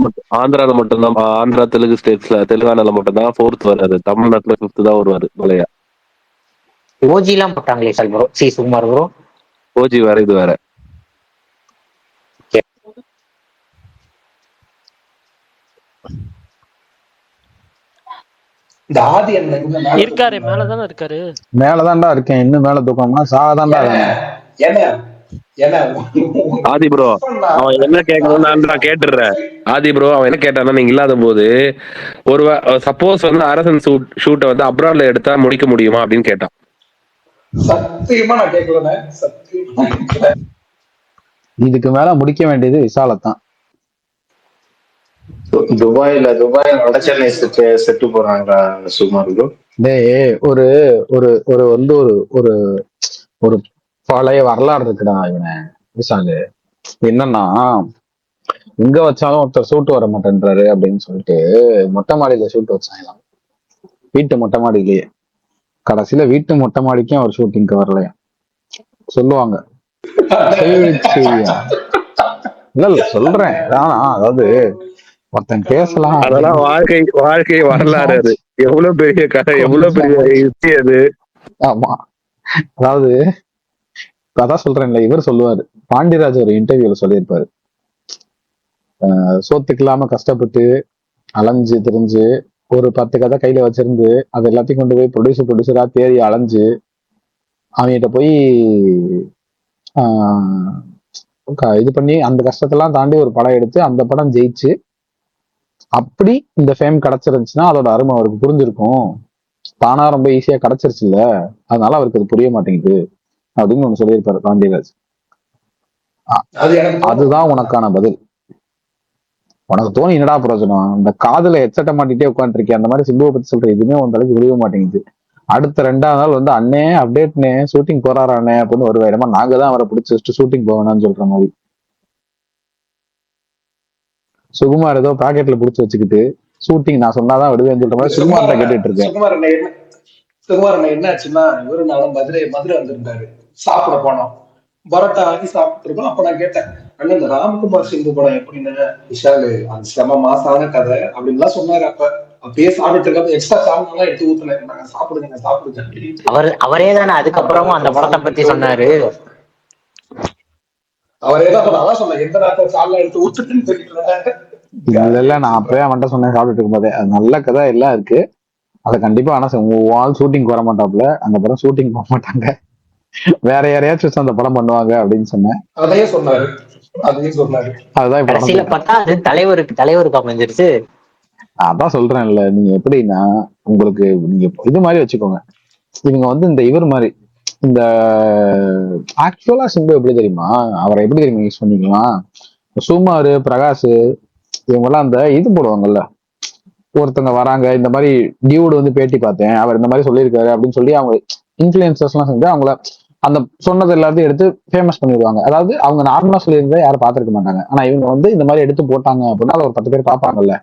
C: மட்டும் தான். ஆந்திரா தெலுங்கு ஸ்டேட்ஸ்ல, தெலுங்கானால மட்டும் தான் 4th வராரு. தமிழ்நாட்டுல 5th தான் வருவாரு மலையா.
E: ஓஜி எல்லாம் போட்டாங்களே சார் ப்ரோ. சுமார் ப்ரோ.
C: ஓஜி வேற, இது வேற.
B: இருக்காரு, மேலதானே இருக்காரு.
L: மேலதான்டா இருக்கேன். இன்னும் மேல தூக்கமா சாதாண்டா.
C: ஆதி ப்ரோ அவன் என்ன கேட்கணும்னு நான் கேட்டுறேன். ஆதி ப்ரோ அவன் என்ன கேட்டானா, நீங்க இல்லாத போது ஒரு சப்போஸ் வந்து அரசன் ஷூட்டை வந்து அப்ராட்ல எடுத்தா முடிக்க முடியுமா அப்படின்னு கேட்டான்.
F: சத்தியமா நான் கேட்கல.
L: இதுக்கு மேல முடிக்க வேண்டியது விசாலத்தான்.
I: துபாயில வட சென்னை செட்டு போறாங்களா சுமார்?
L: ஒரு ஒரு ஒரு வந்து ஒரு ஒரு பழைய வரலாறு இருக்குடா இவனை விசாலு. என்னன்னா, இங்க வச்சாலும் ஒருத்தர் ஷூட் வர மாட்டேன்றாரு அப்படின்னு சொல்லிட்டு மொட்டை மாடியில ஷூட் வச்சாங்களாம். வீட்டு மொட்டை மாடியிலேயே. கடைசியில வீட்டு மொட்டை மாடிக்கும் அவர் ஷூட்டிங்க்கு வரலையா சொல்லுவாங்க. இல்ல சொல்றேன். அதாவது ஒருத்தன் பேசலாம்,
C: அதெல்லாம் வாழ்க்கை வரலாறு. அது எவ்வளவு பெரிய கதை, எவ்வளவு பெரிய யுக்தி அது.
L: ஆமா, அதாவது அதான் சொல்றேன்ல. இவர் சொல்லுவாரு, பாண்டியராஜ் ஒரு இன்டர்வியூல சொல்லியிருப்பாரு, சோத்துக்கு இல்லாம கஷ்டப்பட்டு அலைஞ்சு திரிஞ்சு ஒரு 10 கதை கையில வச்சிருந்து அது எல்லாத்தையும் கொண்டு போய் ப்ரொடியூசரா தேடி அலைஞ்சு அவங்ககிட்ட போய் இது பண்ணி அந்த கஷ்டத்தெல்லாம் தாண்டி ஒரு படம் எடுத்து அந்த படம் ஜெயிச்சு அப்படி இந்த ஃபேம் கிடைச்சிருந்துச்சுன்னா அதோட அருமை அவருக்கு புரிஞ்சிருக்கும். தானா ரொம்ப ஈஸியா கிடைச்சிருச்சு இல்ல, அதனால அவருக்கு அது புரிய மாட்டேங்குது அப்படின்னு ஒண்ணு சொல்லியிருப்பாரு பாண்டியராஜ். அதுதான் உனக்கான பதில். உனக்கு தோணி என்னடா பிரயோஜனம்? இந்த காதுல ஹெட்செட்டை மாட்டிட்டே உட்காந்துருக்கேன். அந்த மாதிரி சிம்புவை பத்தி சொல்ற எதுவுமே உன் தலைக்கு விழுக மாட்டேங்குது. அடுத்த 2ஆவது நாள் வந்து அண்ணே அப்டேட்னே ஷூட்டிங் போறாரானே அப்படின்னு வருவாரு. நாங்க தான் அவரை பிடிச்சி வச்சுட்டு ஷூட்டிங் போவேனான்னு சொல்ற மாதிரி. சுகுமார் ஏதோ பாக்கெட்ல புடிச்சு வச்சுக்கிட்டு ஷூட்டிங் நான் சொன்னாதான் விடுவேன்னு சொல்ற மாதிரி சுகுமார்ட்ட கேட்டுட்டு இருக்கேன்.
F: சுகுமார் என்ன ஆச்சுன்னா, இவரு நானும் மதுரை வந்திருந்தாரு, சாப்பிட போனோம், பரோட்டா வாங்கி சாப்பிட்டு இருக்கோம். அப்ப நான் கேட்டேன், அண்ணன் இந்த ராம்குமார் சிந்து படம் எப்படின்னு, விஷாலு அது செம மாசான கதை அப்படின்லாம் சொன்னாரு. அப்பயே சாப்பிட்டு இருக்கப்ப எக்ஸ்ட்ரா சாப்பிடலாம் எடுத்து ஊத்துனேன், நாங்க சாப்பிடுங்க.
E: அவரே தானே அதுக்கப்புறமும் அந்த படத்தை பத்தி சொன்னாரு.
F: அவரே தான் சொன்னேன், எந்த நேரத்தை சாப்பிட எடுத்து ஊத்துன்னு சொல்லிட்டு.
L: இல்ல நான் அப்பவே அவன்கிட்ட சொன்னேன் சாப்பிட்டுட்டு இருக்கும்போதே, அது நல்ல கதை எல்லாம் இருக்கு, அதை கண்டிப்பா ஆனா ஷூட்டிங் வர மாட்டாப்ல, அந்த படம் ஷூட்டிங் போக மாட்டாங்க, வேற யாரையாச்சும் வச்சு அந்த படம் பண்ணுவாங்க அப்படின்னு சொன்னேன்.
F: அதையே சொன்னாரு.
L: அதுதான் இப்ப
E: தலைவருக்கு அமைஞ்சிருச்சு.
L: அதான் சொல்றேன்ல, நீங்க எப்படின்னா உங்களுக்கு நீங்க இது மாதிரி வச்சுக்கோங்க, இவங்க வந்து இந்த இவர் மாதிரி இந்த ஆக்சுவலா சிம்பு எப்படி தெரியுமா, அவரை எப்படி தெரியுமா யூஸ் பண்ணிக்கலாம், சுமாரு பிரகாஷ் இவங்க எல்லாம் அந்த இது போடுவாங்கல்ல, ஒருத்தவங்க வராங்க இந்த மாதிரி டியூடு வந்து பேட்டி பார்த்தேன் அவர் இந்த மாதிரி சொல்லியிருக்காரு அப்படின்னு சொல்லி அவங்க இன்ஃபுளுசர்ஸ் எல்லாம் செஞ்சு அவங்கள அந்த சொன்னது எல்லாத்தையும் எடுத்து ஃபேமஸ் பண்ணிடுவாங்க. அதாவது அவங்க நார்மலா சொல்லியிருந்தா யாரும் பார்த்திருக்க மாட்டாங்க, ஆனா இவங்க வந்து இந்த மாதிரி எடுத்து போட்டாங்க அப்படின்னா ஒரு 10 பேர் பார்ப்பாங்கல்ல.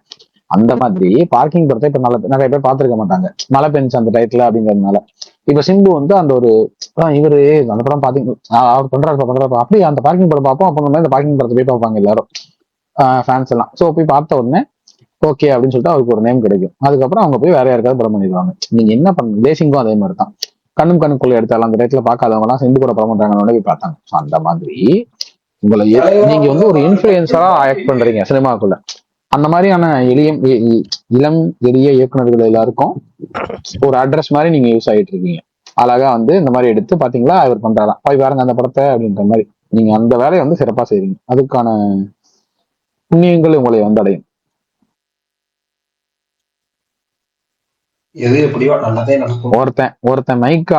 L: அந்த மாதிரி பார்க்கிங் படத்தை இப்ப நிறைய பேர் பார்த்திருக்க மாட்டாங்க, மழை பெஞ்சு அந்த டயத்துல அப்படிங்கிறதுனால. இப்ப சிம்பு வந்து அந்த ஒரு இவரு அந்த படம் பாத்தீங்க அவர் பண்றாரு அப்படி அந்த பார்க்கிங் படம் பார்ப்போம், அப்ப இந்த பார்க்கிங் படத்தை போய் பார்ப்பாங்க எல்லாரும் ஃபேன்ஸ் எல்லாம். ஸோ போய் பார்த்த உடனே ஓகே அப்படின்னு சொல்லிட்டு அவருக்கு ஒரு நேம் கிடைக்கும். அதுக்கப்புறம் அவங்க போய் வேற யாருக்காவது படம் பண்ணிடுவாங்க. நீங்க என்ன பண்ண தேசிங்கும் அதே மாதிரி தான், கண்ணுக்குள்ள எடுத்தாலும் அந்த டயத்துல பார்க்காதவங்க எல்லாம் சிந்து கூட படம் பண்றாங்கன்னு போய் பார்த்தாங்க. ஸோ அந்த மாதிரி உங்களை நீங்க வந்து ஒரு இன்ஃபுளுசரா ஆக்ட் பண்றீங்க சினிமாக்குள்ள. அந்த மாதிரியான இளம் எளிய இயக்குநர்கள் எல்லாருக்கும் ஒரு அட்ரஸ் மாதிரி நீங்க யூஸ் ஆகிட்டு இருக்கீங்க. அழகா வந்து இந்த மாதிரி எடுத்து பாத்தீங்களா இவர் பண்றாராம், போய் பாருங்க அந்த படத்தை அப்படின்ற மாதிரி நீங்க அந்த வேலையை வந்து சிறப்பா செய்றீங்க. அதுக்கான புண்ணியங்கள் உங்களை வந்து அடையும்.
F: எது எப்படியோ நல்லதே நடக்கும்.
L: ஒருத்தன் மைக்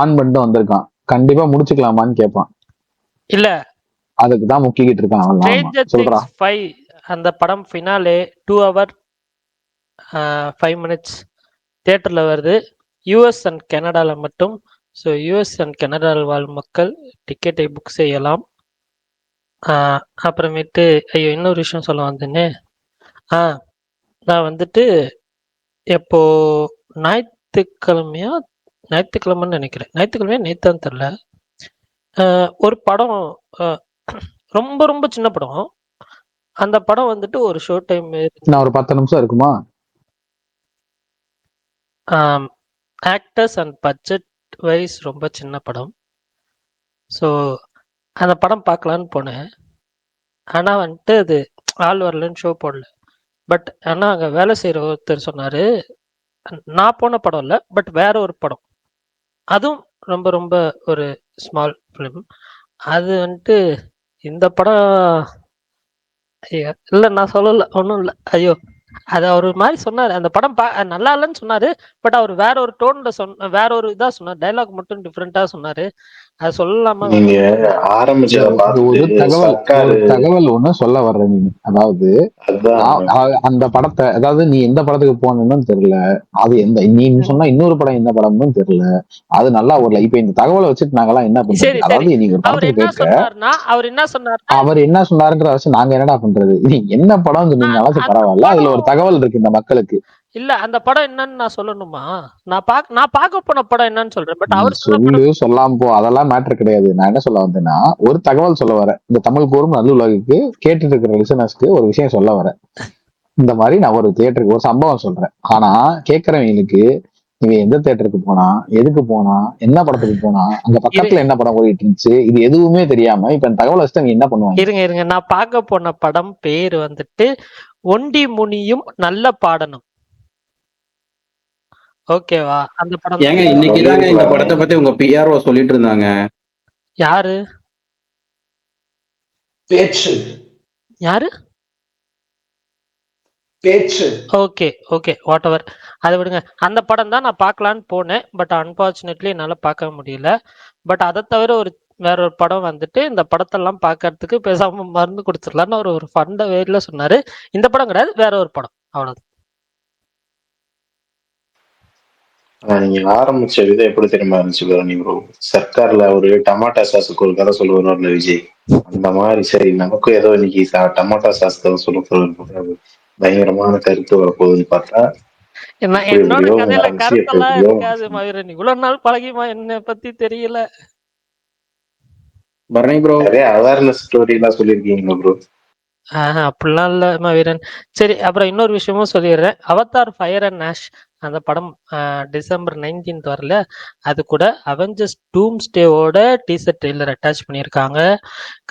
L: ஆன் பண்ணிட்டு வந்திருக்கான், கண்டிப்பா முடிச்சுக்கலாமான்னு கேட்பான்.
B: இல்ல
L: அதுக்குதான் முக்கிக்கிட்டு இருக்கான். சொல்றா
B: அந்த படம் ஃபினாலே 2 hours 5 minutes தியேட்டர்ல வருது, யூஎஸ் அண்ட் கனடால மட்டும். ஸோ யூஎஸ் அண்ட் கனடாவில் வாழும் மக்கள் டிக்கெட்டை புக் செய்யலாம். அப்புறமேட்டு ஐயோ இன்னொரு விஷயம் சொல்ல வந்தேனே, நான் வந்துட்டு எப்போ ஞாயிற்றுக்கிழமைன்னு நினைக்கிறேன், ஞாயிற்றுக்கிழமையா நேத்தான் தெரில, ஒரு படம் ரொம்ப ரொம்ப சின்ன படம். அந்த படம் வந்துட்டு ஒரு ஷோ டைம்
L: ஒரு 10 நிமிஷம் இருக்குமா.
B: ஆக்டர்ஸ் அண்ட் பட்ஜெட் வைஸ் ரொம்ப சின்ன படம். ஸோ அந்த படம் பார்க்கலான்னு போனேன், ஆனால் வந்துட்டு அது ஆள் வரலன்னு ஷோ போடல. பட் ஆனால் அங்கே வேலை செய்கிற ஒருத்தர் சொன்னார், நான் போன படம் இல்லை பட் வேற ஒரு படம், அதுவும் ரொம்ப ரொம்ப ஒரு ஸ்மால் ஃபிலிம். அது வந்துட்டு இந்த படம் இல்லை நான் சொல்லல, ஒன்றும் இல்லை. ஐயோ அது அவர் மாதிரி சொன்னார், அந்த படம் நல்லா இல்லைன்னு சொன்னாரு. பட் அவர் வேற ஒரு டோன்ல வேற ஒரு இதா சொன்னார், டைலாக் மட்டும் டிஃப்ரெண்டா சொன்னாரு. அது சொல்லலாமா?
I: நீங்க
L: ஒரு தகவல் ஒண்ணு சொல்ல வர்ற நீங்க, அதாவது அந்த படத்தை, அதாவது நீ எந்த படத்துக்கு போகணும்னு தெரியல, அது எந்த நீ சொன்னா இன்னொரு படம் எந்த படம்னு தெரியல, அது நல்லா வரல. இப்ப இந்த தகவலை வச்சுட்டு நாங்கெல்லாம் என்ன பண்றது? அதாவது நீங்க ஒரு படத்துக்கு கேட்க அவர் என்ன சொன்னாருன்ற வச்சு நாங்க என்னடா பண்றது? நீ என்ன படம் சொன்னீங்கன்னாலும் பரவாயில்ல, அதுல ஒரு தகவல் இருக்கு இந்த மக்களுக்கு.
B: இல்ல அந்த படம் என்னன்னு நான் சொல்லணுமா? நான் பார்க்க போன படம் என்னன்னு சொல்றேன். பட் அவர்
L: சொல்லாம போ, அதெல்லாம் மேட்டர் கிடையாது. நான் என்ன சொல்ல வந்தேன்னா ஒரு தகவல் சொல்ல வரேன், இந்த தமிழ் கூறும் நல்ல உலகுக்கு கேட்டுட்டு இருக்கிற லிசனர்ஸ்க்கு ஒரு விஷயம் சொல்ல வரேன். இந்த மாதிரி நான் ஒரு தியேட்டருக்கு ஒரு சம்பவம் சொல்றேன், ஆனா கேட்கறவங்களுக்கு இவன் எந்த தியேட்டருக்கு போனா, எதுக்கு போனா, என்ன படத்துக்கு போனா, அங்க பக்கத்துல என்ன படம் ஓடிட்டு இருந்துச்சு, இது எதுவுமே தெரியாம இப்ப தகவல் வச்சுட்டு அவங்க என்ன பண்ணுவாங்க?
B: இருங்க நான் பார்க்க போன படம் பேரு வந்துட்டு ஒண்டி முனியும் நல்ல பாடணும். ஓகேவா? அந்த படம்
A: ஏங்க இன்னைக்குதாங்க இந்த படத்தை பத்தி உங்க பிஆர்ஓ சொல்லிட்டு இருந்தாங்க.
B: யாரு
F: பேச்சு?
B: யாரு
F: பேச்சு?
B: ஓகே வாட் எவர், அதை விடுங்க. அந்த படம் தான் நான் பார்க்கலான்னு போனேன், பட் அன்பார்ச்சுனேட்லி என்னால பார்க்க முடியல. பட் அதை தவிர வேற ஒரு படம் வந்துட்டு இந்த படத்தெல்லாம் பார்க்கறதுக்கு பேசாம மருந்து கொடுத்துடலான்னு ஒரு ஃபண்ட வேர்ல சொன்னாரு. இந்த படம் கிடையாது, வேற ஒரு படம், அவ்வளவு.
I: நீங்க ஆரம்பிச்ச விதம் எப்படி தெரியுமா இருந்துச்சு? நீங்க சர்க்கார்ல ஒரு டமாட்டா சாஸுக்கு ஒரு கதை சொல்லுவார்ல விஜய், அந்த மாதிரி சரி நமக்கும் ஏதோ இன்னைக்கு டமாட்டோ சாஸ் சொல்ல பயங்கரமான கருத்து வரப்போகுதுன்னு பார்த்தா
B: என்னோட
I: எப்படியோ
B: கதையில
I: ஆரம்பிச்சு
B: கருத்தெல்லாம்
I: எப்படியோ
B: இருக்காது மயூரன். இவ்வளவு நாள் பழகிமா என்ன பத்தி தெரியல.
A: பரணி ப்ரோ
I: நிறைய அவேர்னஸ் ஸ்டோரி எல்லாம் சொல்லியிருக்கீங்க ப்ரோ.
B: அப்படிலாம் இல்ல மயூரன். சரி, அப்புறம் இன்னொரு விஷயமும் சொல்லிடுறேன். அவதார் ஃபயர் அண்ட் ஆஷ் அந்த படம் December 19th வரல. அது கூட அவெஞ்சர்ஸ் டூம்ஸ்டேவோட டீசர் ட்ரெய்லர் அட்டாச் பண்ணியிருக்காங்க.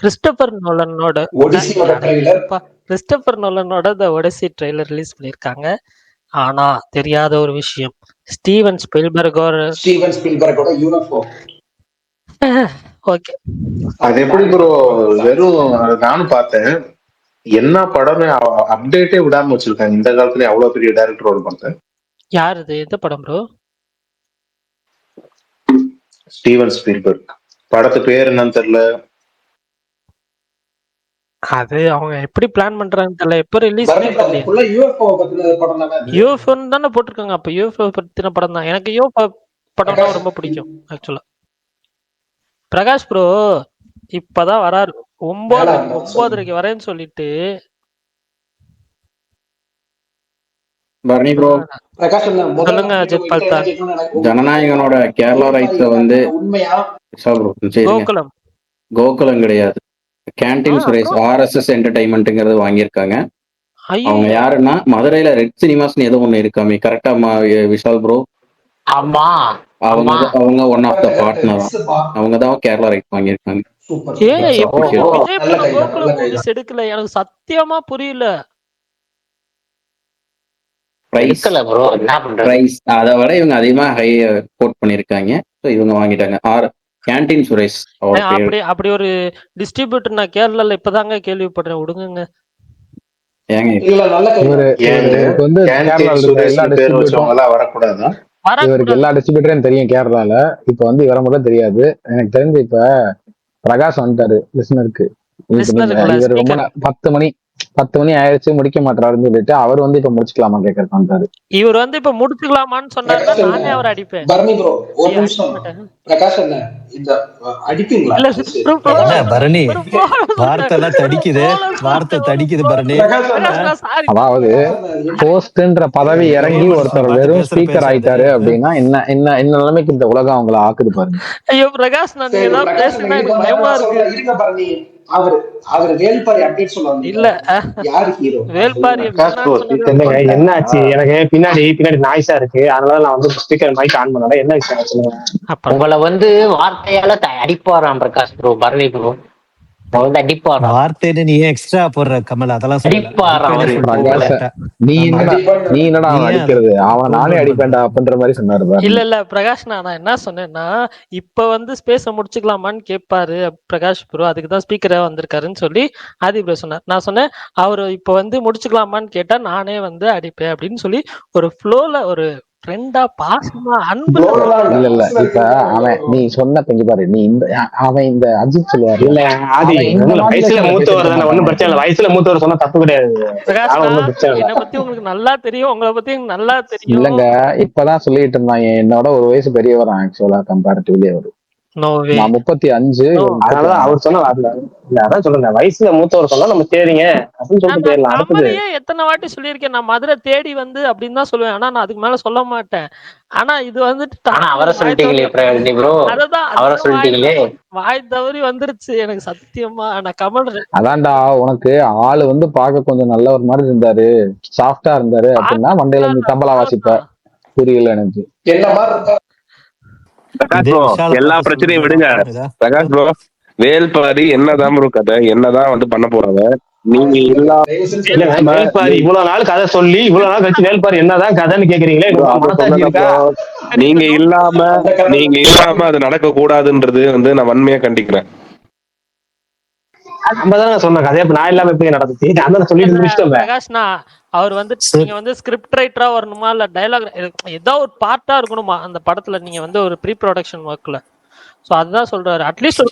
B: கிறிஸ்டோபர் நோலனோட த ஒடிசி ட்ரெய்லர் ரிலீஸ் பண்ணியிருக்காங்க. ஆனா தெரியாத ஒரு விஷயம், ஸ்டீவன் ஸ்பீல்பர்கோட
P: யூஎஃப்ஓ.
B: ஓகே,
I: அது எப்படி ப்ரோ வெறும் நானும் பார்த்தேன், என்ன படம்னு அப்டேட்டே விடாம வச்சிருக்காங்க இந்த காலத்துல. அவ்வளவு பெரிய டைரக்டரோட பார்த்தேன்.
B: யார் இது? எந்த படம் ப்ரோ?
I: Steven Spielberg. படத்து பேர் என்னன்னு தெரியல.
B: அது அவங்க எப்படி பிளான் பண்றாங்கன்னு தெரியல. எப்போ ரிலீஸ் யூஎஃப்ஓன்னு தானே போட்டிருக்காங்க. அப்ப யூஎஃப்ஓ பத்தின படம் தான். எனக்கு யூஎஃப்ஓ படம் தான் ரொம்ப பிடிக்கும் ஆக்சுவலா. பிரகாஷ் ப்ரோ இப்பதான் வராரு. 9:30 வரேன்னு சொல்லிட்டு.
A: பரணி ப்ரோ
B: சொல்லுங்க அஜித் பால்தா.
A: ஜனநாயகனோட கேரளா ரைட்ஸ வந்து கோகுலம் கிடையாது, கேண்டீன் சுரேஷ் ஆர்எஸ்எஸ் என்டர்டைன்மெண்ட்ங்கிறது வாங்கியிருக்காங்க. அவங்க யாருன்னா மதுரையில ரெட் சினிமாஸ்னு ஏதோ ஒண்ணு இருக்காமே, கரெக்டா விஷால் ப்ரோ?
E: ஆமா,
A: அவங்க ஒன் ஆஃப் த பார்ட்னர். அவங்க தான் கேரளா ரைட் வாங்கியிருக்காங்க.
B: எடுக்கல, எனக்கு சத்தியமா புரியல.
A: அதை விட இவங்க அதிகமா ஹை கோட் பண்ணிருக்காங்க. இவங்க வாங்கிட்டாங்க. கேண்டீன் சுரேஷ்
B: அப்படி ஒரு டிஸ்ட்ரிபியூட்டர் நான் கேரளால இப்பதாங்க கேள்விப்படுறேன். விடுங்க.
L: இவருக்கு எல்லா டிஸ்ட்ரிபியூட்டரும் தெரியும் கேரளால. இப்ப வந்து இவரை மட்டும் தெரியாது. எனக்கு தெரிஞ்சு இப்ப பிரகாஷ் வந்துட்டாரு லிசனருக்கு. இவர் ரொம்ப 10 மணி ஆயிடுச்சு முடிக்க மாட்டாருன்னு சொல்லிட்டு அவர் வந்து இப்ப முடிச்சுக்கலாமா கேட்கறது வந்தாரு.
B: இவர் வந்து இப்ப முடிச்சுக்கலாமான்னு சொன்னாரு. நானே அவர் அடிப்பேன்.
P: பரணி ப்ரோ ஒரு நிமிஷம். பிரகாஷ் என்ன இந்த அடிப்பீங்களா?
M: பரணி வார்த்தை எல்லாம் தடிக்குது, வார்த்தை தடிக்குது பரணி.
L: அதாவது போஸ்ட்ன்ற பதவி இறங்கி ஒருத்தர் வெறும் ஸ்பீக்கர் ஆயிட்டாரு அப்படின்னா என்ன என்ன என்ன நிலைமைக்கு இந்த உலகம் அவங்களை ஆக்குது பாருங்க.
B: ஐயோ பிரகாஷ், நான் ஏதாவது பேசுனா எனக்கு பயமா இருக்கு.
P: இருங்க பரணி, அவர் வேல்பாரி அப்டேட் சொல்லுவாங்க.
B: இல்ல
P: யாரு ஹீரோ?
B: வேல்பாரி
Q: என்ன ஆச்சு? எனக்கு பின்னாடி நாய்ஸா இருக்கு, அதனால நான் வந்து ஸ்பீக்கர் மைக் ஆன் பண்ணல. என்ன விஷயம் சொல்லுங்க.
E: உங்களை வந்து வார்த்தையால அடிப்பாராம் பிரகாஷ் ப்ரோ, பரணி ப்ரோ
M: வார்த்தைன்னு நீ எக்ஸ்ட்ரா போடுற கமல், அதெல்லாம்
L: நீ என்னடா அவன் அடிக்கிறது, அவன் நானே அடிப்பேன்டா அப்படின்ற மாதிரி சொன்னாரு.
B: இல்ல பிரகாஷ், நான் என்ன சொன்னேன்னா இப்ப வந்து ஸ்பேஸ முடிச்சுக்கலாமான்னு கேட்பாரு பிரகாஷ் ப்ரோ, அதுக்குதான் ஸ்பீக்கரா வந்திருக்காருன்னு சொல்லி ஆதி ப்ரோ சொன்னார். நான் சொன்னேன் அவரு இப்ப வந்து முடிச்சுக்கலாமான்னு கேட்டா நானே வந்து அடிப்பேன் அப்படின்னு சொல்லி ஒரு ஃப்ளோல ஒரு ஃப்ரெண்டா பாசமா அன்பு.
L: இல்ல இப்ப அவன் நீ சொன்ன கொஞ்சம் பாரு, நீ அவன் இந்த அஜித் சொல்லுவாரு
Q: இல்ல ஆதி வயசுல மூத்தவர் தானே, ஒண்ணும் பிரச்சனை இல்ல. வயசுல மூத்தவர் சொன்னா தப்பு கிடையாது.
B: என்னை பத்தி உங்களுக்கு நல்லா தெரியும், உங்களை பத்தி நல்லா தெரியும்.
L: இல்லங்க இப்பதான் சொல்லிட்டு இருந்தாங்க என்னோட ஒரு வயசு பெரியவர் ஆக்சுவலா கம்பேரிட்டிவ்லி அவரு. நான் 35.
Q: அதனாலதான் அவர் சொன்ன அதான் சொல்லுங்க, வயசுல மூத்தவர் சொன்னா நம்ம சரிங்க அப்படின்னு சொல்லிட்டு போயிடலாம். அடுத்தது
B: எத்தனை வாட்டி சொல்லியிருக்கேன், நான் மதுரை தேடி வந்து அப்படின்னு தான் சொல்லுவேன். ஆனா நான் அதுக்கு மேல சொல்ல மாட்டேன். ஆனா இது வந்துட்டு வாய் தவறி வந்துருச்சு எனக்கு சத்தியமா. நான் கமல்
L: அதான்டா உனக்கு ஆளு வந்து பாக்க கொஞ்சம் நல்ல ஒரு மாதிரி இருந்தாரு, சாஃப்டா இருந்தாரு அப்படின்னா மண்டையில நீ தம்பலா வாசிப்ப. புரியல எனக்கு.
P: என்ன மாதிரி இருக்கா?
C: எல்லா பிரச்சனையும் விடுங்க பிரகாஷ் ப்ரோ. வேல்பாரி என்னதான் ப்ரோ கதை, என்னதான் வந்து பண்ண போறாங்க? நீங்க
Q: வேல்பாரி இவ்வளவு நாள் கதை சொல்லி இவ்வளவு நாள் கழிச்சு வேல்பாரி என்னதான் கதைன்னு கேக்குறீங்களே.
C: நீங்க இல்லாம அது நடக்க கூடாதுன்றது வந்து நான் வன்மையா கண்டிக்கிறேன்.
Q: நம்மதான் சொன்ன கதையை நான் இல்லாம எப்படி நடந்துச்சு அதான் சொல்லிட்டு முடிச்சிட்டோம்.
B: பிரகாஷ்னா அவர் வந்து நீங்க வந்து ஸ்கிரிப்ட் ரைட்டரா வரணுமா இல்ல டைலாக் ஏதோ ஒரு பார்ட்டா இருக்கணுமா அந்த படத்துல, நீங்க வந்து ஒரு ப்ரீ ப்ரொடக்ஷன் ஒர்க்ல. சோ அதுதான் சொல்றாரு. அட்லீஸ்ட்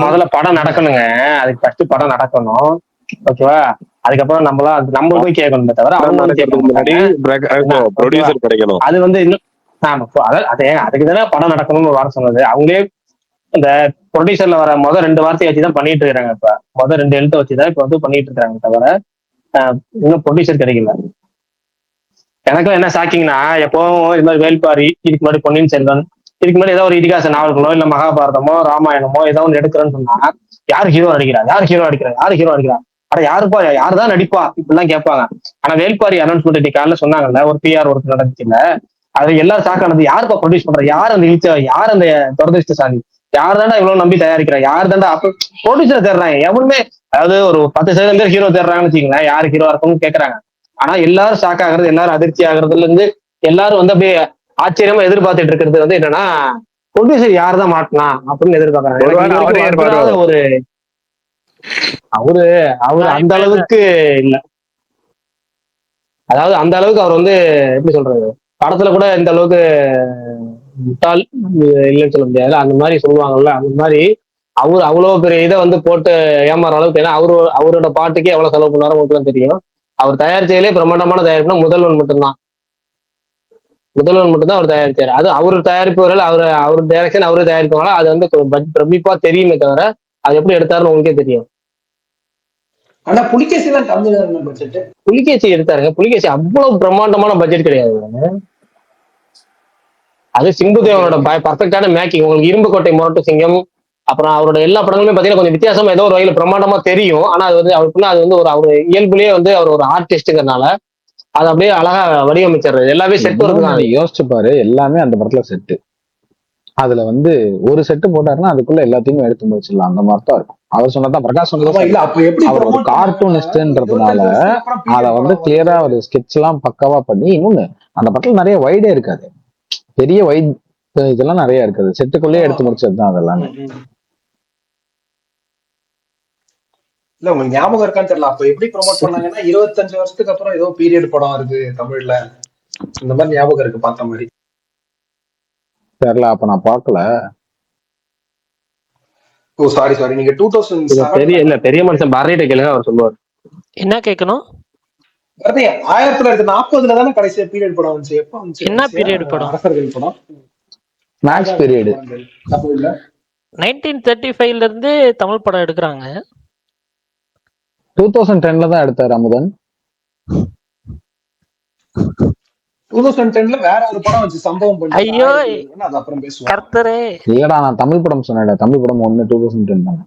Q: முதல்ல படம் நடக்கணுங்க, அதுக்கு ஃபர்ஸ்ட் படம் நடக்கணும். ஓகேவா? அதுக்கப்புறம் நம்ம போய் கேட்கணுமே தவிர அது வந்து இன்னும் அதுக்கு தானே படம் நடக்கணும்னு ஒரு வாரம் சொன்னது. அவங்களே இந்த ப்ரொடியூசர்ல வர முதல் 2 வார்த்தையை வச்சுதான் பண்ணிட்டு இருக்காங்க. இப்ப முதல் 2 எழுத்தை வச்சுதான் இப்ப வந்து பண்ணிட்டு இருக்காங்க தவிர இன்னும் ப்ரொடியூசர் கிடைக்கல. எனக்கும் என்ன ஷாக்கிங்னா, எப்பவும் இது மாதிரி வேல்பாரி, இதுக்கு முன்னாடி பொன்னியின் செல்வன், இதுக்கு முன்னாடி ஏதோ ஒரு இதிகாச நாவல்களோ இல்ல மகாபாரதமோ ராமாயணமோ ஏதோ ஒன்று எடுக்கிறேன்னு சொன்னா யார் ஹீரோ நடிக்கிறா, யார் ஹீரோ நடிக்கிறா, யார் ஹீரோ நடிக்கிறா, ஆனா யாருப்பா, யாருதான் நடிப்பா இப்படிலாம் கேட்பாங்க. ஆனா வேல்பாரி அனௌன்ஸ்மெண்ட் இன்னைக்கு காலைல சொன்னாங்கல்ல, ஒரு பிஆர் ஒர்க் நடந்துச்சுல, அது எல்லாரும் ஷாக்கானது. யாருப்பா ப்ரொடியூஸ் பண்ற, யார் அந்த இழுச்ச, யார் அந்த துரதிருஷ்டசாலி, யார் தாண்டா இவ்வளவு நம்பி தயாரிக்கிறா, யார் தாண்டா அப்ப ப்ரொடியூசர் தேடுறாங்க. எவனுமே, அதாவது ஒரு 10% பேர் ஹீரோ தேடுறாங்கன்னு வச்சுக்கீங்களேன், யாரு ஹீரோ இருக்கும்னு கேட்கறாங்க. ஆனா எல்லாரும் ஷாக் ஆகுறது, எல்லாரும் அதிர்ச்சி ஆகுறதுல இருந்து எல்லாரும் வந்து அப்படியே ஆச்சரியமா எதிர்பார்த்துட்டு இருக்கிறது வந்து என்னன்னா, ப்ரொடியூசர் யார் தான் மாட்டினா அப்படின்னு எதிர்பார்க்கறாங்க. ஒரு அவரு அந்த அளவுக்கு இல்ல, அதாவது அந்த அளவுக்கு அவர் வந்து எப்படி சொல்றது, படத்துல கூட இந்த அளவுக்கு முட்டாள் இல்லைன்னு சொல்ல முடியாது, அந்த மாதிரி சொல்லுவாங்கல்ல, அந்த மாதிரி அவரு அவ்வளவு பெரிய இதை வந்து போட்டு ஏமாற அளவுக்கு. ஏன்னா அவரோட பாட்டுக்கே எவ்வளவு செலவு பண்ணாரோ உங்களுக்கு தான் தெரியும். அவர் தயாரிச்சதிலே பிரம்மாண்டமான தயாரிப்புனா முதல்வன் மட்டும்தான் அவர் தயாரிச்சாரு. அது அவர் தயாரிப்புகள், அவர் டைரக்ஷன் அவரு தயாரிப்பாங்களா, அது வந்து பிரமிப்பா தெரியுமே தவிர அது எப்படி எடுத்தாருன்னு உங்களுக்கே தெரியும்.
P: ஆனா புலிகேசி எல்லாம் கம்மியான பட்ஜெட்.
Q: புலிகேசி எடுத்தாருங்க, புலிகேசி அவ்வளவு பிரம்மாண்டமான பட்ஜெட் கிடையாது. அது சிம்புதேவனோட பர்ஃபெக்டான மேக்கிங். உங்களுக்கு இரும்புக்கோட்டை முரட்டு சிங்கம், அப்புறம் அவரோட எல்லா படங்களுமே பாத்தீங்கன்னா கொஞ்சம் வித்தியாசமா ஏதோ ஒரு வகையில பிரம்மாண்டமா தெரியும். ஆனா அது வந்து அவருக்குள்ள அது வந்து ஒரு அவரு இயல்புலயே வந்து அவர் ஒரு ஆர்டிஸ்ட்ங்கிறதுனால அது அப்படியே அழகா வடிவமைச்சிடுறது. எல்லாமே செட் வருது.
L: யோசிச்சு பாரு, எல்லாமே அந்த படத்துல செட்டு. அதுல வந்து ஒரு செட்டு போட்டாருன்னா அதுக்குள்ள எல்லாத்தையுமே எடுத்து முடிச்சிடலாம், அந்த மாதிரி தான் இருக்கும். அவர் சொன்னதான் பிரகாஷ் சொன்னது, அவர் ஒரு கார்ட்டூனிஸ்ட்ன்றதுனால அதை வந்து கிளியரா ஒரு ஸ்கெட்ச் எல்லாம் பக்காவா பண்ணி, இன்னொன்னு அந்த படத்துல நிறைய வைடே இருக்காது, பெரிய வைட் இதெல்லாம் நிறைய இருக்காது, செட்டுக்குள்ளேயே எடுத்து முடிச்சதுதான் அதெல்லாமே.
P: இல்ல உங்களுக்கு ஞாபகம் இருக்கான்னு தெரியல, அப்ப எப்படி ப்ரொமோட் பண்ணாங்கன்னா 25 வருஷத்துக்கு அப்புறம் ஏதோ பீரியட் படம் இருக்கு தமிழ்ல, இந்த மாதிரி ஞாபகம் இருக்கு பார்த்த மாதிரி.
L: தெரியல, அப்ப நான் பாக்கல.
P: ஓ சாரி நீங்க 2007
Q: பெரிய மனுஷன் பாரதிட்ட கேளுங்க, அவர் சொல்லுவார்.
B: என்ன கேட்கணும்?
P: 1940 தானே கடைசியா பீரியட் படம் வந்துச்சு. எப்ப வந்துச்சு?
B: என்ன பீரியட் படம்?
P: அரசர்கள் படம்,
L: மேக்ஸ் பீரியட்.
P: தமிழ்ல
B: 1935ல இருந்து தமிழ் படம் எடுக்கிறாங்க.
L: 2010ல தான் எடுத்தாரு அமுதன்.
P: 2010ல வேற ஒரு படம் வச்சு சம்பவம் பண்ணி,
B: ஐயோ
P: அது அப்புறம் பேசுவோம்.
B: கர்த்தரே,
L: இல்லடா நான் தமிழ் படம் சொன்னேன், தமிழ் படம் 2010 தானே.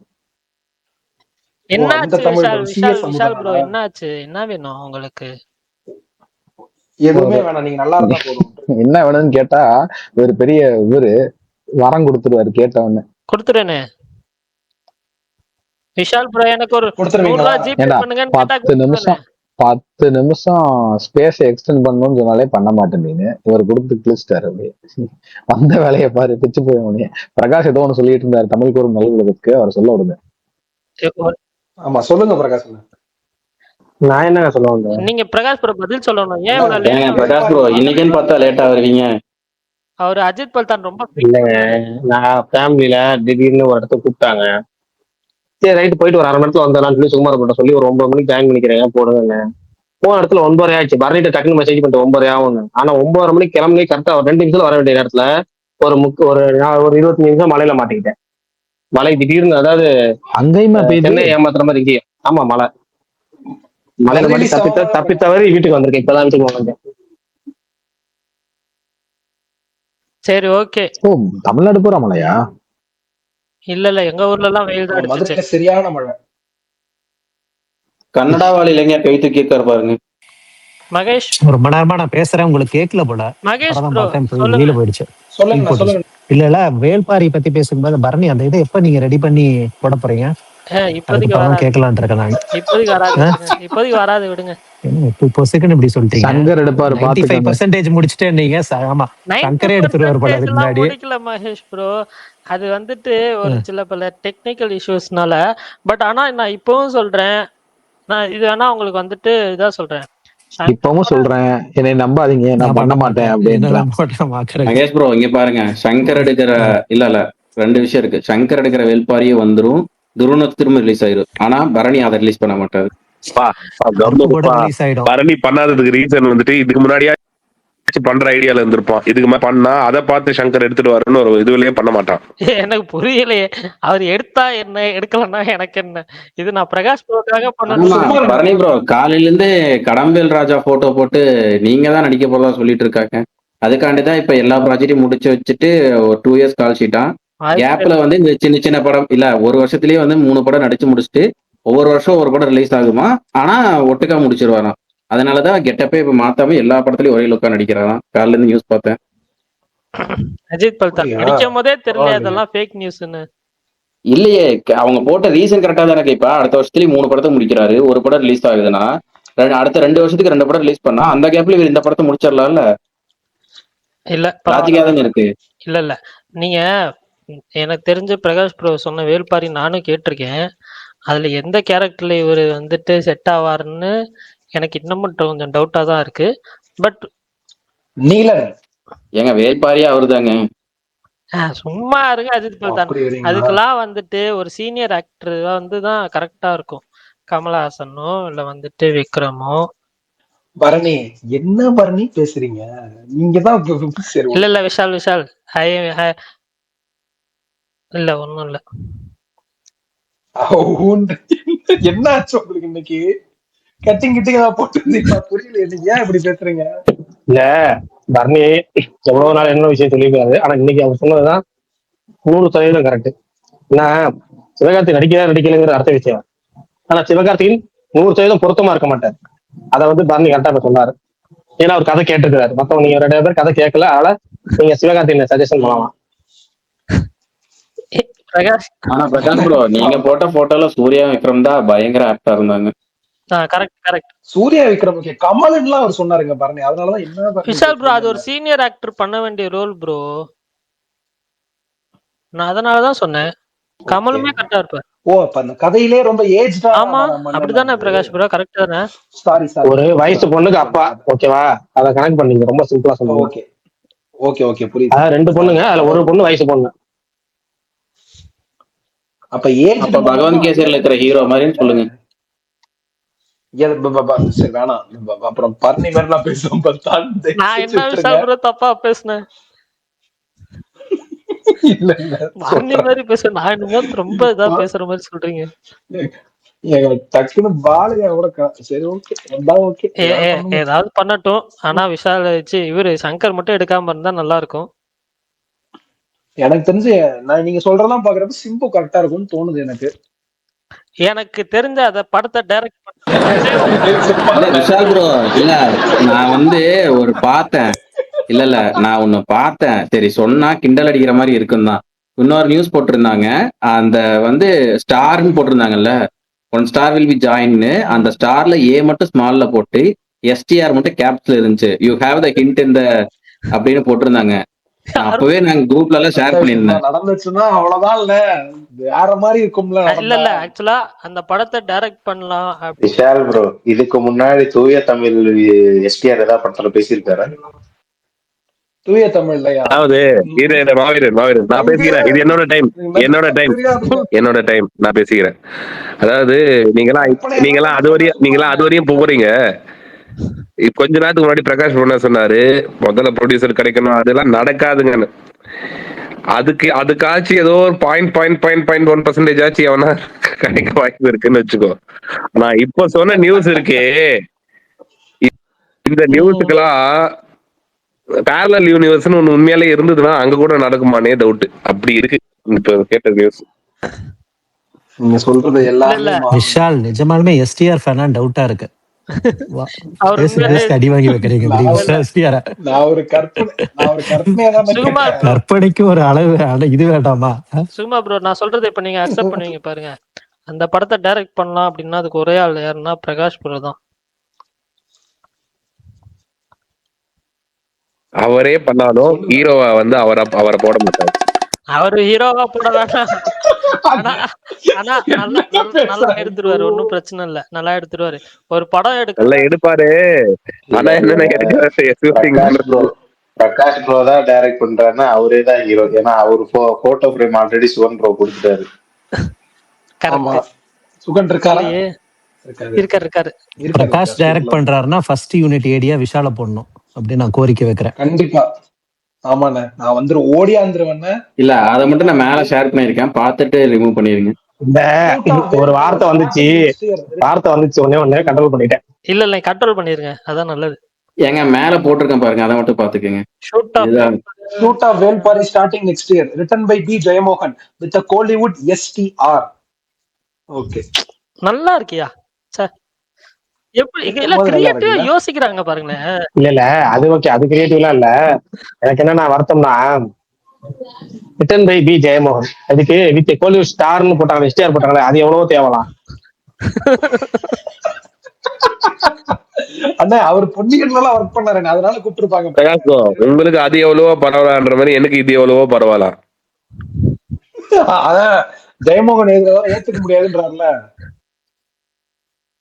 B: என்னாச்சு விஷால் ப்ரோ, என்னாச்சு, என்ன வேணும் உங்களுக்கு?
P: எதுவுமே வேணாம், நீங்க நல்லா இருந்தா போதும்.
L: என்ன வேணும்னு கேட்டா ஒரு பெரிய இவரு வரம் கொடுத்துருவாரு, கேட்டவன்னு
B: கொடுத்துறேனே. விஷால் ப்ரோ எனக்கு ஒரு 100 ஜிபே பண்ணுங்கன்னு கேட்டா
L: 10 நிமிஷம் ஸ்பேஸ் எக்ஸ்டெண்ட் பண்ணணும்னு சொன்னாலே பண்ண மாட்டேன். இவர் கொடுத்து கிழிச்சிட்டாரு, அப்படியே வந்த வேலையை பாரு, பிச்சு போய் முடிய. பிரகாஷ் ஏதோ ஒண்ணு சொல்லிட்டு இருந்தாரு, தமிழ் கூறும் நல்ல உலகத்துக்கு, அவர் சொல்ல விடுங்க.
P: ஆமா சொல்லுங்க பிரகாஷ்.
Q: நான் என்ன சொல்ல வந்தேன்,
B: நீங்க பிரகாஷ் ப்ரோ பதில் சொல்லணும். ஏன்
A: பிரகாஷ் ப்ரோ இன்னைக்குன்னு பார்த்தா லேட்டா வருவீங்க?
B: அவரு அஜித் பல்தான் ரொம்ப
Q: இல்லைங்க, நான் ஃபேமிலியில திடீர்னு ஒரு இடத்துக்கு கூப்பிட்டாங்க. சரி ரைட்டு போயிட்டு ஒரு 1/2 மணி நேரத்துல வந்தலாம்னு சொல்லி சும்மா போட்ட சொல்லி ஒரு 9 மணிக்கு ஜாயின் பண்ணிக்கிறேன் போடுங்க. போன இடத்துல 9:30 ஆயிடுச்சு. பரணிட்ட டக்குன்னு மெசேஜ் பண்ணிட்டு 9:30 ஆகுங்க. ஆனா 9:30 மணிக்கு கிளம்பி கரெக்டா ஒரு 2 நிமிஷத்துல வர வேண்டிய நேரத்துல ஒரு 25 நிமிஷம் மலையில மாட்டிக்கிட்டேன். மழை திடீர்னு, அதாவது
L: அங்கேயுமே
Q: சென்னை ஏமாத்துற மாதிரி இங்கேயும். ஆமா மலையில மாட்டி தப்பி தவறி வீட்டுக்கு வந்திருக்கேன். இப்பதான் வீட்டுக்கு வந்தேன்.
B: சரி ஓகே.
L: ஓ தமிழ்நாடு பூரா மழையா?
B: இல்ல எங்க ஊர்ல எல்லாம் வெயில் தான் அடிச்சுச்சு.
P: சரியான மழை.
A: கன்னடாவால இளைஞ கை தூக்கி பாருங்க.
B: மகேஷ்
M: ஒரு மணி நேரமா நான் பேசுறேன், உங்களுக்கு கேட்கல போல.
B: மகேஷ்
M: வெளியில போயிடுச்சு. இல்ல வேல்பாரி பத்தி பேசும்போது பரணி அந்த இதை எப்ப நீங்க ரெடி பண்ணி போட போறீங்க? கேட்கலான் இருக்கேன் நான்.
B: இப்போதைக்கு வராது விடுங்க.
M: இப்போ செகண்ட் இப்படி சொல்லிட்டீங்க.
L: சங்கர் எடுப்பாரு,
M: 95% முடிச்சிட்டே நீங்க. ஆமா சங்கரே எடுத்துருவாரு போல அதுக்கு முன்னாடி.
B: முடிக்கல மகேஷ் ப்ரோ, அது வந்துட்டு ஒரு சில பல டெக்னிக்கல் இஷ்யூஸ்னால. பட் ஆனா நான் இப்பவும் சொல்றேன், நான் இது வேணா உங்களுக்கு வந்துட்டு இதான் சொல்றேன்,
L: இப்பவும் சொல்றேன், என்னை நம்பாதீங்க, நான் பண்ண மாட்டேன் அப்படின்னு.
A: மகேஷ் ப்ரோ இங்க பாருங்க, சங்கர் எடுக்கிற இல்ல 2 விஷயம் இருக்கு. சங்கர் எடுக்கிற வேல்பாரியும் வந்துரும், துருவனுக்கு திரும்ப ரிலீஸ் ஆயிரும். ஆனா பரணி அதை ரிலீஸ் பண்ண மாட்டாரு.
C: பரணி பண்ணாததுக்கு ரீசன் வந்துட்டு இதுக்கு முன்னாடியா பண்ற ஐடியால இருந்திருப்பான். இதுக்கு மேல பண்ணா அதை பார்த்து சங்கர் எடுத்துட்டு வரணும்னு ஒரு இதுலயே பண்ண மாட்டான்.
B: எனக்கு புரியலையே. அவர் எடுத்தா என்ன, எடுக்கலன்னா எனக்கு என்ன? இது நான் பிரகாஷ் ப்ரோக்காக பண்ணணும்.
A: பரணி ப்ரோ காலையில இருந்து கடம்பேல் ராஜா போட்டோ போட்டு நீங்க தான் நடிக்க போறதா சொல்லிட்டு இருக்காங்க. அதுக்காண்டிதான் இப்ப எல்லா ப்ராஜெக்டையும் முடிச்சு வச்சுட்டு ஒரு 2 years கால் ஷீட்டா கேப்ல வந்து இந்த சின்ன சின்ன படம் இல்ல ஒரு வருஷத்துலயே வந்து 3 படம் நடிச்சு முடிச்சுட்டு ஒவ்வொரு வருஷம் ஒரு படம் ரிலீஸ் ஆகுமா, ஆனா ஒட்டுக்கா முடிச்சிருவாராம். அதனாலதான் கெட்டப்பே இப்ப மாத்தாம எல்லா படத்துலயும் ஒரே லுக்கா நடிக்கிறாராம். காலையில இருந்து நியூஸ் பார்த்தேன்.
B: அஜித் பல்தா நடிக்கும் போதே தெரியல அதெல்லாம் ஃபேக் நியூஸ்னு.
A: இல்லையே அவங்க போட்ட ரீசன் கரெக்டா தான் இருக்கு. இப்ப அடுத்த வருஷத்துலயும் 3 படத்தை முடிக்கிறாரு. ஒரு படம் ரிலீஸ் ஆகுதுன்னா அடுத்த 2 வருஷத்துக்கு 2 படம் ரிலீஸ் பண்ணா அந்த கேப்ல இவர் இந்த படத்தை முடிச்சிடலாம்ல.
B: இல்ல
A: லாஜிக்கா தான் இருக்கு.
B: இல்ல நீங்க எனக்கு தெரிஞ்ச பிரகாஷ் ப்ரோ சொன்ன வேல்பாரி நானும் கேட்டிருக்கேன். அதுல எந்த கேரக்டர்ல இவர் வந்துட்டு செட் ஆவாருன்னு எனக்கு இன்னமும் கொஞ்சம் டவுட்டா தான் இருக்கு. பட்
P: நீலன்
A: ஏங்க வேல்பாரியா அவருதாங்க.
B: சும்மா இருங்க அஜித் பல்தான். அதுக்கெல்லாம் வந்துட்டு ஒரு சீனியர் ஆக்டர் வந்துதான் கரெக்டா இருக்கும். கமலஹாசனோ இல்ல வந்துட்டு விக்ரமோ.
P: பரணி என்ன பரணி பேசுறீங்க நீங்கதான்?
B: இல்ல விஷால் இல்ல ஒண்ணும் இல்ல.
P: என்ன ஆச்சு உங்களுக்கு இன்னைக்கு? கட்டிங் போட்டு புரியல. நீங்க ஏன் இப்படி பேசுறீங்க?
Q: இல்ல பரணி எவ்வளவு நாள் என்ன விஷயம் சொல்லியிருக்காரு. ஆனா இன்னைக்கு அவர் சொன்னதுதான் 100% கரெக்ட். ஏன்னா சிவகார்த்தி நடிக்கலைங்கிற அர்த்த விஷயம். ஆனா சிவகார்த்தியின் 100% பொருத்தமா இருக்க மாட்டார். அதை வந்து பரணி கரெக்டா சொன்னாரு. ஏன்னா அவர் கதை கேட்டுருக்காரு. மத்தவங்க நீங்க 2 பேர் கதை கேட்கல. அதனால நீங்க சிவகார்த்தியின் சஜஷன் பண்ணலாம்.
A: ஆனா பிரகாஷ் ப்ரோ நீங்க போட்ட போட்டோல சூர்யா விக்ரம் தான் பயங்கர ஆக்டா இருந்தாங்க.
B: கரெக்ட்.
P: சூர்யா விக்ரம் கமலன்லாம் அவர் சொன்னாருங்க பரணி. அதனாலதான் என்ன
B: விஷால் ப்ரோ அது ஒரு சீனியர் ஆக்டர் பண்ண வேண்டிய ரோல் ப்ரோ. நான் அதனாலதான் சொன்னேன். கமலுமே கரெக்டா இருப்பார்.
P: ஓ அப்ப அந்த கதையிலே ரொம்ப ஏஜ்டா.
B: ஆமா அப்படிதானே பிரகாஷ் ப்ரோ? கரெக்ட் தானே?
P: சாரி
Q: ஒரு வயசு பொண்ணுக்கு அப்பா. ஓகேவா? அத கனெக்ட் பண்ணீங்க. ரொம்ப சிம்பிளா சொல்லுங்க.
P: ஓகே புரியுது.
Q: அதாவது 2 பொண்ணுங்க, அதுல ஒரு பொண்ணு வயசு பொண்ணு.
P: அப்ப ஏஜ்
A: பகவான் கேசரில இருக்கிற ஹீரோ மாதிரின்னு சொல்லுங்க.
P: சரி வேணாம். அப்புறம் பரணி மேல பேசுவோம்.
B: நான் என்ன விஷால் ப்ரோ தப்பா பேசுனேன்?
P: இல்ல
B: பரணி மாதிரி பேச நான் என்னமோ ரொம்ப இதா பேசுற மாதிரி சொல்றீங்க.
P: டக்குனு பாலையா கூட. சரி ஓகே
B: ஏதாவது பண்ணட்டும். ஆனா விஷால் வச்சு இவரு சங்கர் மட்டும் எடுக்காம இருந்தா நல்லா இருக்கும்.
P: எனக்கு தெரிஞ்சு நான் நீங்க சொல்றதெல்லாம் பாக்குறப்ப சிம்பு கரெக்டா இருக்கும்னு தோணுது எனக்கு.
B: எனக்கு தெரிஞ்ச அத படத்தை டைரக்ட்
A: விஷால் ப்ரோ இல்ல நான் வந்து ஒரு பார்த்தேன். இல்ல நான் ஒண்ணு பார்த்தேன். சரி சொன்னா கிண்டல் அடிக்கிற மாதிரி இருக்குன்னு தான். இன்னொரு நியூஸ் போட்டிருந்தாங்க. அந்த வந்து ஸ்டார்னு போட்டிருந்தாங்கல்ல, 1 star will be joined. அந்த ஸ்டார்ல ஏ மட்டும் ஸ்மால்ல போட்டு எஸ்டிஆர் மட்டும் கேப்ஸ்ல இருந்துச்சு. யூ ஹேவ் த ஹிண்ட் இந்த அப்படின்னு போட்டிருந்தாங்க. அப்பவே நாங்க குரூப்ல எல்லாம் ஷேர் பண்ணிருந்தேன்.
P: நடந்துச்சுன்னா அவ்வளவுதான். இல்ல வேற மாதிரி இருக்கும்ல.
B: இல்ல ஆக்சுவலா அந்த படத்தை டைரக்ட் பண்ணலாம்.
I: விஷால் ப்ரோ இதுக்கு முன்னாடி தூய தமிழ் எஸ்டிஆர் ஏதாவது படத்துல பேசியிருக்காரு?
P: தூய தமிழ்லையா?
C: அதாவது மாவீரன் நான் பேசிக்கிறேன். இது என்னோட டைம் நான் பேசிக்கிறேன். அதாவது நீங்களாம் அது வரையும் போறீங்க. கொஞ்ச நேரத்துக்கு முன்னாடி பிரகாஷ் என்ன சொன்னாரு, முதல்ல ப்ரொடியூசர் கிடைக்கணும், அதெல்லாம் நடக்காதுங்கன்னு. அதுக்காச்சு ஏதோ ஒரு 0.1% ஆச்சு எவனா கிடைக்க வாய்ப்பு இருக்குன்னு வச்சுக்கோ. நான் இப்ப சொன்ன நியூஸ் இருக்கே, இந்த நியூஸுக்கெல்லாம் பேரலல் யூனிவர்ஸ்னு ஒண்ணு உண்மையாலே இருந்ததுன்னா அங்க கூட நடக்குமானே டவுட். அப்படி இருக்கு இப்ப கேட்ட நியூஸ்.
P: நீங்க சொல்றது எல்லாமே
M: விஷால் நிஜமாலுமே எஸ்டிஆர் ஃபேனா டவுட்டா இருக்கு. அடி வாங்கி வைக்கிறீங்க. கற்பனைக்கு ஒரு அளவு இது வேண்டாமா?
B: சும்மா ப்ரோ நான் சொல்றது இப்ப நீங்க அக்செப்ட் பண்ணுவீங்க பாருங்க. அந்த படத்தை டைரக்ட் பண்ணலாம் அப்படின்னா அதுக்கு ஒரே ஆள் யாருன்னா பிரகாஷ் ப்ரோ தான்.
C: அவரே பண்ணாலும் ஹீரோவா வந்து அவரை போட மாட்டாரு.
B: அவரு ஹீரோவா போட வேண்டாம். ஆனா நல்லா எடுத்துருவாரு. ஒன்னும் பிரச்சனை இல்ல. நல்லா எடுத்துருவாரு. ஒரு படம்
C: எடுப்பாரு. ஆனா என்ன
I: பிரகாஷ் ப்ரோ தான் டைரக்ட் பண்றாருன்னா அவரே தான் ஹீரோ. ஏன்னா அவரு photo frame already Sugan bro கொடுத்துட்டாரு.
P: சுகன் இருக்காரு.
M: பிரகாஷ் டைரக்ட் பண்றாருன்னா ஃபர்ஸ்ட் யூனிட் ஏடியா விஷால போடணும். அப்படின்னு நான் கோரிக்கை வைக்கிறேன்.
P: கண்டிப்பா ஆமாண்ணே, நான் வந்துரு ஓடியாந்துருவேண்ணே.
A: இல்ல அதை மட்டும் நான் மேல ஷேர் பண்ணிருக்கேன், பார்த்துட்டு ரிமூவ் பண்ணிருங்க.
Q: இந்த ஒரு வார்த்தை வந்துச்சு ஒன்னே கண்ட்ரோல் பண்ணிட்டேன்.
B: இல்ல கண்ட்ரோல் பண்ணிருங்க, அதான் நல்லது.
A: ஏங்க மேல போட்டிருக்கேன் பாருங்க, அதை மட்டும் பாத்துக்கோங்க.
P: Shoot of Velpari starting next year, written by B. Jayamohan with a Kollywood STR. Okay,
B: நல்லா இருக்கியா? எப்படி எல்லாம் கிரியேட்டிவா யோசிக்கிறாங்க பாருங்களேன்.
Q: இல்ல அது ஓகே, அது கிரியேட்டிவ்லாம் இல்ல. எனக்கு என்ன வருத்தம்னா ரிட்டன் பை பி ஜெயமோகன், அதுக்கு வித் கோலிவுட் ஸ்டார்னு போட்டாங்க, எஸ்டிஆர் போட்டாங்களே, அது எவ்வளவோ தேவலாம்.
P: அண்ணா அவர் பொன்னியன்ல ஒர்க் பண்ணாரு, அதனால கூப்பிட்டுருப்பாங்க.
C: உங்களுக்கு அது எவ்வளவோ பரவாயில்லன்ற மாதிரி எனக்கு இது எவ்வளவோ பரவாயில்ல.
P: அதான் ஜெயமோகன் ஏத்துக்க முடியாதுன்றாருல.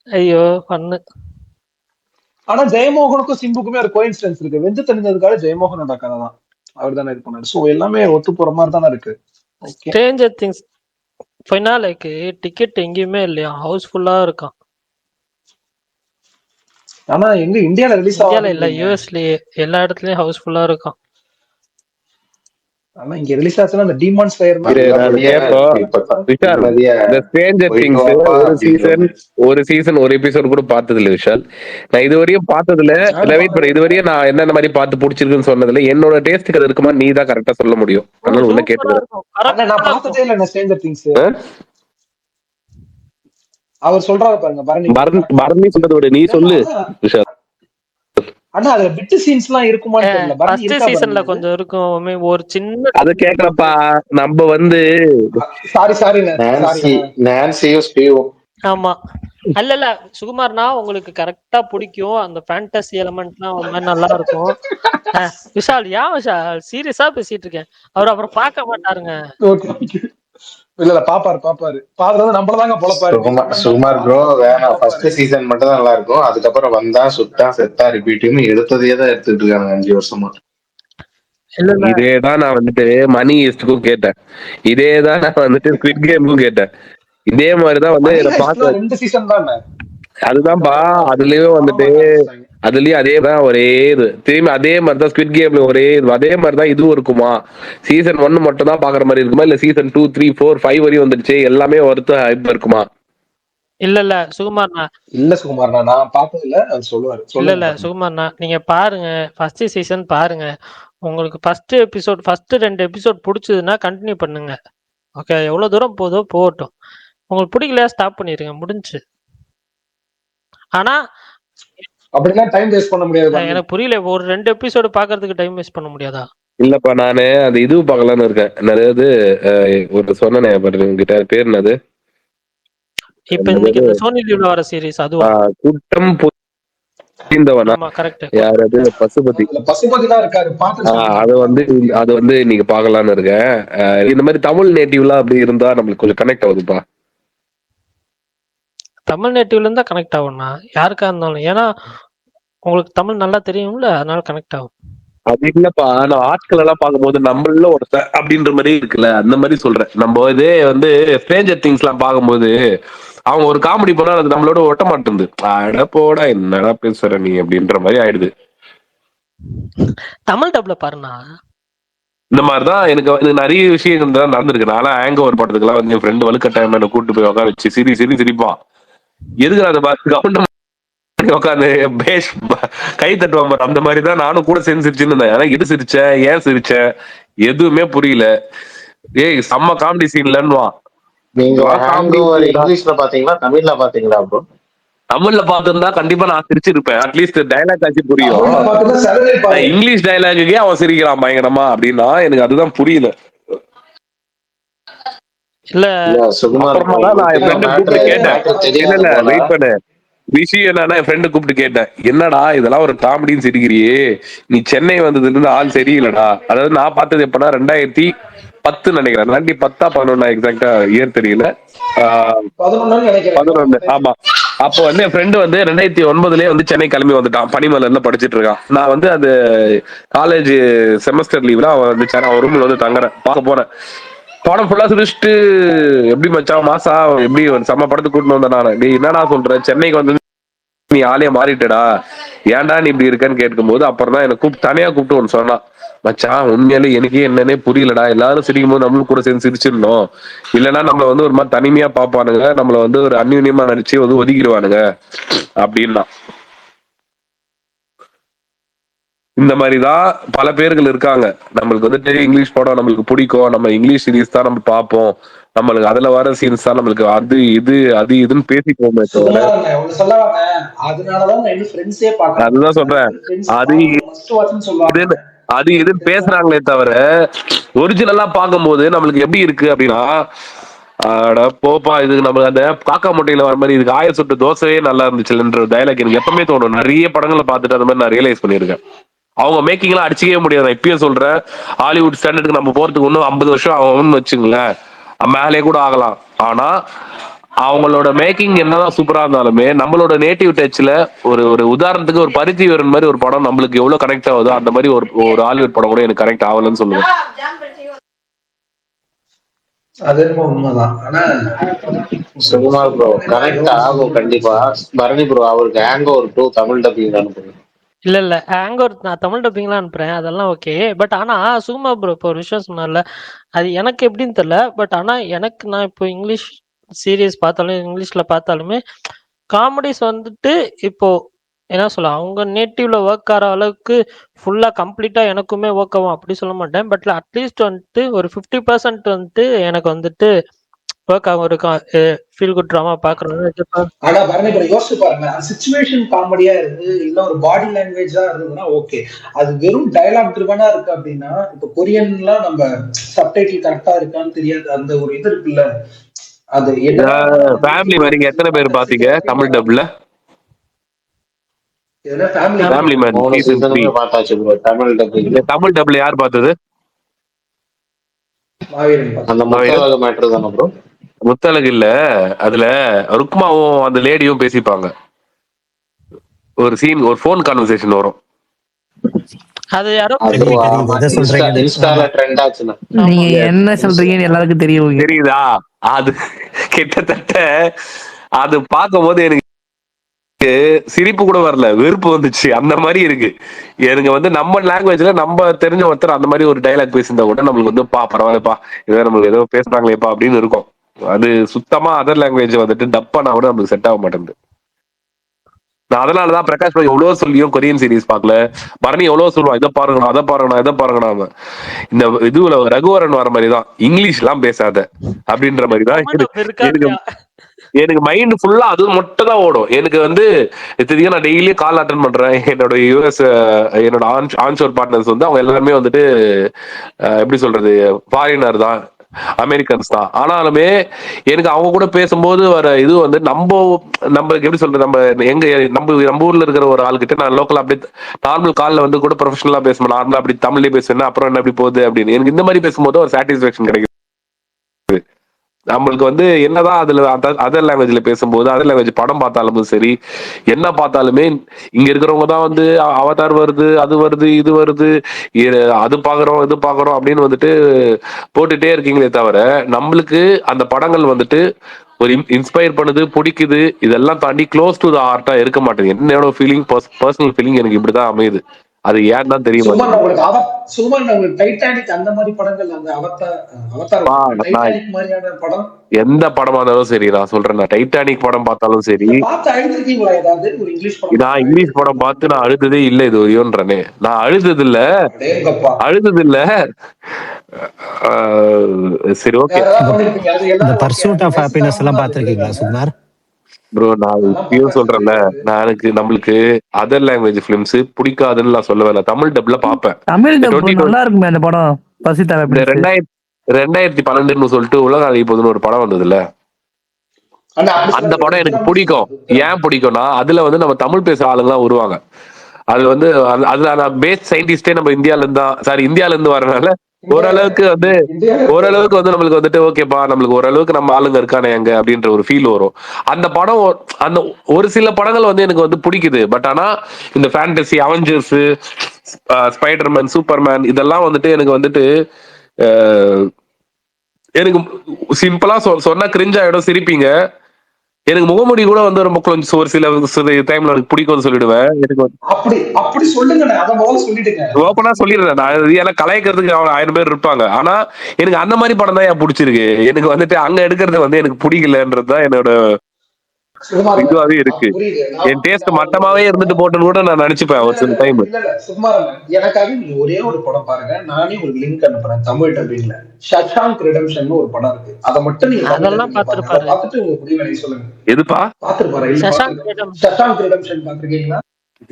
B: ஐயோ பண்ணு.
P: ஆனா ஜெயமோகனுக்கும் சிம்புக்குமே ஒரு கோயின்சிடன்ஸ் இருக்கு. வெந்து தெரிஞ்சதுக்காக ஜெயமோகனோட கதை தான் அவர் தானே இது பண்ணாரு. சோ எல்லாமே ஒத்து போற மாதிரி தானே இருக்கு.
B: ஸ்ட்ரேஞ்சர் திங்ஸ் ஃபைனலுக்கு டிக்கெட் எங்கேயுமே இல்லையா, ஹவுஸ்ஃபுல்லா இருக்கான்.
P: ஆனா எங்க இந்தியால ரிலீஸ்
B: இந்தியால இல்ல, யூஎஸ்லயே எல்லா இடத்துலயும் ஹவுஸ்ஃபுல்லா இருக்கான்.
P: ஆனா இங்க ரிலீஸ் ஆச்சுன்னா அந்த டீமான் ஸ்லேயர்
C: ஒரு சீசன் ஒரு எபிசோட் கூட பார்த்தது இல்ல விஷால். நான் இதுவரையும் பார்த்ததுல இதுவரையும் நான் என்னென்ன மாதிரி பார்த்து பிடிச்சிருக்குன்னு சொன்னதுல என்னோட டேஸ்ட்டுக்கு அது இருக்குமா நீ தான் கரெக்டா சொல்ல முடியும். அதனால உன்ன கேட்டுக்கிறேன்.
P: நான் பார்த்ததே இல்ல ஸ்ட்ரேஞ்சர் திங்ஸ். அவர் சொல்றாரு பாருங்க,
C: பரணி சொல்றத விட நீ சொல்லு விஷால்.
P: ஆனா அதுல பிட் சீன்ஸ்லாம் இருக்குமான்னு தெரியல.
B: ஃபர்ஸ்ட் சீசன்ல கொஞ்சம் இருக்கும், ஒரு சின்ன
C: அத கேக்குறப்பா. நம்ம வந்து
P: சாரி
I: நான்சியோ ஸ்டீவோ.
B: ஆமா அல்ல சுகுமார்னா உங்களுக்கு கரெக்டா பிடிக்கும், அந்த ஃபேண்டசி எலிமெண்ட்லாம் ஒரு மாதிரி நல்லா இருக்கும். விஷால் விஷால் சீரியஸா பேசிட்டு இருக்கேன், அவர் அப்புறம் பார்க்க மாட்டாருங்க.
P: இல்ல பாப்பாரு பாக்குறது நம்மளதாங்க பொழப்பாரு.
I: சுகுமார் ப்ரோ வேணாம், ஃபர்ஸ்ட் சீசன் மட்டும் தான் நல்லா இருக்கும். அதுக்கப்புறம் வந்தா சுட்டா செத்தா ரிப்பீட்னு எடுத்ததே தான் எடுத்துட்டு இருக்காங்க 5 வருஷமா.
C: இதேதான் நான் வந்துட்டு மணி ஈஸ்டுக்கும் கேட்டேன், இதேதான் நான் வந்துட்டு ஸ்குவிட் கேமுக்கும் கேட்டேன். இதே மாதிரிதான் வந்து அதுதான்ப்பா. அதுலயும் வந்துட்டு அதுலயும் அதேதான் ஒரே இது, திரும்பி அதே மாதிரிதான் ஸ்குவிட் கேம்ல ஒரே இது, அதே மாதிரிதான் இதுவும் இருக்குமா? சீசன் 1 மட்டும் தான் பாக்குற மாதிரி இருக்குமா, இல்ல சீசன் 2, 3, 4, 5 வரையும் வந்துருச்சு எல்லாமே ஒருத்தர் இருக்குமா?
B: இல்ல சுகுமார்னா
P: நான் பார்த்தது இல்ல, சொல்லுவாரு.
B: இல்ல சுகுமார்னா நீங்க பாருங்க, ஃபர்ஸ்ட் சீசன் பாருங்க. உங்களுக்கு ஃபர்ஸ்ட் 2 எபிசோட் பிடிச்சதுன்னா கண்டினியூ பண்ணுங்க. ஓகே, எவ்வளவு தூரம் போதோ போகட்டும். உங்களுக்கு பிடிக்கலையா ஸ்டாப் பண்ணிருங்க, முடிஞ்சு. ஆனா
P: அப்படிலாம் டைம் வேஸ்ட் பண்ண முடியாது.
B: எனக்கு புரியல, ஒரு 2 எபிசோடு பாக்குறதுக்கு டைம் வேஸ்ட் பண்ண முடியாதா?
C: இல்லப்பா, நானு அது இது பாக்கலான்னு இருக்கேன். நிறைய ஒரு சொன்னேன் உங்ககிட்ட, பேர் என்னது
B: இப்ப இன்னைக்கு இந்த சோனி லீவ்ல வர சீரிஸ், அதுவா?
C: குற்றம் புரிந்தவனா?
B: ஆமா கரெக்ட்.
C: யார் அது?
P: பசுபதி தான் இருக்காரு.
C: அது வந்து நீங்க பாக்கலான்னு இருக்கேன். இந்த மாதிரி தமிழ் நேட்டிவ்லாம் அப்படி இருந்தா நம்மளுக்கு கொஞ்சம் கனெக்ட் ஆகுதுப்பா.
B: தமிழ் நேட்டிவ்ல இருந்தா கனெக்ட் ஆகும்னா யாருக்கா இருந்தாலும், ஏன்னா உங்களுக்கு தமிழ் நல்லா தெரியும்ல, அதனால கனெக்ட் ஆகும்.
C: அது இல்லப்பா, நான் ஆட்கள் எல்லாம் பார்க்கும்போது நம்மள ஒருத்தர் அப்படின்ற மாதிரி இருக்குல்ல, அந்த மாதிரி சொல்றேன். நம்ம இதே வந்து ஸ்ட்ரேஞ்சர் திங்ஸ் எல்லாம் பார்க்கும்போது அவங்க ஒரு காமெடி பண்ணா அது நம்மளோட ஒட்ட மாட்டேங்குது. அட போடா என்னடா பேசுற நீ அப்படின்ற மாதிரி ஆயிடுது.
B: தமிழ் டப்ல பாருண்ணா.
C: இந்த மாதிரிதான் எனக்கு நிறைய விஷயங்கள் தான் நடந்திருக்கு. நான்லாம் ஆங்க ஒரு படத்துக்குலாம் வந்து என் ஃப்ரெண்டு வலுக்கட்டாயம் என்ன கூட்டு போய் உட்கார வச்சு சிரிப்பான். எதுக்கு அதை பார்த்து உட்காந்து பேஷ் கை தட்டுவான். அந்த மாதிரிதான் நானும் கூட சேர்ந்து சிரிச்சுன்னு இருந்தேன். ஆனா எது சிரிச்சேன், ஏன் சிரிச்சேன் எதுவுமே புரியல. ஏய் செம்ம காமெடி சீன்லன்னுவான்.
I: நீங்க இங்கிலீஷ்ல பாத்தீங்களா தமிழ்ல பாத்தீங்களா ப்ரோ?
C: தமிழ்ல பாத்திருந்தா கண்டிப்பா நான் சிரிச்சிருப்பேன். அட்லீஸ்ட் டைலாக் ஆச்சு புரியும். இங்கிலீஷ் டைலாக்குக்கே அவன் சிரிக்கிறான் பயங்கரமா அப்படின்னா எனக்கு அதுதான் புரியல.
B: இல்ல
C: அப்புறமா நான் என் ஃப்ரெண்டை கூப்பிட்டு கேட்டேன். இல்ல வெயிட் பண்ணு, விஷயம் என்னன்னா என் ஃப்ரெண்டு கூப்பிட்டு கேட்டேன், என்னடா இதெல்லாம் ஒரு காமெடின்னு சிரிக்கிறியே, நீ சென்னை வந்ததுல இருந்து ஆள் சரியில்லடா. அதாவது நான் பார்த்தது எப்பனா 2010 நினைக்கிறேன், 2010 11 எக்ஸாக்டா இயர் தெரியல, 11. ஆமா, அப்போ வந்து என் ஃப்ரெண்டு வந்து 2009 வந்து சென்னை கிளம்பி வந்துட்டான். பனிமலர்ல படிச்சுட்டு இருக்கான். நான் வந்து அது காலேஜ் செமஸ்டர் லீவ்ல அவன் வந்து அவன் ரூம்ல வந்து தங்குறேன். பார்க்க போறேன், படம் ஃபுல்லா சிரிச்சுட்டு எப்படி மச்சான் மாசா எப்படி ஒரு செம்ம படத்துக்கு கூட்டிட்டு வந்தேன். நான் நீ என்னடா சொல்ற, சென்னைக்கு வந்து நீ ஆளே மாறிட்டடா, ஏன்டா நீ இப்படி இருக்கன்னு கேட்கும்போது அப்புறம் தான் எனக்கு தனியா கூப்பிட்டு ஒன்று சொன்னான். மச்சான் உண்மையிலே எனக்கே என்னன்னே புரியலடா, எல்லாரும் சிரிக்கும் போது நம்மளும் கூட சேர்ந்து சிரிச்சிடணும், இல்லைன்னா நம்மள வந்து ஒரு மாதிரி தனிமையா பார்ப்பானுங்க, நம்மள வந்து ஒரு அந்யூன்யமா நினைச்சு வந்து ஒதுக்கிடுவானுங்க அப்படின்னா. இந்த மாதிரிதான் பல பேர்கள் இருக்காங்க. நம்மளுக்கு வந்துட்டு இங்கிலீஷ் படம் நம்மளுக்கு பிடிக்கும், நம்ம இங்கிலீஷ் சீரீஸ் தான் நம்ம பார்ப்போம், நம்மளுக்கு அதுல வர சீன்ஸ் தான் நம்மளுக்கு அது இதுன்னு பேசிப்போமே தவிர. அதுதான் சொல்றேன், அது இதுன்னு பேசுறாங்களே தவிர ஒரிஜினலா பார்க்கும்போது நம்மளுக்கு எப்படி இருக்கு அப்படின்னா, போப்பா இதுக்கு நம்ம அந்த காக்கா முட்டையில வர மாதிரி இதுக்கு ஆய சுட்டு தோசையே நல்லா இருந்துச்சுன்ற டைலாக் எனக்கு எப்பவுமே தோணும். நிறைய படங்களை பார்த்துட்டு அந்த மாதிரி நான் ரியலைஸ் பண்ணியிருக்கேன். அவங்க மேக்கிங் எல்லாம் அடிச்சுக்கவே முடியாது. நான் இப்பயும் சொல்றேன், ஹாலிவுட் ஸ்டாண்டர்டுக்கு நம்ம போறதுக்கு இன்னும் 50 வருஷம் ஆகும்னு வச்சுங்களேன், மேலே கூட ஆகலாம். ஆனா அவங்களோட மேக்கிங் என்னதான் சூப்பரா இருந்தாலுமே நம்மளோட நேட்டிவ் டச்ல ஒரு உதாரணத்துக்கு ஒரு பருத்தி வீரன் மாதிரி ஒரு படம் நம்மளுக்கு எவ்வளவு கனெக்ட் ஆகுதோ அந்த மாதிரி ஒரு ஹாலிவுட் படம் கூட எனக்கு கனெக்ட் ஆகலன்னு சொல்லுவேன்.
P: அது உண்மைதான். ஆனா
L: சுகுமார் ப்ரோ கனெக்ட் ஆகும் கண்டிப்பா. பரணி ப்ரோ அவருக்கு ஹேங்கோவர் 2 தமிழ் டப்பிங் அனுப்புங்க.
B: இல்ல ஹேங்கோவர் நான் தமிழ் டப்பிங்லாம் அனுப்புறேன், அதெல்லாம் ஓகே. பட் ஆனா சுகுமா ப்ரோ இப்போ ஒரு விஷயம் சொன்னார்ல, அது எனக்கு எப்படின்னு தெரியல. பட் ஆனா எனக்கு நான் இப்போ இங்கிலீஷ் சீரியஸ் பார்த்தாலும் இங்கிலீஷ்ல பார்த்தாலுமே காமெடிஸ் வந்துட்டு இப்போ என்ன சொல்ல, அவங்க நேட்டிவ்ல ஒர்க் ஆகிற அளவுக்கு ஃபுல்லா கம்ப்ளீட்டா எனக்குமே ஒர்க் ஆகும் அப்படி சொல்ல மாட்டேன். பட் அட்லீஸ்ட் வந்துட்டு ஒரு 50% வந்துட்டு எனக்கு வந்துட்டு ஒர்க் ஆகும். ஒரு ஃபீல் குட் ட்ராமா பாக்குறது.
P: ஆனா பரணி ப்ரோ யோசிச்சு பாருங்க, சிச்சுவேஷன் காமெடியா இருந்து இல்ல ஒரு பாடி லாங்குவேஜா இருந்ததுன்னா ஓகே. அது வெறும் டயலாக் ட்ரிவனா இருக்கு அப்படின்னா, இப்ப கொரியன்லாம் நம்ம சப்டைட்டில் கரெக்டா இருக்கான்னு தெரியாது, அந்த ஒரு இது இருக்குல்ல. அது
C: ஃபேமிலி மேன் எத்தனை பேர் பாத்தீங்க தமிழ் டப்ல? ஃபேமிலி மேன் தமிழ் டப்ல யார் பார்த்தது?
L: அந்த முத்தழகு மேட்டர் தானே ப்ரோ?
C: முத்தழகு இல்ல, அதுல ருக்மாவும் அந்த லேடியும் பேசிப்பாங்க. ஒரு சீன், ஒரு போன் கான்வர்சேஷன் வரும்.
B: அது யாரோ
L: இன்ஸ்டால ட்ரெண்ட் ஆச்சுனா
R: நீங்க என்ன சொல்றீங்கன்னு எல்லாருக்கும் தெரியும்.
C: தெரியுதா? அது கிட்டத்தட்ட அது பார்க்கும்போது எனக்கு சிரிப்பு கூட வரல, வெறுப்பு வந்துச்சு. அந்த மாதிரி இருக்கு எனக்கு வந்து நம்ம லாங்குவேஜ்ல நம்ம தெரிஞ்ச ஒருத்தர் அந்த மாதிரி ஒரு டைலாக் பேசியிருந்தா கூட நம்மளுக்கு வந்து பரவாயில்லப்பா, இதை நம்மளுக்கு ஏதோ பேசுறாங்களேப்பா அப்படின்னு இருக்கும். அது சுத்தமா அதர் லாங்குவேஜ் வந்துட்டு டப்பானா கூட நம்மளுக்கு செட் ஆக மாட்டேங்குது. நான் அதனாலதான் பிரகாஷ் பாய் எவ்வளவு சொல்லியும் கொரியன் சீரிஸ் பார்க்கல. பரணி எவ்வளவு சொல்லுவான், இதை பாருங்கண்ணா அதை பாருங்கண்ணா இதை பாருங்கண்ணா. இந்த இதுல ரகுவரன் வர மாதிரிதான் இங்கிலீஷ் எல்லாம் பேசாத அப்படின்ற மாதிரிதான் எனக்கு மைண்ட் ஃபுல்லா அது மட்டும் தான் ஓடும். எனக்கு வந்து தெரியும், நான் டெய்லியும் கால் அட்டன் பண்றேன். என்னோட யூஎஸ் என்னோட ஆன்ஷோர் பார்ட்னர்ஸ் வந்து அவங்க எல்லாருமே வந்துட்டு எப்படி சொல்றது, ஃபாரினர் தான், அமெரிக்கன்ஸ் தான். ஆனாலுமே எனக்கு அவங்க கூட பேசும்போது வர இது வந்து நம்ம எப்படி சொல்றது, நம்ம ஊர்ல இருக்கிற ஒரு ஆள்கிட்ட நான் லோக்கல் அப்படி நார்மல் கால்ல வந்து கூட ப்ரொஃபஷனலா பேசுவேன், நார்மலா அப்படி தமிழ்லயே பேசுவேன், அப்புறம் என்ன எப்படி போகுது அப்படின்னு. எனக்கு இந்த மாதிரி பேசும்போது ஒரு சாட்டிஸ்பேக்ஷன் கிடைக்கும். நம்மளுக்கு வந்து என்னதான் அதுல அதர் லாங்குவேஜ்ல பேசும்போது அதர் லாங்குவேஜ் படம் பார்த்தாலும் சரி என்ன பார்த்தாலுமே இங்க இருக்கிறவங்க தான் வந்து அவதார் வருது, அது வருது, இது வருது, அது பாக்குறோம் இது பாக்குறோம் அப்படின்னு வந்துட்டு போட்டுட்டே இருக்கீங்களே தவிர நம்மளுக்கு அந்த படங்கள் வந்துட்டு ஒரு இன்ஸ்பயர் பண்ணுது, பிடிக்குது, இதெல்லாம் தாண்டி க்ளோஸ் டு த ஹார்ட்டா இருக்க மாட்டேங்குது. என்னோட ஃபீலிங், பர்சனல் ஃபீலிங் எனக்கு இப்படிதான் அமையுது. அது ஏன் தான் தெரியும். எந்த படமா இருந்தாலும் சரி, நான் சொல்றேன், நான் டைட்டானிக் படம் பார்த்தாலும் சரி, நான் இங்கிலீஷ் படம் பார்த்து நான் அழுததே இல்லை இது வரையோன்றனே. நான் அழுதது இல்ல. சரி ஓகே.
M: பர்சூட் ஆஃப் ஹாப்பினஸ் எல்லாம் பார்த்திருக்கீங்களா சுகுமார்
C: ப்ரோ? நான் இப்பயும் சொல்றேன்ல, நம்மளுக்கு அதர் லாங்குவேஜ் பிலிம்ஸ் பிடிக்காதுன்னு நான் சொல்ல வரல. தமிழ் டப்ல பாப்பேன்.
R: தமிழ் டப் நல்லா இருக்குமே அந்த படம்.
C: 2012 சொல்லிட்டு உலக அழகி போதுன்னு ஒரு படம் வந்தது இல்ல, அந்த படம் எனக்கு பிடிக்கும். ஏன் பிடிக்கும்னா அதுல வந்து நம்ம தமிழ் பேசுற ஆளுங்கலாம் வருவாங்க. அது வந்து அதுல பேஸ் சயின்டிஸ்டே நம்ம இந்தியால இருந்து வரனால ஓரளவுக்கு வந்து நம்மளுக்கு வந்துட்டு ஓகேப்பா, நம்மளுக்கு ஓரளவுக்கு நம்ம ஆளுங்க இருக்கானே எங்க அப்படின்ற ஒரு ஃபீல் வரும். அந்த படம் அந்த ஒரு சில படங்கள் வந்து எனக்கு வந்து பிடிக்குது. பட் ஆனா இந்த ஃபேண்டசி, அவெஞ்சர்ஸ், ஸ்பைடர்மேன், சூப்பர்மேன் இதெல்லாம் வந்துட்டு எனக்கு வந்துட்டு எனக்கு சிம்பிளா சொன்னா கிரிஞ்ச் ஆயிடும், சிரிப்பீங்க. எனக்கு முகமுடி கூட வந்து ரொம்ப கொஞ்சம் ஒரு சில டைம்ல எனக்கு பிடிக்கும்னு சொல்லிடுவேன். எனக்கு
P: அப்படி சொல்லுங்க, அத முதல்ல சொல்லிடுங்க.
C: ஓப்பனா சொல்லிடுறேன். நான் எல்லாம் கலாய்க்கிறதுக்கு 1000 பேர் இருப்பாங்க. ஆனா எனக்கு அந்த மாதிரி படம் தான் பிடிச்சிருக்கு. எனக்கு வந்துட்டு அங்க எடுக்கிறது வந்து எனக்கு பிடிக்கலன்றதுதான் என்னோட இதுவாவே இருக்கு. என் டேஸ்ட் மட்டமாவே இருந்துட்டு போட்டுன்னு கூட நான் நினைச்சுப்பேன் ஒரு சில டைம்.
P: சும்மா எனக்காக நீங்க ஒரே ஒரு படம் பாருங்க, நானே உங்களுக்கு லிங்க் அனுப்புறேன் தமிழ் டப்பிங்ல. ஷஷாங்க் ரிடெம்ஷன் ஒரு படம் இருக்கு, அதை மட்டும் நீங்க
B: அதெல்லாம் பாத்துருப்பாரு.
P: பார்த்துட்டு உங்க முடிவை சொல்லுங்க.
C: எதுப்பா
P: பாத்துருப்பாரு? ஷஷாங்க் ரிடெம்ஷன் பாத்துருக்கீங்களா?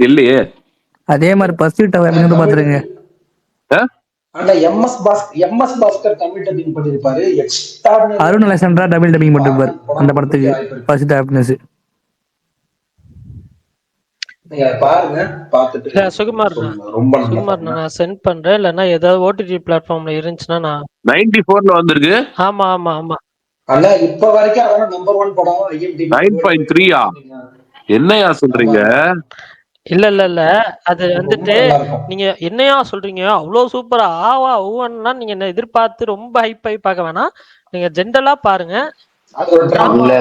C: இல்லையே.
R: அதே மாதிரி பர்சூட் அவர்னு பாத்துருங்க.
P: ஆனா எம்எஸ் பாஸ்கர் தமிழ் டப்பிங் பண்ணிருப்பாரு.
R: அருண் அலெக்சாண்ட்ரா டபுள் டப்பிங் பண்ணிருப்பாரு அந்த படத்துக்கு பர்சூட் ஹாப்பினஸ்.
P: பாருங்க, பாத்துட்டு
B: சுகுமார் நான் சென்ட் பண்றேன். இல்லன்னா ஏதாவது ஓடிடி பிளாட்ஃபார்ம்ல இருந்துச்சுன்னா நான்
C: 94ல வந்திருக்கு.
B: ஆமா ஆமா ஆமா.
P: ஆனா இப்ப வரைக்கும் அதான் நம்பர் 1 படம்.
C: 9.3 என்னையா சொல்றீங்க?
B: இல்ல அது வந்துட்டு நீங்க என்னையா சொல்றீங்க, அவ்வளவு சூப்பரா ஆவா ஊவன்னா நீங்க என்ன எதிர்பார்த்து ரொம்ப ஹைப் ஆகி பார்க்க வேணாம். நீங்க ஜென்ரலா பாருங்க.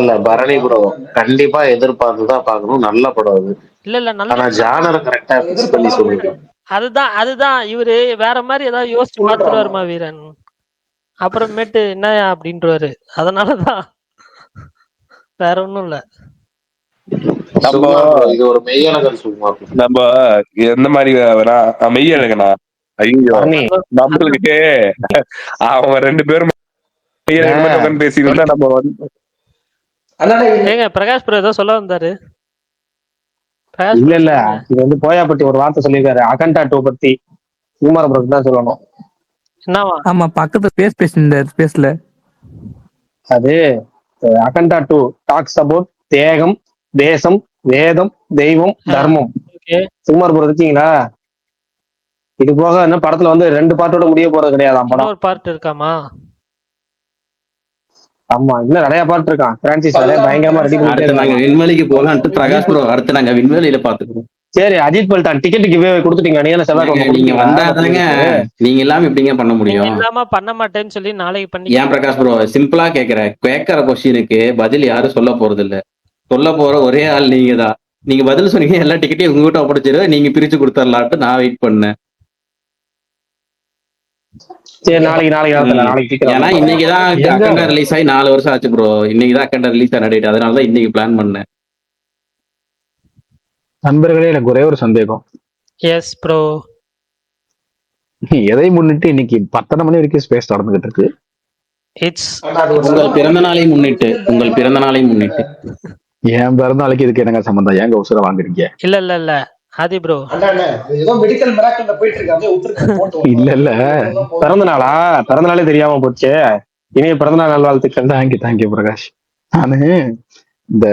I: இல்ல பரணி ப்ரோ கண்டிப்பா எதிர்பார்த்துதான் பார்க்கணும். நல்ல படம் அது.
B: இல்ல
I: ஆனா ஜானர் கரெக்டா ஃபிக்ஸ் பண்ணி சொல்லுங்க.
B: அதுதான் இவரு வேற மாதிரி ஏதாவது யோசிச்சு பார்த்துருவாருமா வீரன், அப்புறமேட்டு என்னயா அப்படின்றாரு. அதனாலதான் வேற ஒண்ணும் இல்ல.
I: இது ஒரு மெய்யழகன் சுகுமார்.
C: நம்ம எந்த மாதிரி மெய்யழகனா? ஐயோ நம்மளுக்கு அவங்க 2 பேரும் பேசிக்கிட்டா நம்ம
B: ஏங்க பிரகாஷ் ப்ரோ ஏதோ சொல்ல வந்தாரு.
Q: இல்ல இது வந்து போயாப்பட்டி ஒரு வார்த்தை சொல்லியிருக்காரு அகண்டா 2 பத்தி. சுகுமார் ப்ரோ தான் சொல்லணும்.
R: ஆமா பக்கத்துல ஸ்பேஸ்ல
Q: அது அகண்டா 2 டாக்ஸ் அபவுட் தேகம், தேசம், வேதம், தெய்வம், தர்மம். சுகுமார் ப்ரோ இருக்கீங்களா? இது போக என்ன படத்துல வந்து 2 பார்ட்டோட முடிய போறது கிடையாது. படம்
B: ஒரு பார்ட் இருக்காமா?
Q: ஆமா இன்னும் நிறைய பார்ட் இருக்கான். பிரான்சிஸ் பயங்கரமா ரெடி பண்ணிட்டு
A: நாங்க விண்வெளிக்கு போலான்ட்டு பிரகாஷ் ப்ரோ அடுத்து நாங்க விண்வெளியில பாத்துக்கிறோம்.
Q: சரி அஜித் பல்டான் டிக்கெட்டுக்கு கொடுத்துட்டீங்க.
A: நீங்க வந்தாதாங்க நீங்க இல்லாம எப்படிங்க பண்ண முடியும்?
B: இல்லாம பண்ண மாட்டேன்னு சொல்லி நாளைக்கு பண்ணி.
A: ஏன் பிரகாஷ் ப்ரோ சிம்பிளா கேட்கிற கொஸ்டினுக்கு பதில் யாரும் சொல்ல போறது இல்ல. சொல்ல போற ஒரே ஆள் நீங்க தான். நீங்க பதில் சொன்னீங்க எல்லா டிக்கெட்டையும் உங்ககிட்ட ஒப்படைச்சிரு, நீங்க பிரிச்சு கொடுத்துடலான்ட்டு நான் வெயிட் பண்ணேன்.
Q: சரி நாளைக்கு
A: ஏன்னா இன்னைக்குதான் அக்கண்டா ரிலீஸ் ஆகி 4 வருஷம் ஆச்சு ப்ரோ. இன்னைக்குதான் அக்கண்டா ரிலீஸ் ஆன டேட். அதனாலதான் இன்னைக்கு பிளான் பண்ணேன்.
L: நண்பர்களே எனக்கு ஒரே ஒரு சந்தேகம்.
B: Yes bro.
L: எதை முன்னிட்டு இன்னைக்கு 10 மணி வரைக்கும் ஸ்பேஸ் நடந்துகிட்டு இருக்கு?
A: உங்கள் பிறந்த நாளை முன்னிட்டு. என் பிறந்த நாளைக்கு இதுக்கு என்னங்க சம்பந்தம்? ஏங்க உசுர வாங்குறீங்க?
B: இல்ல ஆதி ப்ரோ
P: ஏதோ மெடிக்கல் மிராக்கிள்ல போயிட்டு இருக்காங்க.
Q: இல்ல பிறந்த நாளே தெரியாம போச்சு. இனிய பிறந்தநாள் நல்வாழ்த்துக்கள்.
L: தேங்க்யூ பிரகாஷ். நானு இந்த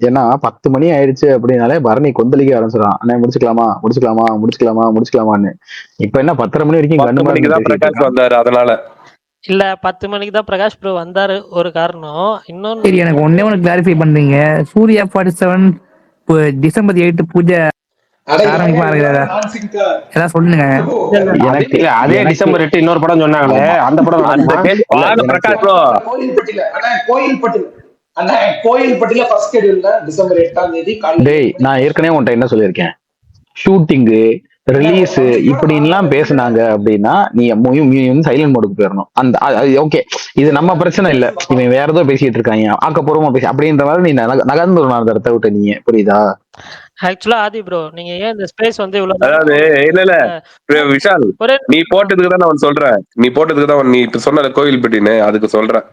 L: ஏன்னா 10 மணி ஆயிடுச்சு அப்படின்னாலே பரணி கொந்தளிக்க ஆரம்பிச்சிடான். அண்ணே முடிச்சுக்கலாமான்னு. இப்ப என்ன 10:30 மணி வரைக்கும்
C: வந்தாரு. அதனால
B: இல்ல 10 மணிக்கு தான் பிரகாஷ் ப்ரோ வந்தாரு. ஒரு காரணம். இன்னொன்னு
R: சரி எனக்கு ஒண்ணு கிளாரிஃபை பண்றீங்க. சூர்யா 47 டிசம்பர் 8 பூஜை சொல்லுங்க.
Q: அதே டிசம்பர் 8 இன்னொரு படம் சொன்னாங்களே அந்த படம்
P: கோயில்பட்டியில ஃபர்ஸ்ட் ஷெட்யூல்ல டிசம்பர் 8ஆம் தேதி
L: டேய் நான் ஏற்கனவே உன்கிட்ட என்ன சொல்லியிருக்கேன், ஷூட்டிங்கு ரிலீஸ் இப்படின்லாம் பேசுனாங்க அப்படின்னா நீ வந்து சைலண்ட் மோடுக்கு போயிடணும். அந்த ஓகே இது நம்ம பிரச்சனை இல்ல, இவன் வேற ஏதோ பேசிட்டு இருக்காங்க ஆக்கப்பூர்வமா பேசி அப்படின்ற மாதிரி நீ நகர்ந்து ஒரு நாள் இடத்த விட்ட நீங்க புரியுதா?
B: ஆக்சுவலா ஆதி ப்ரோ நீங்க ஏன் இந்த ஸ்பேஸ் வந்து இவ்வளவு
C: அதாவது இல்ல விஷால் நீ போட்டதுக்கு தான் நான் சொல்றேன். நீ போட்டதுக்கு தான் நீ இப்ப சொன்ன கோயில்பட்டின்னு அதுக்கு சொல்றேன்.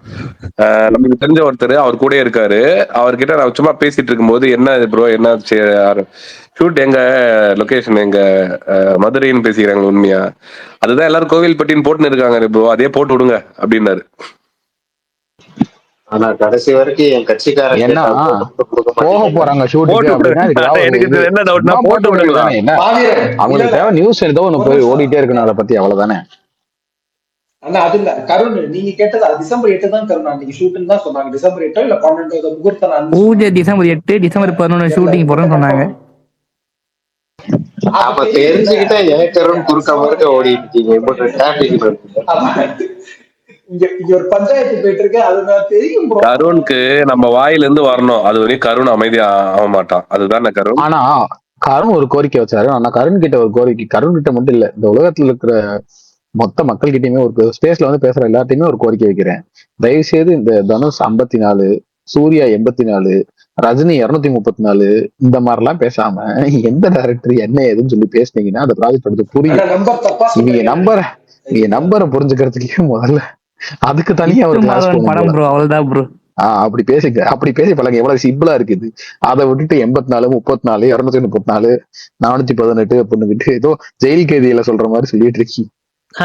C: நமக்கு தெரிஞ்ச ஒருத்தர் அவர் கூட இருக்காரு. அவர்கிட்ட நான் சும்மா பேசிட்டு இருக்கும்போது என்ன ப்ரோ என்ன ஷூட் எங்க லொகேஷன் எங்க மதுரைன்னு பேசிக்கிறாங்க. உண்மையா அதுதான் எல்லாரும் கோவில்பட்டின்னு போட்டுன்னு இருக்காங்க ப்ரோ, அதே போட்டு விடுங்க அப்படின்னாரு.
I: ஆனா கடைசி வரைக்கும் என் கட்சிக்காரங்க
L: என்ன போக போறாங்க
C: எனக்கு என்ன டவுட்னா போட்டு விடுங்களா?
L: அவங்களுக்கு தேவை நியூஸ் ஏதோ ஒண்ணு போய் ஓடிட்டே இருக்கணும். அதை பத்தி அவ்வளவுதானே.
P: ஆனா அது இல்ல கருண், நீங்க கேட்டது டிசம்பர் 8 தான் கருண். அன்னைக்கு ஷூட்டிங் தான் சொன்னாங்க. டிசம்பர் 8 இல்ல 12 முகூர்த்த
R: பூஜை டிசம்பர் 8 டிசம்பர் 11 ஷூட்டிங் போறேன்னு சொன்னாங்க.
I: அப்ப தெரிஞ்சுக்கிட்டா ஏக்கரும் குறுக்க மறுக்க ஓடி இருக்கீங்க.
P: இங்க ஒரு பஞ்சாயத்து போயிட்டு இருக்கு, அது நான் தெரியும் ப்ரோ.
C: கருணுக்கு நம்ம வாயில இருந்து வரணும், அது வரையும் கருண் அமைதியா ஆக மாட்டான். அதுதான் கருண்.
L: ஆனா கருண் ஒரு கோரிக்கை வச்சாரு. ஆனா கருண் கிட்ட ஒரு கோரிக்கை, கருண் கிட்ட மட்டும் இல்ல, இந்த உலகத்துல இருக்கிற மொத்த மக்கள் கிட்டயுமே ஒரு ஸ்பேஸ்ல வந்து பேசுற எல்லாத்தையுமே ஒரு கோரிக்கை வைக்கிறேன். தயவு செய்து இந்த தனுஷ் 54, சூர்யா 84, ரஜினி 234 இந்த மாதிரி எல்லாம் பேசாம எந்த டைரக்டர் என்ன ஏதுன்னு சொல்லி பேசுனீங்கன்னா அந்த ப்ராஜெக்ட் எடுத்து புரியும். நீங்க நம்பரை புரிஞ்சுக்கிறதுக்கே முதல்ல அதுக்கு தனியா ஒரு கிளாஸ்
R: படம் ப்ரோ, அவ்வளவுதான் ப்ரோ.
L: அப்படி பேசி பழங்க. எவ்வளவு சிம்பிளா இருக்குது. அதை விட்டுட்டு 84, 34, 234, 418 அப்படின்னுகிட்டு ஏதோ ஜெயில் கைதியில சொல்ற மாதிரி சொல்லிட்டு இருக்கீங்க.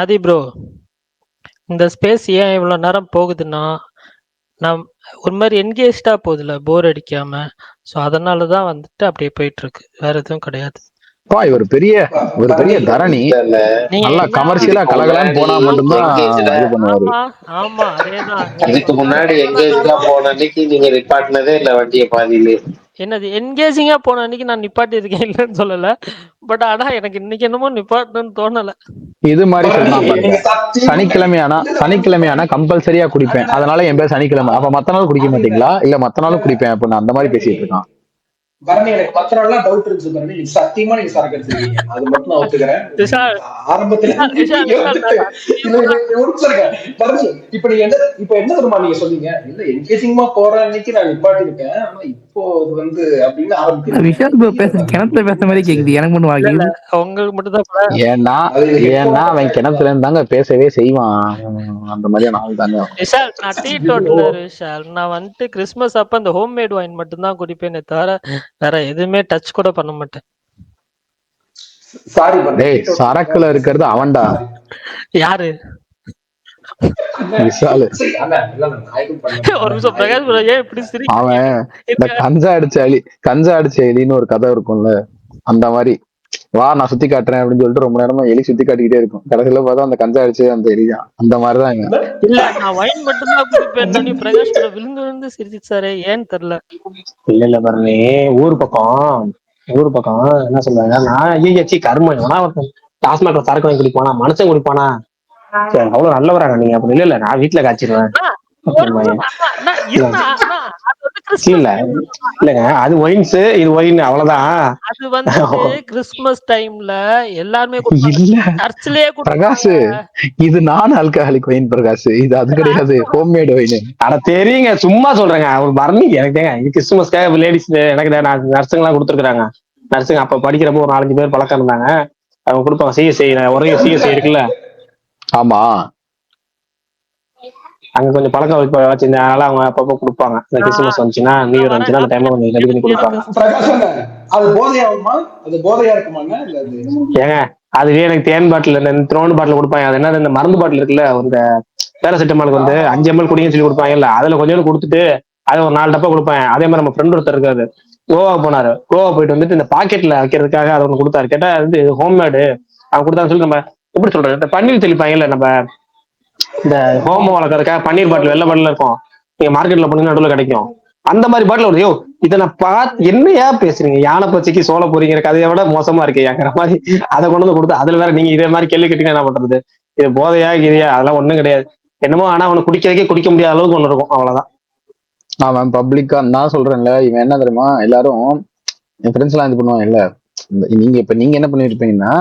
B: ஆதி ப்ரோ, இந்த ஸ்பேஸ் ஏன் இவ்வளவு நேரம் போகுதுன்னா, நான் ஒரு மாதிரி என்கேஜ்டா போகுதுல, போர் அடிக்காம. ஸோ அதனாலதான் வந்துட்டு அப்படியே போயிட்டு இருக்கு, வேற எதுவும் கிடையாது.
L: இவர் பெரிய தரணி, நல்லா கமர்ஷியலா கலகலான்னு போனா மட்டும்தான் இது பண்ணுவாரு.
B: ஆமா அதேதான்.
S: இதுக்கு முன்னாடி எங்கேஜா போன அன்னைக்கு நீங்க நிப்பாட்டினதே இல்ல வண்டியை பாதியிலே.
B: என்னது என்கேஜிங்கா போன அன்னைக்கு நான் நிப்பாட்டி இருக்கேன், இல்லைன்னு சொல்லல. பட் ஆனா எனக்கு இன்னைக்கு என்னமோ நிப்பாட்டணும்னு தோணல.
L: இது மாதிரி சொல்லலாம் பாருங்க. சனிக்கிழமையானா கம்பல்சரியா குடிப்பேன், அதனால என் பேர் சனிக்கிழமை. அப்ப மத்த நாள் குடிக்க மாட்டீங்களா? இல்ல மத்த நாளும் குடிப்பேன் அப்படின்னு அந்த மாதிரி பேசிட்டு இருக்கான்.
P: பரணி, எனக்கு 10 நாள்லாம் டவுட் இருந்துச்சு பரணி. நீங்க சத்தியமா நீங்க சரக்கு அடிச்சிருக்கீங்க, அது மட்டும் நான் ஒத்துக்கிறேன். ஆரம்பத்துல பரணி, இப்ப என்ன தெரியுமா நீங்க சொன்னீங்க, இல்ல என்கேஜிங்கா போற அன்னைக்கு நான் நிப்பாட்டி இருக்கேன், ஆனா இப்போ வந்து அப்படின்னு ஆரம்பிக்கிறேன்.
R: கிணத்துல பேச மாதிரி கேக்குது எனக்கு மட்டும் வாங்கி.
B: உங்களுக்கு மட்டும் தான்.
L: ஏன்னா அவன் கிணத்துல இருந்தாங்க பேசவே செய்வான். அந்த மாதிரி நாள் தாங்க.
B: விஷால், நான் டீ டோட்டலர் விஷால். நான் வந்துட்டு கிறிஸ்மஸ் அப்ப அந்த ஹோம் மேட் வைன் மட்டும் தான் குடிப்பேனே தவிர வேற எதுவுமே டச் கூட பண்ண மாட்டேன்.
L: சரக்குல இருக்கிறது அவன்டா.
B: யாரு?
L: ஒரு நிமிஷம் பிரகாஷ் ப்ரோ, ஏன் இப்படி சிரிக்கிறீங்க? அவன் இந்த கஞ்சா அடிச்ச எலின்னு ஒரு கதை இருக்கும்ல, அந்த மாதிரி வா நான் சுத்தி காட்டுறேன் அப்படின்னு சொல்லிட்டு ரொம்ப நேரமா எலி சுத்தி காட்டிக்கிட்டே இருக்கும். கடைசியில பார்த்தா அந்த கஞ்சா அடிச்சு அந்த எலிதான். அந்த மாதிரிதான்.
B: இல்ல நான் வைன் மட்டும் தான் குடிப்பேன். பிரகாஷ் ப்ரோ விழுந்து விழுந்து சிரிச்சாரு, ஏன்னு தெரியல.
Q: இல்ல பாருங்க, ஊர் பக்கம் என்ன சொல்றாங்க, நான் கரும டாஸ்மாக் சரக்கு வாங்கி குடிப்பானா, மனுஷன் குடிப்பானா, சரி அவ்வளவு நல்லவராங்க நீங்க. அப்படி இல்ல நான் வீட்டுல காய்ச்சிருவேன். இல்லங்க அது ஒயின்ஸ், இது ஒயின் அவ்வளவுதான்.
B: அது வந்து கிறிஸ்மஸ் டைம்ல எல்லாருமே சர்ச்சிலே
L: பிரகாஷ், இது நான் ஆல்கஹாலிக் ஒயின் பிரகாஷ், இது அது கிடையாது, ஹோம்மேட் ஒயின்.
Q: அட தெரியுங்க, சும்மா சொல்றேங்க. அவர் பரணி எனக்கு இது கிறிஸ்துமஸ்க்காக லேடிஸ் எனக்கு நர்ஸுங்க எல்லாம் கொடுத்துருக்காங்க. நர்ஸுங்க அப்ப படிக்கிறப்போ ஒரு 4-5 பேர் பழக்கம் இருந்தாங்க, அவங்க கொடுப்பாங்க. சிஎஸ்ஐ ஒரே சிஎஸ்ஐ இருக்குல்ல,
L: ஆமா,
Q: அங்க கொஞ்சம் பழக்கம் வச்சிருந்தனால அவங்க அப்பப்போ கொடுப்பாங்க. இந்த கிறிஸ்துமஸ் வந்துச்சுன்னா, நியூ இயர் வந்துச்சுன்னா அந்த டைம்ல கொஞ்சம் ரெடி பண்ணி கொடுப்பாங்க. ஏங்க அதுவே எனக்கு தேன் பாட்டில், த்ரோன் பாட்டில் கொடுப்பாங்க. அது என்ன, இந்த மருந்து பாட்டில் இருக்குல்ல, இந்த பேராசிட்டமாலுக்கு வந்து 5 ml குடிங்கன்னு சொல்லி கொடுப்பாங்க. இல்ல அதுல கொஞ்சம் கொடுத்துட்டு அது ஒரு 4 டப்பா கொடுப்பாங்க. அதே மாதிரி நம்ம ஃப்ரெண்ட் ஒருத்தர் இருக்காரு, கோவா போனாரு. கோவா போயிட்டு வந்துட்டு இந்த பாக்கெட்ல வைக்கிறதுக்காக அதை ஒன்று கொடுத்தாரு. கேட்டா வந்து ஹோம்மேடு அவங்க கொடுத்தான்னு சொல்லி, நம்ம எப்படி சொல்றது, இந்த பன்னீர் தெளிப்பாங்க இல்ல, நம்ம இந்த ஹோமம் வளர்க்கறதுக்காக பன்னீர் பாட்டில் வெள்ளை பாட்டில் இருக்கும், நீங்க மார்க்கெட்ல போனீங்கன்னா நடுவில் கிடைக்கும். அந்த மாதிரி பாட்டில் ஒரு, இதை நான் பார்த்து என்னையா பேசுறீங்க, யானை பச்சைக்கு சோள போறீங்க, கதையை விட மோசமா இருக்கேங்கிற மாதிரி அதை கொண்டு வந்து கொடுத்து, அதுல வேற நீங்க இதே மாதிரி கேள்வி கேட்டீங்கன்னா என்ன பண்றது? இது போதையா கிரியா அதெல்லாம் ஒண்ணும் கிடையாது. என்னமோ ஆனா அவனை குடிக்கிறதுக்கே குடிக்க முடியாத அளவுக்கு ஒண்ணு இருக்கும், அவ்வளவுதான்.
L: அவன் பப்ளிக்கா நான் சொல்றேன்ல, இவன் என்ன தெரியுமா, எல்லாரும் என் ஃப்ரெண்ட்ஸ் எல்லாம் இது பண்ணுவாங்க இல்ல, நீங்க என்ன பண்ணிருப்பீங்கன்னா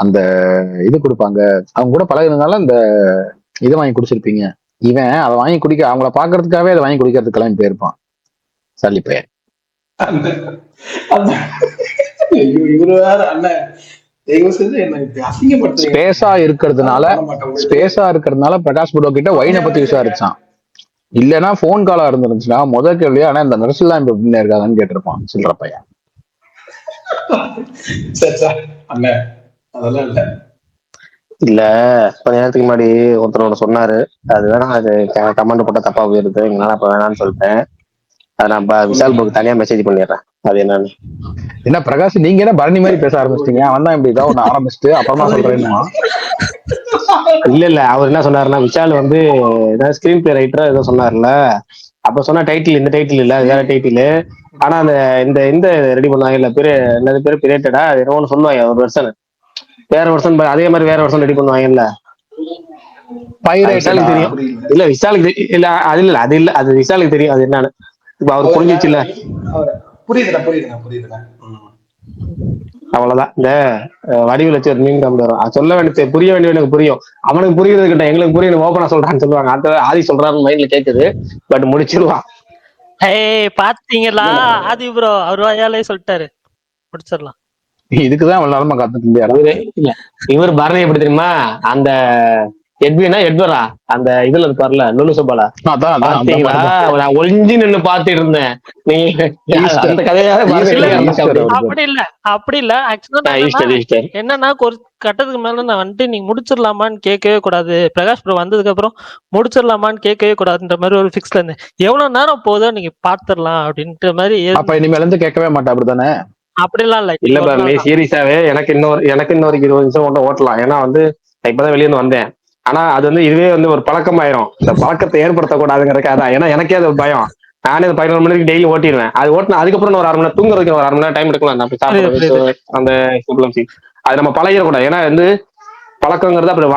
L: அந்த இது கொடுப்பாங்க, அவங்க கூட பழகுறதுனால இந்த இதை வாங்கி குடிச்சிருப்பீங்க. இவன் அதை வாங்கி குடிக்க, அவங்கள பாக்குறதுக்காகவே அதை வாங்கி குடிக்கிறதுக்கு கிளம்பி போயிருப்பான். சல்லி பையன். ஸ்பேஸா இருக்கிறதுனால பிரகாஷ் ப்ரோ கிட்ட ஒயினை பத்தி விசாரிச்சான். இல்லன்னா போன் காலா இருந்துருந்துச்சுன்னா முதல் கேள்வியா, ஆனா இந்த நர்ஸ் எல்லாம் இப்ப எப்படின்னு இருக்காதான்னு கேட்டிருப்பான் சில்ற பையன்.
Q: இல்ல கொஞ்ச நேரத்துக்கு முன்னாடி ஒருத்தரோட சொன்னாரு, அது வேணா அது கமெண்ட் போட்டா தப்பா போயிருது, எங்களால அப்ப வேணான்னு சொல்லிட்டேன். அதை நான் விஷால் ப்ரோக்கு தனியா மெசேஜ் பண்ணிடுறேன். அது என்னன்னு.
L: என்ன பிரகாஷ், நீங்க என்ன பரணி மாதிரி பேச ஆரம்பிச்சிட்டீங்க? அவன் தான் இப்படி ஏதாவது ஒண்ணு ஆரம்பிச்சுட்டு அப்புறமா சொல்றேன்னா.
Q: இல்ல அவர் என்ன சொன்னாருன்னா, விஷால் வந்து ஏதாவது ஸ்கிரீன் பிளே ரைட்டரா ஏதோ சொன்னார்ல, அப்ப சொன்ன டைட்டில் இந்த டைட்டில் இல்ல, வேற டைட்டில். ஆனா அந்த இந்த ரெடி பண்ணுவாங்க இல்ல, பேரு பிரேட்டடா என்னன்னு சொல்லுவாங்க, ஒரு வருஷன் வேற வருஷன், அதே மாதிரி வேற வருஷன் ரெடி பண்ணுவாங்க இல்ல. விஷாலுக்கு தெரியும். இல்ல விஷாலுக்கு இல்ல அது இல்ல அது இல்ல அது விஷாலுக்கு தெரியும் அது என்னன்னு. இப்ப அவர் புரிஞ்சிச்சு இல்ல.
P: புரியுதுண்ணா.
Q: அவ்வளவுதான். இந்த வடிவில் வச்சு மீன் வரும் சொல்ல வேண்டிய புரிய வேண்டிய எனக்கு புரியும். அவனுக்கு புரியுறது கிட்ட எங்களுக்கு புரியுது ஓப்பனா சொல்றான்னு சொல்லுவாங்க. அந்த ஆதி சொல்றாரு மைண்ட்ல கேக்குது. பட் முடிச்சிருவான்.
B: பாத்தீங்களா ஆதி ப்ரோ அவர் வாயாலே சொல்லிட்டாரு, முடிச்சிடலாம்.
L: இதுக்குதான் அவ்வளவு நேரமா காத்துட்டு
Q: இல்ல இவர் பரணி எப்படி தெரியுமா, அந்த எட்வரா அந்த இதுல இருப்பார்ல லுலு சபால பாத்தீங்களா, நான் ஒளிஞ்சு நின்னு பாத்துட்டு இருந்தேன். நீ அந்த கதையாக
B: அப்படி இல்ல ஆக்சுவலா என்னன்னா ஒரு கட்டத்துக்கு மேல நான் வந்துட்டு நீங்க முடிச்சிடலாமான்னு கேட்கவே கூடாது. பிரகாஷ் ப்ரோ வந்ததுக்கு அப்புறம் முடிச்சிடலாமான்னு கேட்கவே கூடாதுன்ற மாதிரி ஒரு பிக்ஸ்ல இருந்தேன். எவ்வளவு நேரம் போதோ நீங்க பாத்துடலாம் அப்படின்ற மாதிரி.
L: அப்ப இனிமேல இருந்து கேட்கவே மாட்டேன் அப்படித்தானே?
B: அப்படிலாம் இல்ல
Q: இல்ல நீ சீரியஸாவே எனக்கு இன்னொரு 20 நிமிஷம் ஓட்டலாம். ஏன்னா வந்து இப்பதான் வெளியே இருந்து வந்தேன். ஆனா அது வந்து இதுவே வந்து ஒரு பழக்கம் ஆயிரும். இந்த பழக்கத்தை ஏற்படுத்தக்கூடாதுங்கிறதுக்கு அதான். ஏன்னா எனக்கே அது பயம். நானே 11 மணிக்கு டெய்லி ஓட்டிடுவேன். அது ஓட்டினா அதுக்கப்புறம் ஒரு 1/2 மணி நேரம் தூங்குறதுக்கு ஒரு 1/2 மணி நேரம் டைம் எடுக்கலாம். அப்படி சாப்பிடுறது அந்த அது நம்ம பழகிடக்கூடாது. ஏன்னா வந்து பழக்கங்கிறது அப்படி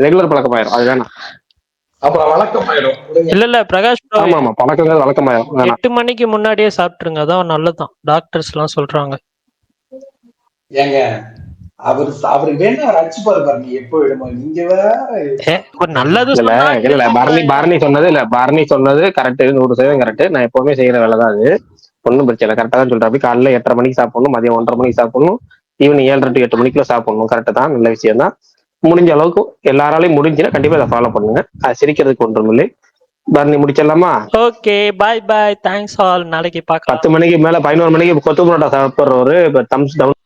Q: ரெகுலர் பழக்கம் ஆயிரும். அது வேணாம்.
P: அப்புறம் வழக்கம் ஆயிடும்.
B: இல்ல பிரகாஷ்
Q: ஆமா பழக்கங்கிறது வழக்கமாயிரும்.
B: 8 மணிக்கு முன்னாடியே சாப்பிட்டுருங்க, அதான் நல்லதான் டாக்டர்ஸ் எல்லாம் சொல்றாங்க.
P: ஏங்க அவரு வேணா அவர் அடிச்சு பாருங்க, எப்போ விடுமா நீங்க வேற
B: நல்லது
Q: இல்ல பரணி சொன்னது கரெக்ட், 100% கரெக்ட். நான் எப்பவுமே செய்யற வேலைதான் அது, ஒன்னும் பிரச்சனை இல்லை. கரெக்டா தான் சொல்றேன். அப்படி காலையில 8:30 மணிக்கு சாப்பிடணும், மதியம் 1:30 மணிக்கு சாப்பிடணும், ஈவினிங் 7:30 to 8 மணிக்குள்ள சாப்பிடணும். கரெக்டா தான், நல்ல விஷயம் தான். முடிஞ்ச அளவுக்கு எல்லாராலையும் முடிஞ்சுன்னா கண்டிப்பா இதை ஃபாலோ பண்ணுங்க. அது சிரிக்கிறதுக்கு ஒன்றும் இல்லை. பரணி முடிச்சிடலாமா?
B: ஓகே பாய் பாய், தேங்க்ஸ் ஆல். நாளைக்கு பார்க்கலாம்.
Q: 10 மணிக்கு மேல 11 மணிக்கு கொத்து புரோட்டா சாப்பிடுறவரு தம்ஸ் டவுன்